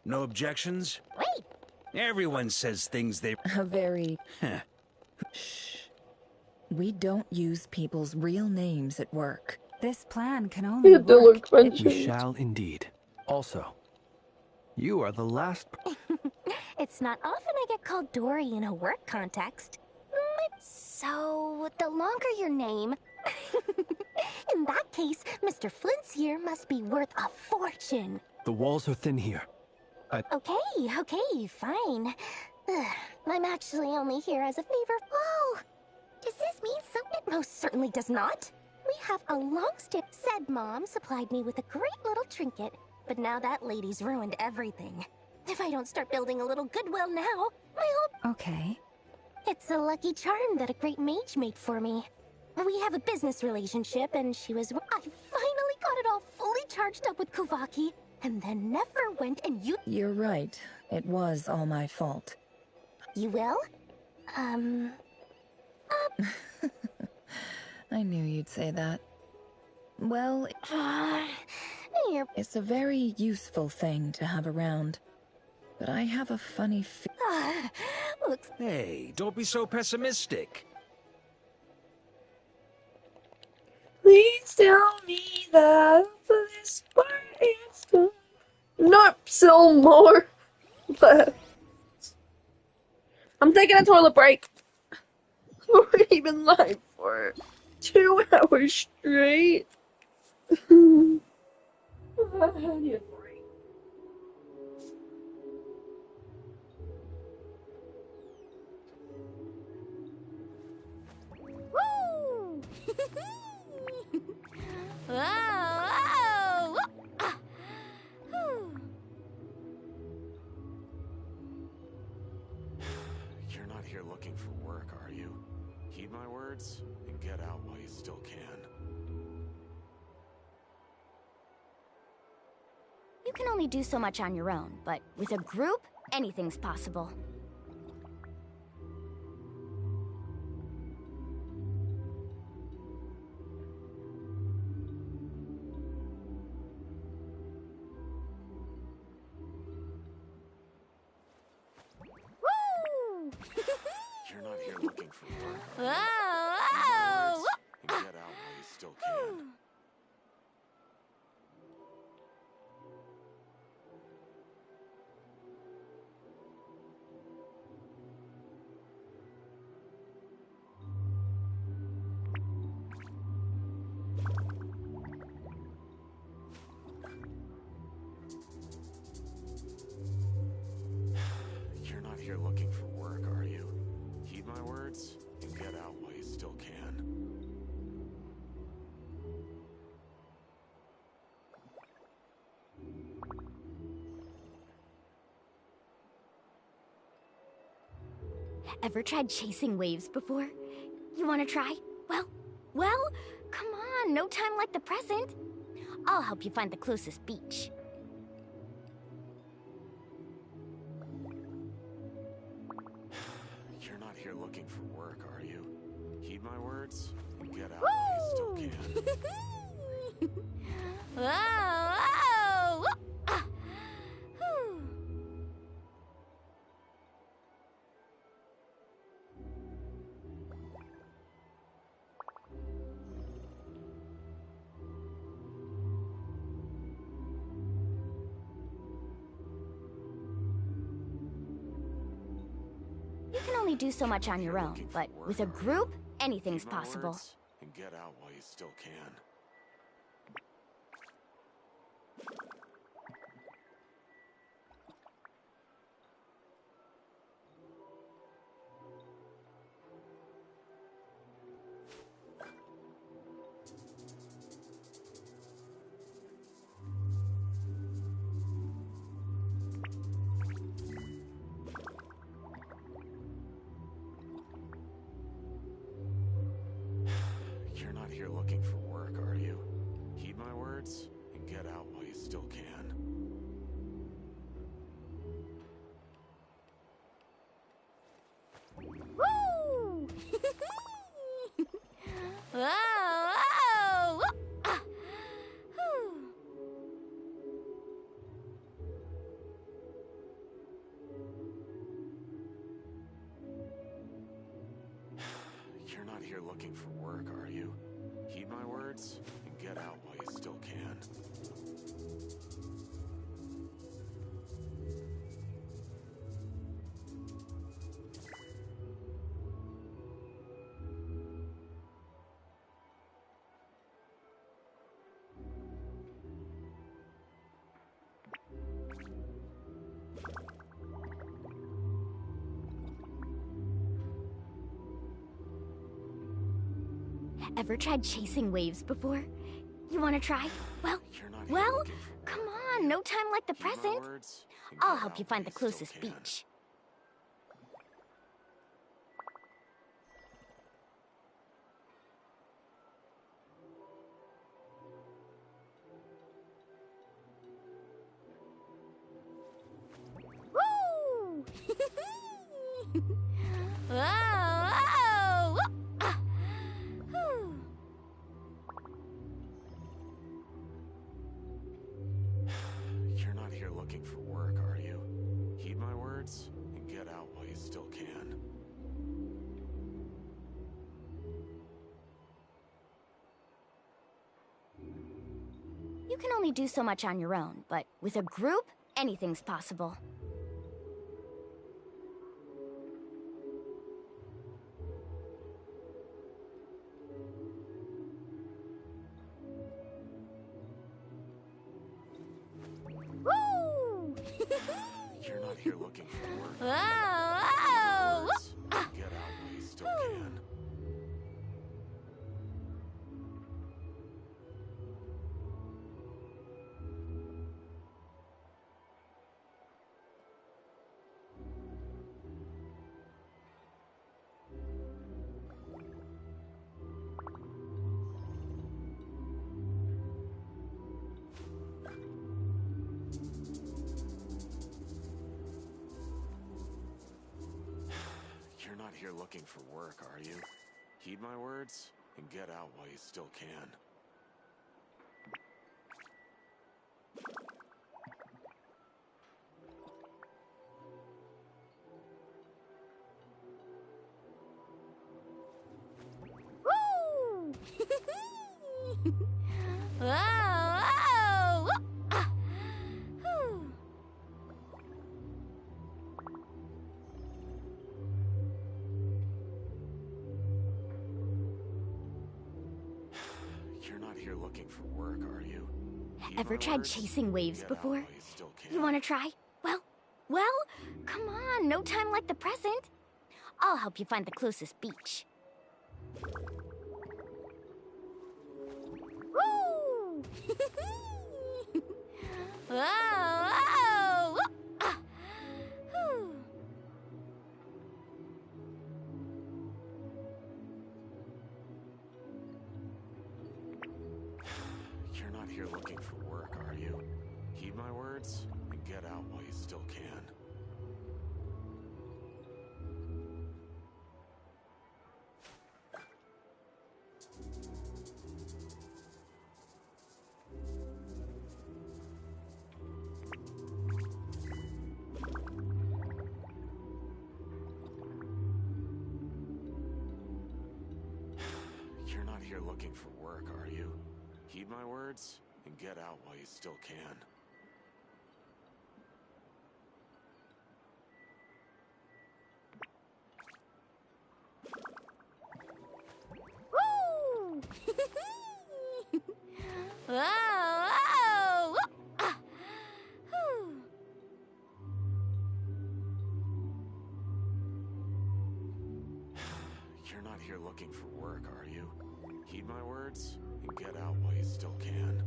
No objections? Wait! Everyone says things they... A very... Huh. Shh. We don't use people's real names at work. This plan can only work. We shall indeed. Also, you are the last... It's not often I get called Dory in a work context. So, the longer your name... In that case, Mr. Flint's here must be worth a fortune. The walls are thin here. Okay, fine. I'm actually only here as a favor. Oh, does this mean something? It most certainly does not. We have a long stick. Said Mom supplied me with a great little trinket, but now that lady's ruined everything. If I don't start building a little goodwill now, my whole... Okay. It's a lucky charm that a great mage made for me. We have a business relationship, and she was... I finally got it all fully charged up with Kuvaki, and then never went and you... You're right. It was all my fault. You will? I knew you'd say that. Well, it's a very useful thing to have around. But I have a funny Hey, don't be so pessimistic. Please tell me that this part is done. Nope, still more. But I'm taking a toilet break. We're even live for 2 hours straight. I need a break. Woo! Whoa! Ah! Whew. You're not here looking for work, are you? Heed my words and get out while you still can. You can only do so much on your own, but with a group, anything's possible. Woo! You're not here looking for work. Whoa! And get out while you still can. You're not here looking for work, are you? Heed my words and get out while you still can. Ever tried chasing waves before? You want to try? Well, come on, no time like the present. I'll help you find the closest beach. You're not here looking for work, are you? Heed my words and get out while you still can. Whoa! Ah! Whew. You can only do so much on your own, but with a group, anything's Heed my possible. words and get out while you still can. You're not here looking for work, are you? Heed my words and get out while you still can. Whoa! Whoa! Ah. Whew. You're not here looking for work, are you? Heed my words and get out while you still can. Ever tried chasing waves before? You want to try? Well, come on, no time like the present. I'll help you find the closest beach. Woo! Whoa! Whoa! Ah. Whew. You're not here looking for work, are you? Heed my words and get out while you still can. You can only do so much on your own, but with a group, anything's possible. Woo! You're not here looking for work. Whoa! Whoa! Ah. Get out while you still can. You're not here looking for work, are you? Heed my words and get out while you still can. Woo! Whoa! Whoa! Ah. Whew. You're not here looking for work, are you? Heed Ever my tried words chasing waves and get out before? while you still can. You want to try? Well, come on, no time like the present. I'll help you find the closest beach. Woo! Whoa! Whoa! Ah. Whew. You're not here looking for work, are you? Heed my words and get out while you still can. You're not here looking for work, are you? Heed my words and get out while you still can. Woo! Whoa! Whoa! Ah. Whew. You're not here looking for work, are you? Heed my words and get out while you still can.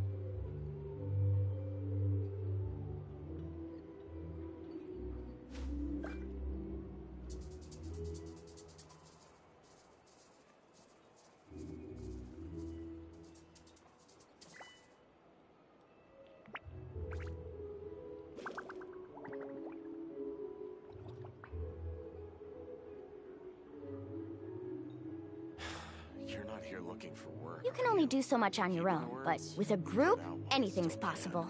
here looking for work. You can only do so much on your own, but with a group, anything's possible.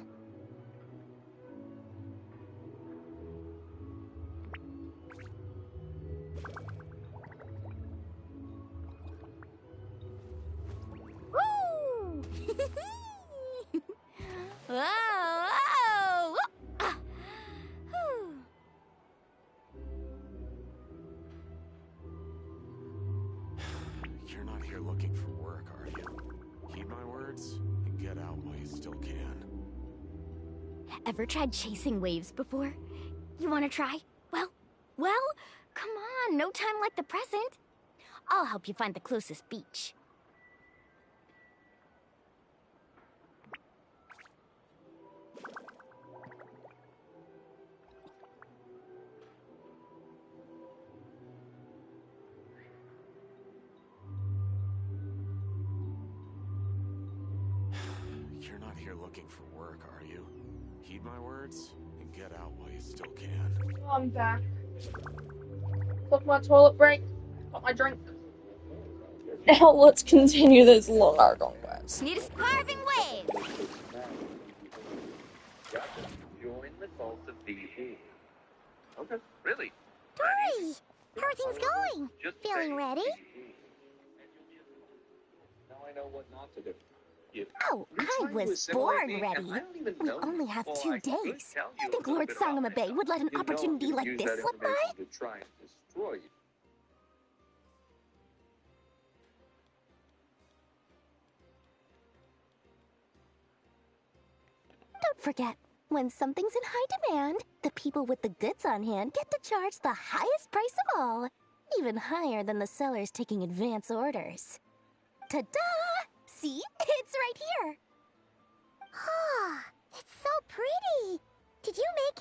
Woo! Whoa! Whoa! Ah. Whew. You're not here looking for work, are you? Heed my words and get out while you still can. Ever tried chasing waves before? You want to try? Well, come on, no time like the present. I'll help you find the closest beach. You're not here looking for work, are you? Heed my words and get out while you still can. I'm back. Took my toilet break. Got my drink. Now let's continue this long Argon quest. Need a carving wave. Join the cult of VP. Okay, really? Dory! Everything's going. Just Feeling ready? Now I know what not to do. Oh, I was born ready. We only have 2 days. You think Lord Sangama Bay would let an opportunity like this slip by? To try and destroy you. Don't forget, when something's in high demand, the people with the goods on hand get to charge the highest price of all. Even higher than the sellers taking advance orders. Ta-da! See? It's right here. Ah, it's so pretty. Did you make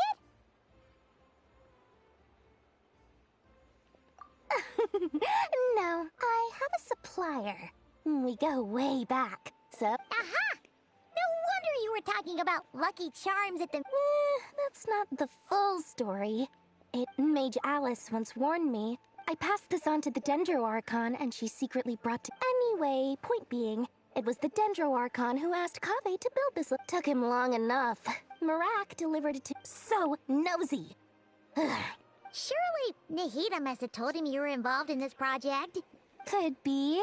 it? No, I have a supplier. We go way back. So, Aha! No wonder you were talking about Lucky Charms at the... that's not the full story. Mage Alice once warned me. I passed this on to the Dendro Archon, and she secretly brought to... Anyway, point being, it was the Dendro Archon who asked Kaveh to build this. Took him long enough. Marak delivered it to... So nosy. Surely Nahida must have told him you were involved in this project. Could be.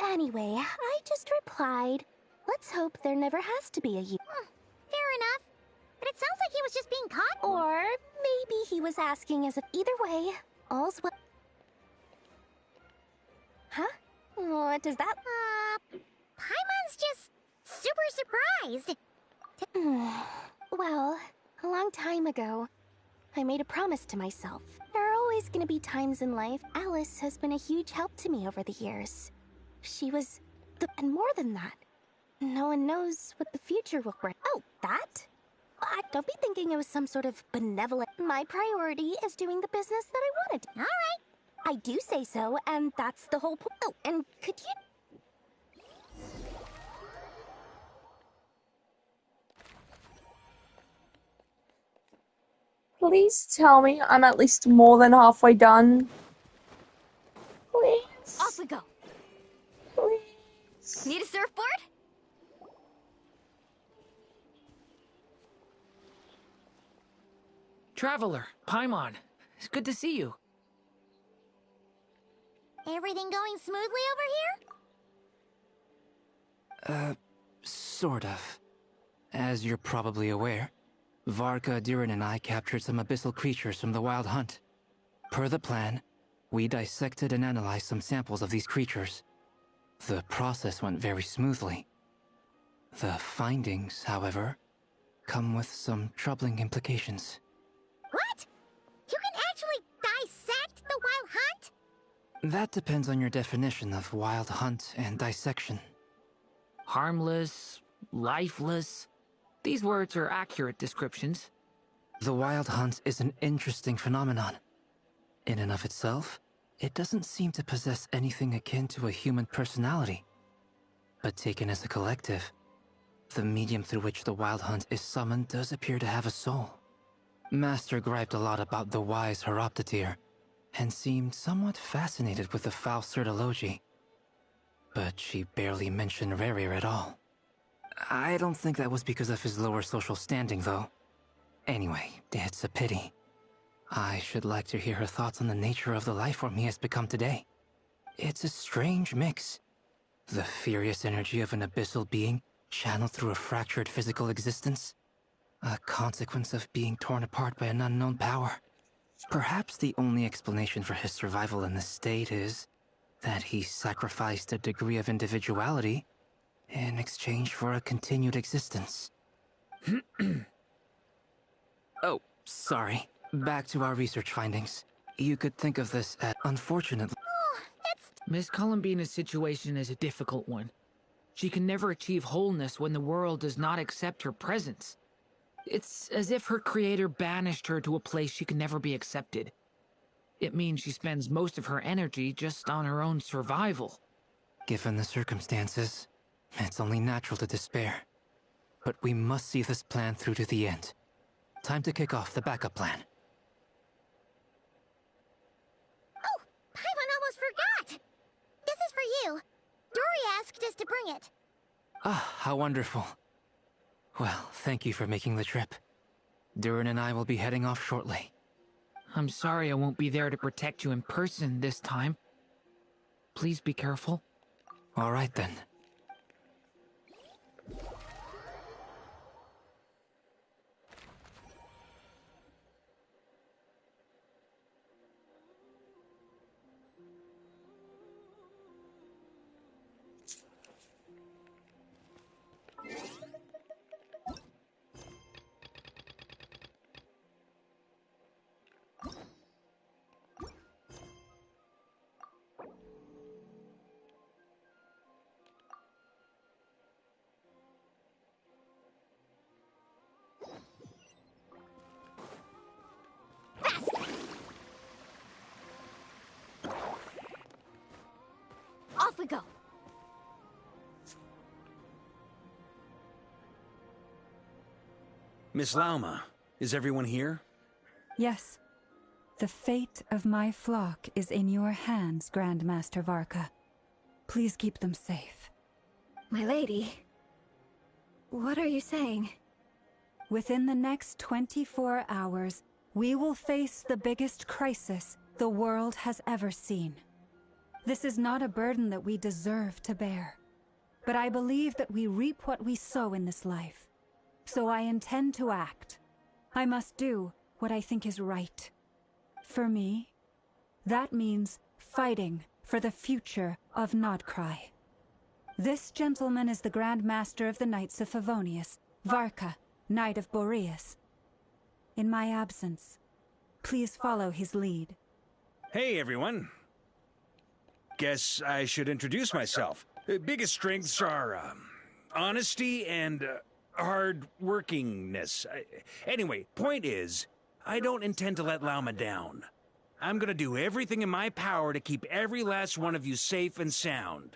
Anyway, I just replied, let's hope there never has to be a you. Fair enough. But it sounds like he was just being caught. Or maybe he was asking as if either way, all's well. Huh? What is that? Paimon's just super surprised. Well, a long time ago, I made a promise to myself. There are always gonna be times in life. Alice has been a huge help to me over the years. She was and more than that. No one knows what the future will bring. Oh, that? Don't be thinking it was some sort of benevolent... My priority is doing the business that I wanted. All right. I do say so, and that's the whole point. Oh, and could you... Please tell me I'm at least more than halfway done. Please. Off we go. Please. Need a surfboard? Traveler, Paimon, it's good to see you. Everything going smoothly over here? Sort of. As you're probably aware, Varka, Diren, and I captured some abyssal creatures from the Wild Hunt. Per the plan, we dissected and analyzed some samples of these creatures. The process went very smoothly. The findings, however, come with some troubling implications. What? You can actually dissect the Wild Hunt? That depends on your definition of Wild Hunt and dissection. Harmless, lifeless. These words are accurate descriptions. The Wild Hunt is an interesting phenomenon. In and of itself, it doesn't seem to possess anything akin to a human personality. But taken as a collective, the medium through which the Wild Hunt is summoned does appear to have a soul. Master griped a lot about the wise Horoptotire, and seemed somewhat fascinated with the foul certology. but she barely mentioned Rerir at all. I don't think that was because of his lower social standing, though. Anyway, it's a pity. I should like to hear her thoughts on the nature of the life form he has become today. It's a strange mix. The furious energy of an abyssal being channeled through a fractured physical existence. A consequence of being torn apart by an unknown power. Perhaps the only explanation for his survival in this state is that he sacrificed a degree of individuality in exchange for a continued existence. Oh, sorry. Back to our research findings. You could think of this as unfortunately. Miss Columbina's situation is a difficult one. She can never achieve wholeness when the world does not accept her presence. It's as if her creator banished her to a place she can never be accepted. It means she spends most of her energy just on her own survival. Given the circumstances, it's only natural to despair. But we must see this plan through to the end. Time to kick off the backup plan. Oh, Paimon almost forgot! This is for you. Dory asked us to bring it. Ah, how wonderful. Well, thank you for making the trip. Durin and I will be heading off shortly. I'm sorry I won't be there to protect you in person this time. Please be careful. All right then. Off we go. Miss Lauma, is everyone here? Yes. The fate of my flock is in your hands, Grandmaster Varka. Please keep them safe. My lady, what are you saying? Within the next 24 hours, we will face the biggest crisis the world has ever seen. This is not a burden that we deserve to bear, but I believe that we reap what we sow in this life. So I intend to act. I must do what I think is right. For me, that means fighting for the future of Nodcry. This gentleman is the Grand Master of the Knights of Favonius, Varka, Knight of Boreas. In my absence, please follow his lead. Hey, everyone. Guess I should introduce myself. Biggest strengths are honesty and hard-workingness. Anyway, point is, I don't intend to let Lauma down. I'm gonna do everything in my power to keep every last one of you safe and sound.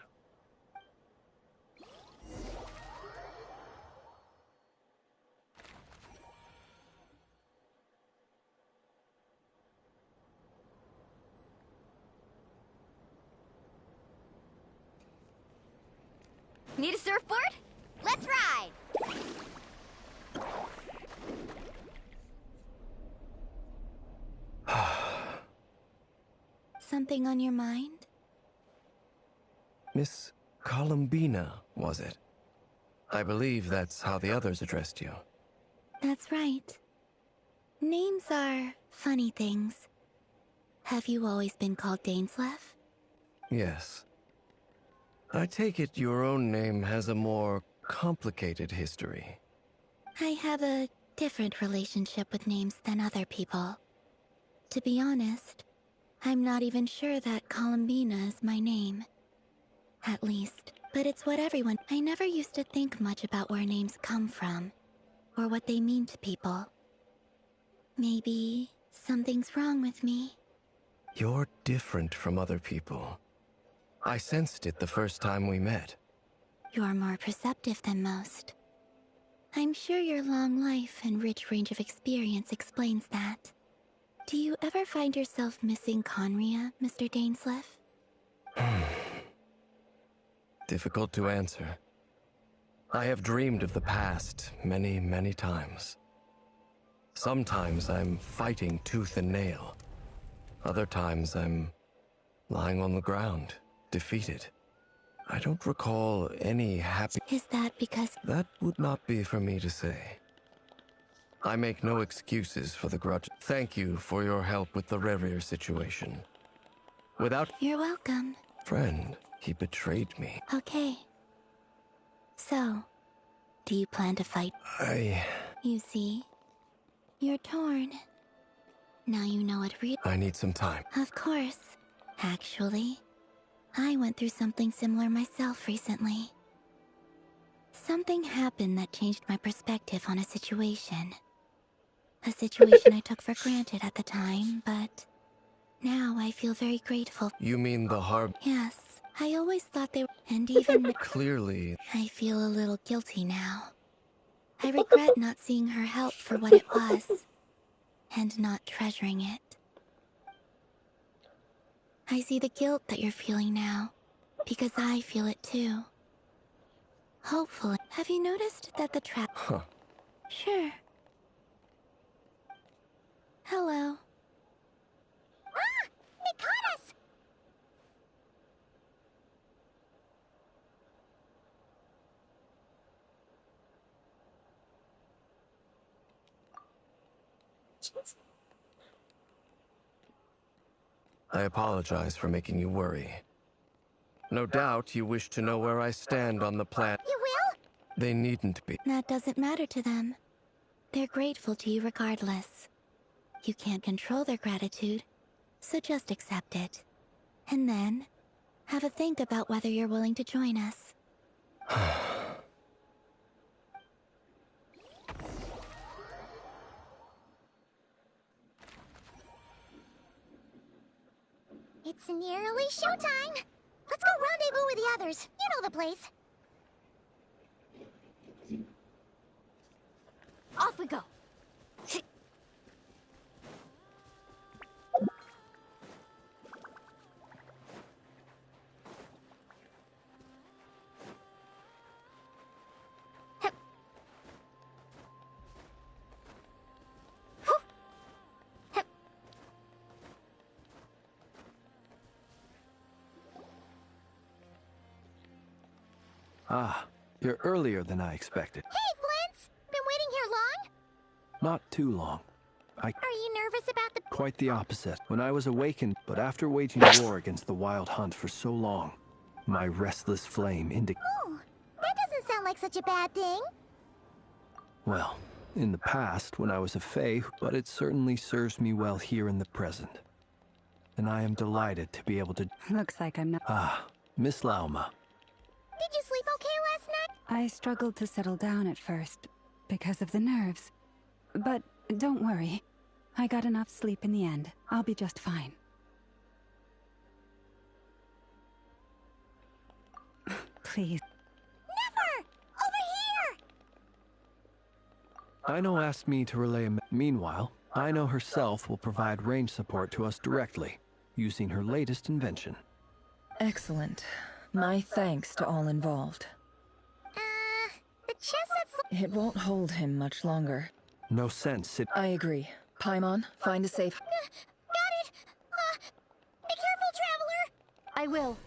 Need a surfboard? Let's ride! Something on your mind? Miss Columbina, was it? I believe that's how the others addressed you. That's right. Names are funny things. Have you always been called Dainslev? Yes. I take it your own name has a more complicated history. I have a different relationship with names than other people. To be honest, I'm not even sure that Columbina is my name. At least, but it's what everyone... I never used to think much about where names come from, or what they mean to people. Maybe something's wrong with me. You're different from other people. I sensed it the first time we met. You're more perceptive than most. I'm sure your long life and rich range of experience explains that. Do you ever find yourself missing Conria, Mr. Dainslev? Difficult to answer. I have dreamed of the past many, many times. Sometimes I'm fighting tooth and nail. Other times I'm lying on the ground, defeated. I don't recall any happy... Is that because... That would not be for me to say. I make no excuses for the grudge. Thank you for your help with the Rerir situation. Without... You're welcome. Friend, he betrayed me. Okay. So, do you plan to fight? You see, you're torn. Now you know what I need some time. Of course. Actually, I went through something similar myself recently. Something happened that changed my perspective on a situation. A situation I took for granted at the time, but now I feel very grateful. You mean the harm? Yes, I always thought they were... And even... Clearly... I feel a little guilty now. I regret not seeing her help for what it was, and not treasuring it. I see the guilt that you're feeling now, because I feel it too. Hopefully... Have you noticed that the trap... Huh. Sure. Hello. Ah! They caught us! I apologize for making you worry. No doubt you wish to know where I stand on the plan. You will? They needn't be. That doesn't matter to them. They're grateful to you regardless. You can't control their gratitude, so just accept it. And then, have a think about whether you're willing to join us. It's nearly showtime! Let's go rendezvous with the others. You know the place. Off we go. Ah, you're earlier than I expected. Hey, Flint's! Been waiting here long? Not too long. Are you nervous about the... Quite the opposite. When I was awakened, but after waging war against the Wild Hunt for so long, my restless flame indicated... Oh, that doesn't sound like such a bad thing. Well, in the past, when I was a Fae, but it certainly serves me well here in the present. And I am delighted to be able to... Looks like I'm not... Ah, Miss Lauma. Did you sleep okay last night? I struggled to settle down at first, because of the nerves. But don't worry. I got enough sleep in the end. I'll be just fine. Please. Never! Over here! Aino asked me to relay a... Meanwhile, Aino herself will provide range support to us directly, using her latest invention. Excellent. My thanks to all involved. The chest that's... It won't hold him much longer. No sense. I agree. Paimon, find a safe... Got it! Be careful, Traveler! I will.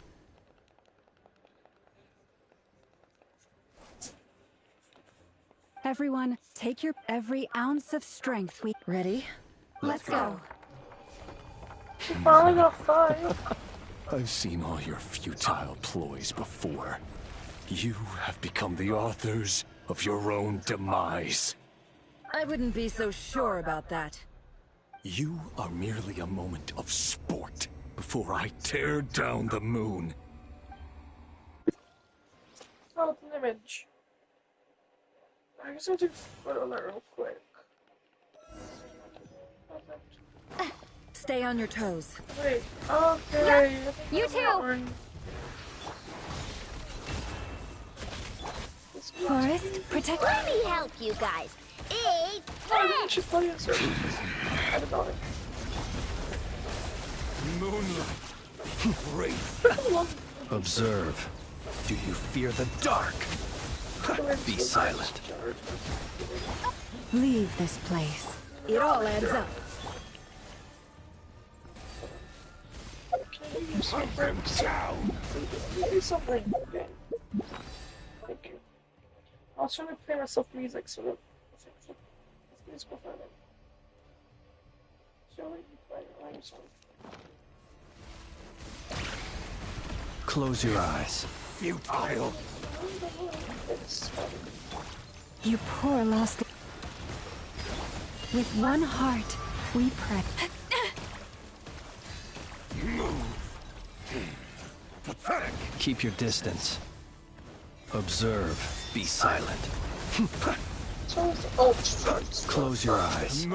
Everyone, take your every ounce of strength we... Ready? Let's go. Finally got 5. I've seen all your futile ploys before. You have become the authors of your own demise. I wouldn't be so sure about that. You are merely a moment of sport before I tear down the moon. Oh, it's an image. I guess I'll take a photo of that real quick. Perfect. Stay on your toes. Wait, okay. You too! Forest, protect... Let me help you guys. I think I should play it, sir. I don't know it. Moonlight. Great. Observe. Do you fear the dark? Be silent. Leave this place. It all adds up. Hunt them down. Do something. Okay. Thank you. I was trying to play myself music, so let's musical for it. Shall we play the song? Close your eyes. Futile. You poor lost. With one heart, we pray. Pathetic. Keep your distance. Observe. Be silent. Close your eyes.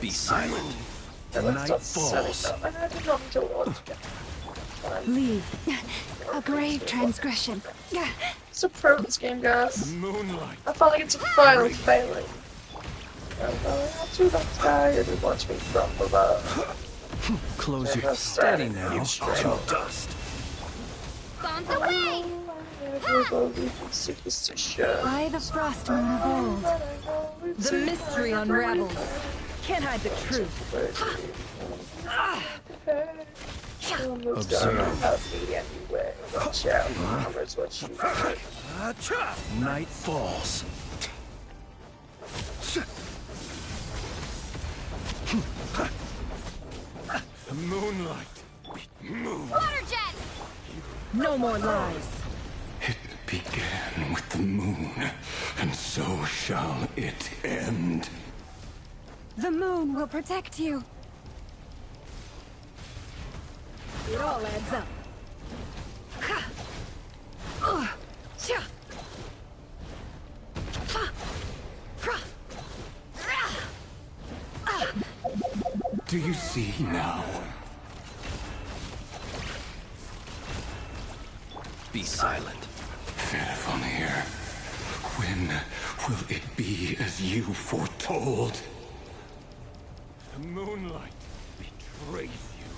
Be silent. The night falls. Leave. A grave transgression. It's a pro this game, guys. Moonlight. I felt like it's a final failing. I'm going out to the sky and you watch me from above. Close your steady now. To dust. Bombs away! By the frost moon of old. The mystery unravels. Can't hide the truth. Observe. Night falls. The moonlight. Move. Water jet! No more lies. It began with the moon, and so shall it end. The moon will protect you. It all adds up. Do you see now? Be silent. Fairfonir, when will it be as you foretold? The moonlight betrays you.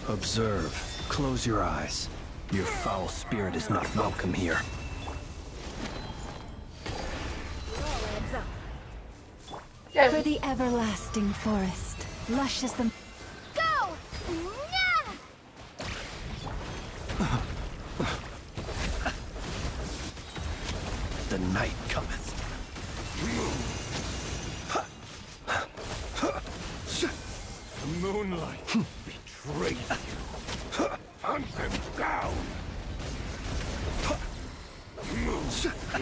Observe. Close your eyes. Your foul spirit is not welcome here. For the everlasting forest, lush as the... Go! The night cometh. The moonlight betrays you. Hunt them down.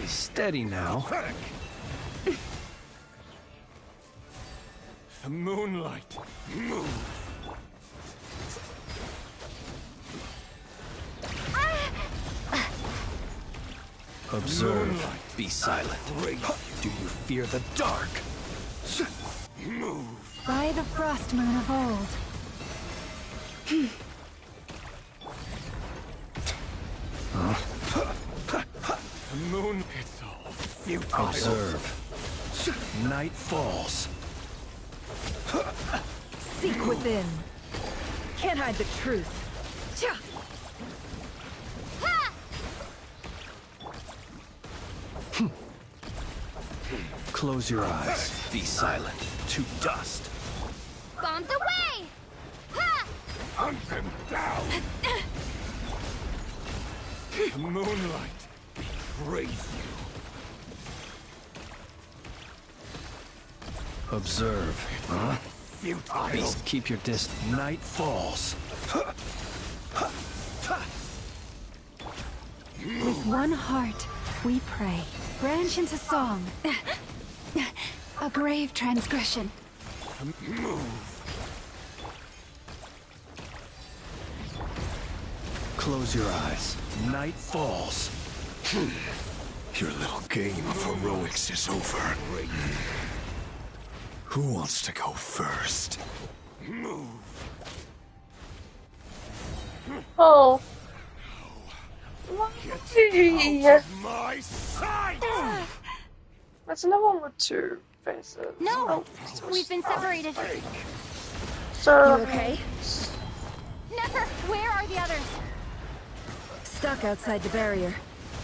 Steady now. The moonlight. Move. Observe. Moonlight. Be silent. Do you fear the dark? Move. By the frost moon of old. The moon. It's all futile. Observe. Night falls. Seek within. Can't hide the truth. Close your eyes. Be silent. To dust. Bombs away! Ha! Hunt them down. The moonlight betrays you. Observe. Huh? Futile. Keep your distance. Night falls. With one heart, we pray. Branch into song. A grave transgression. Move. Close your eyes. Night falls. Your little game of heroics is over. Who wants to go first? Move. Oh. Get out of my sight! That's another one with two. faces. No! Oh, We've been separated. So, You okay? Never! Where are the others? Stuck outside the barrier.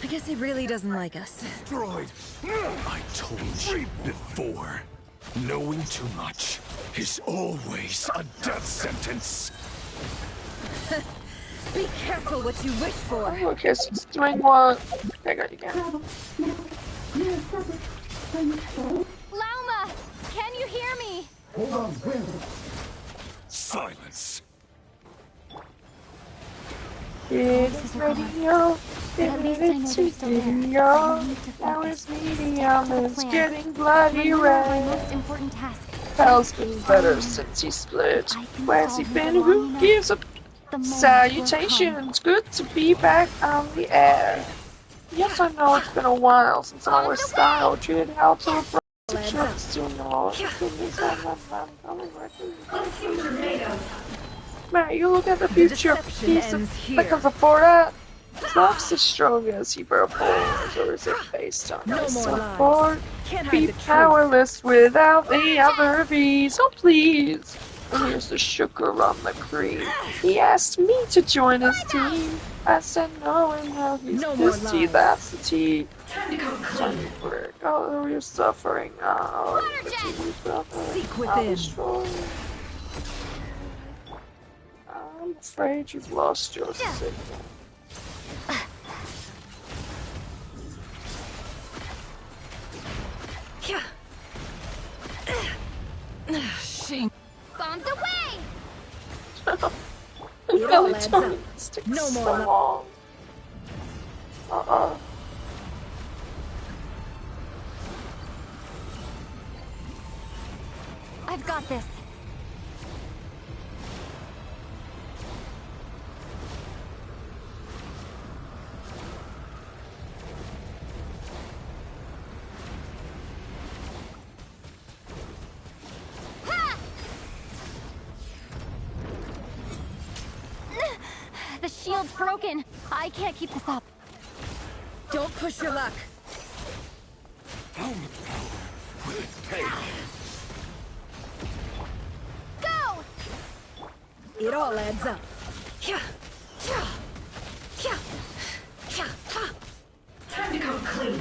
I guess he really doesn't like us. Destroyed! I told you before. Knowing too much is always a death sentence. Be careful what you wish for. Oh, okay, so it's doing what? Okay, I got you again. Lauma! Can you hear me? Hold on, silence. It's radio, it's video. Now it's medium, it's getting bloody red. Important task. Hell's been better since he split. Where's he been? Who gives a salutations? Good to be back on the air. Yes, I know it's been a while since I was style treated how to approach the trips to know. Man, you look at the future piece that can afford that. Locks as strong as he purples, or is it based on his support? Be powerless without the other V, so please. And here's the sugar on the cream. He asked me to join his team. I said no, and now he's pissy, that's the tea. Time for it. Oh, you're suffering. Oh, Seek within. I'm afraid you've lost your signal. Shame. Bombs away! It really took sticks no so more long. I've got this. The shield's broken. I can't keep this up. Don't push your luck. Go! It all adds up. Time to come clean.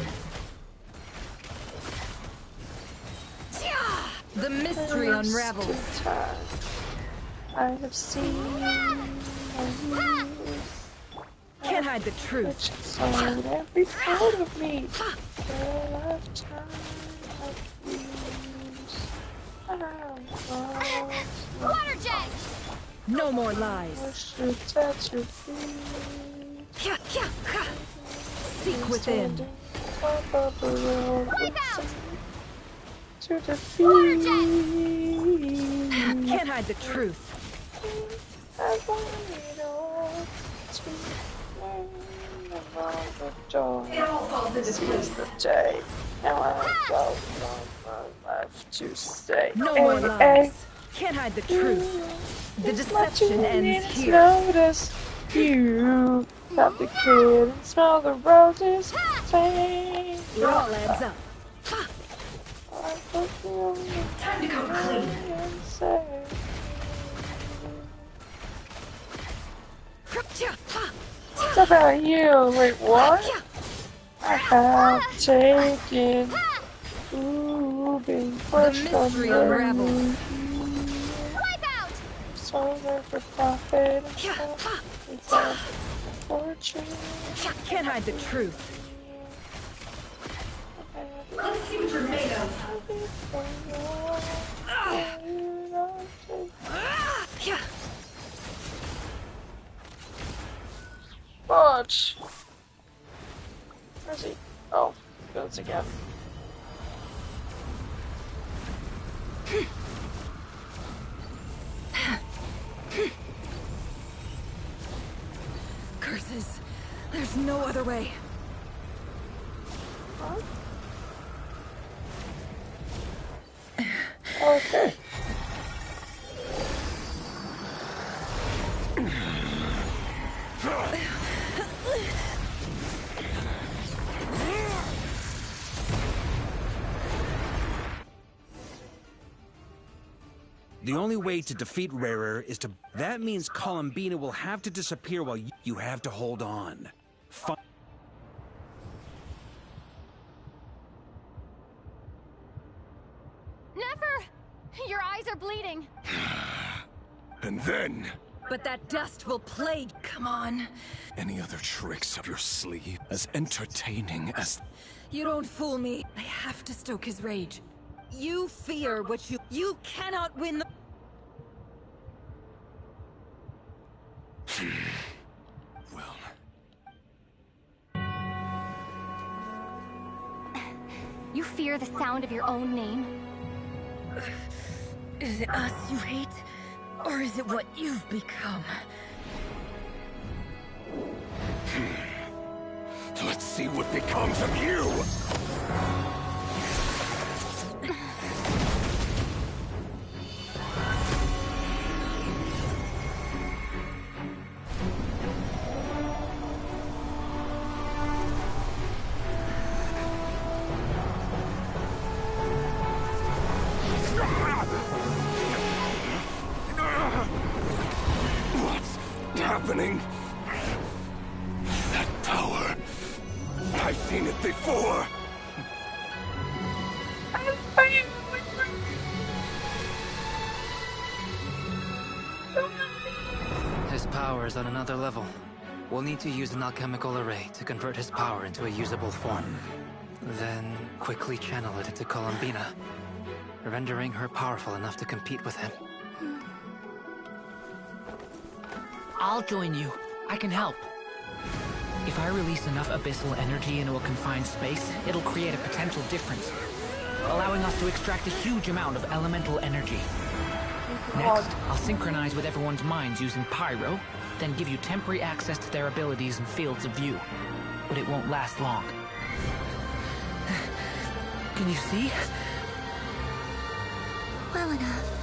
The mystery unravels. I have seen Can't hide the truth. sold every part of me. For a lifetime of views. Water jet! No more lies. Seek within. To defeat. Can't hide the truth. I want it all to it all falls into place. The day. Now I don't know my life to stay. No more lies. Can't hide the truth. The deception ends here. Notice you got the kid and smell the roses. Say it all adds up. Time to come clean. It's about you. Wait, what? I have taken. Ooh, being pushed on unravels. So there for profit and fortune. Can't hide the truth. Let's see what you're made of. But where's he? Oh, goes again. Curses. There's no other way. Huh? Okay. The only way to defeat Rarer is to... That means Columbina will have to disappear while you have to hold on. Never! Your eyes are bleeding. And then... But that dust will plague. Come on. Any other tricks up your sleeve? As entertaining as... You don't fool me. I have to stoke his rage. You fear what you... You cannot win the... Well... You fear the sound of your own name? Is it us you hate? Or is it what you've become? Let's see what becomes of you! What's happening? That power. I've seen it before. His power is on another level. We'll need to use an alchemical array to convert his power into a usable form. Then quickly channel it into Columbina, rendering her powerful enough to compete with him. I'll join you. I can help. If I release enough abyssal energy into a confined space, it'll create a potential difference, allowing us to extract a huge amount of elemental energy. Next, I'll synchronize with everyone's minds using pyro, then give you temporary access to their abilities and fields of view. But it won't last long. Can you see? Well enough.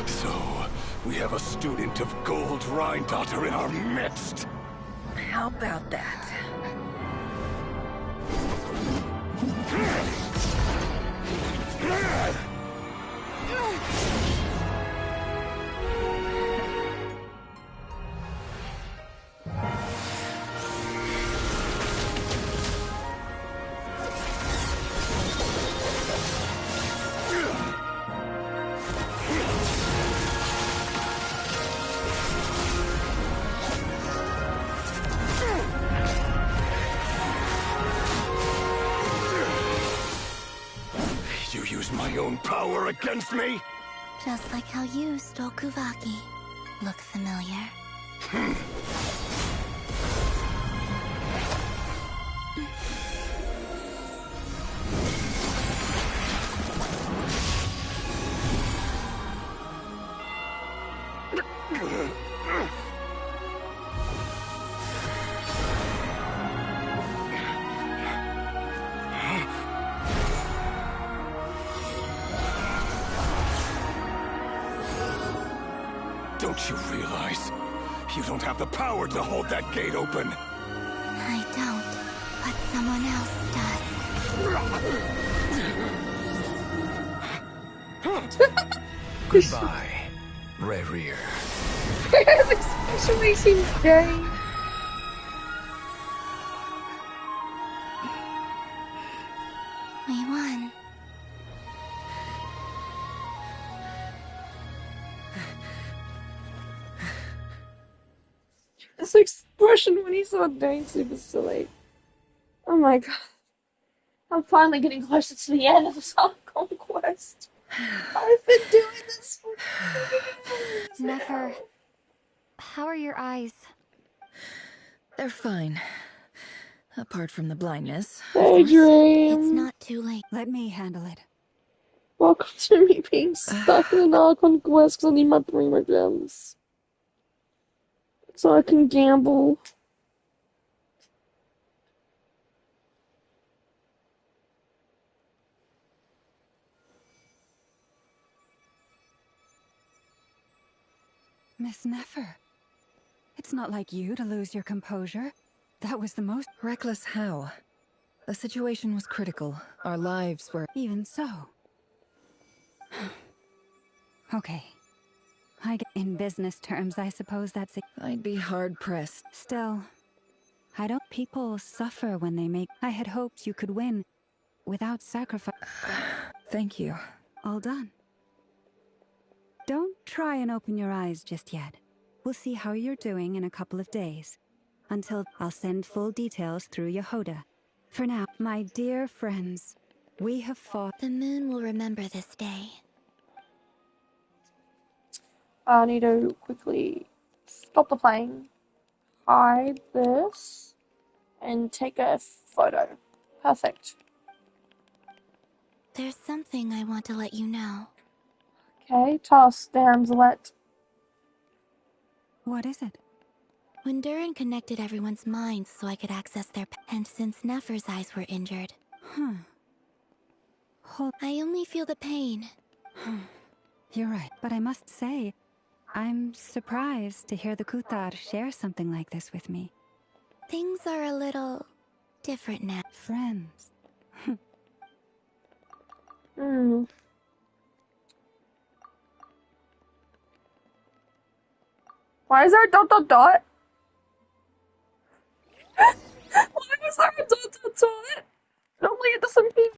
So, we have a student of Gold Rhine-Daughter in our midst. How about that? You use my own power against me? Just like how you stole Kuvaki. Look familiar? Don't you realize? You don't have the power to hold that gate open. I don't, but someone else does. Goodbye, Rerir. His expression makes him gay. We won. His expression when he saw Daisy was silly. Oh my god. I'm finally getting closer to the end of this whole conquest. I've been doing this for years. Never. How are your eyes? They're fine. Apart from the blindness. Daydream. It's not too late. Let me handle it. Welcome to me being stuck in an Archon quest because I need my Prima gems. So I can gamble. Miss Nefer. It's not like you to lose your composure. That was the most... Reckless how? The situation was critical. Our lives were... Even so. Okay. In business terms, I suppose that's it. I'd be hard-pressed. Still, I don't... People suffer when they make... I had hoped you could win without sacrifice. Thank you. All done. Don't try and open your eyes just yet. We'll see how you're doing in a couple of days. Until I'll send full details through Yehoda. For now, my dear friends, we have fought... The moon will remember this day. I need to quickly stop the plane, hide this, and take a photo. Perfect. There's something I want to let you know. Okay, task Damselet. What is it? When Durin connected everyone's minds so I could access their... And since Nefer's eyes were injured... I only feel the pain. You're right, but I must say, I'm surprised to hear the Kuthar share something like this with me. Things are a little... different now. Friends. Why is there a ...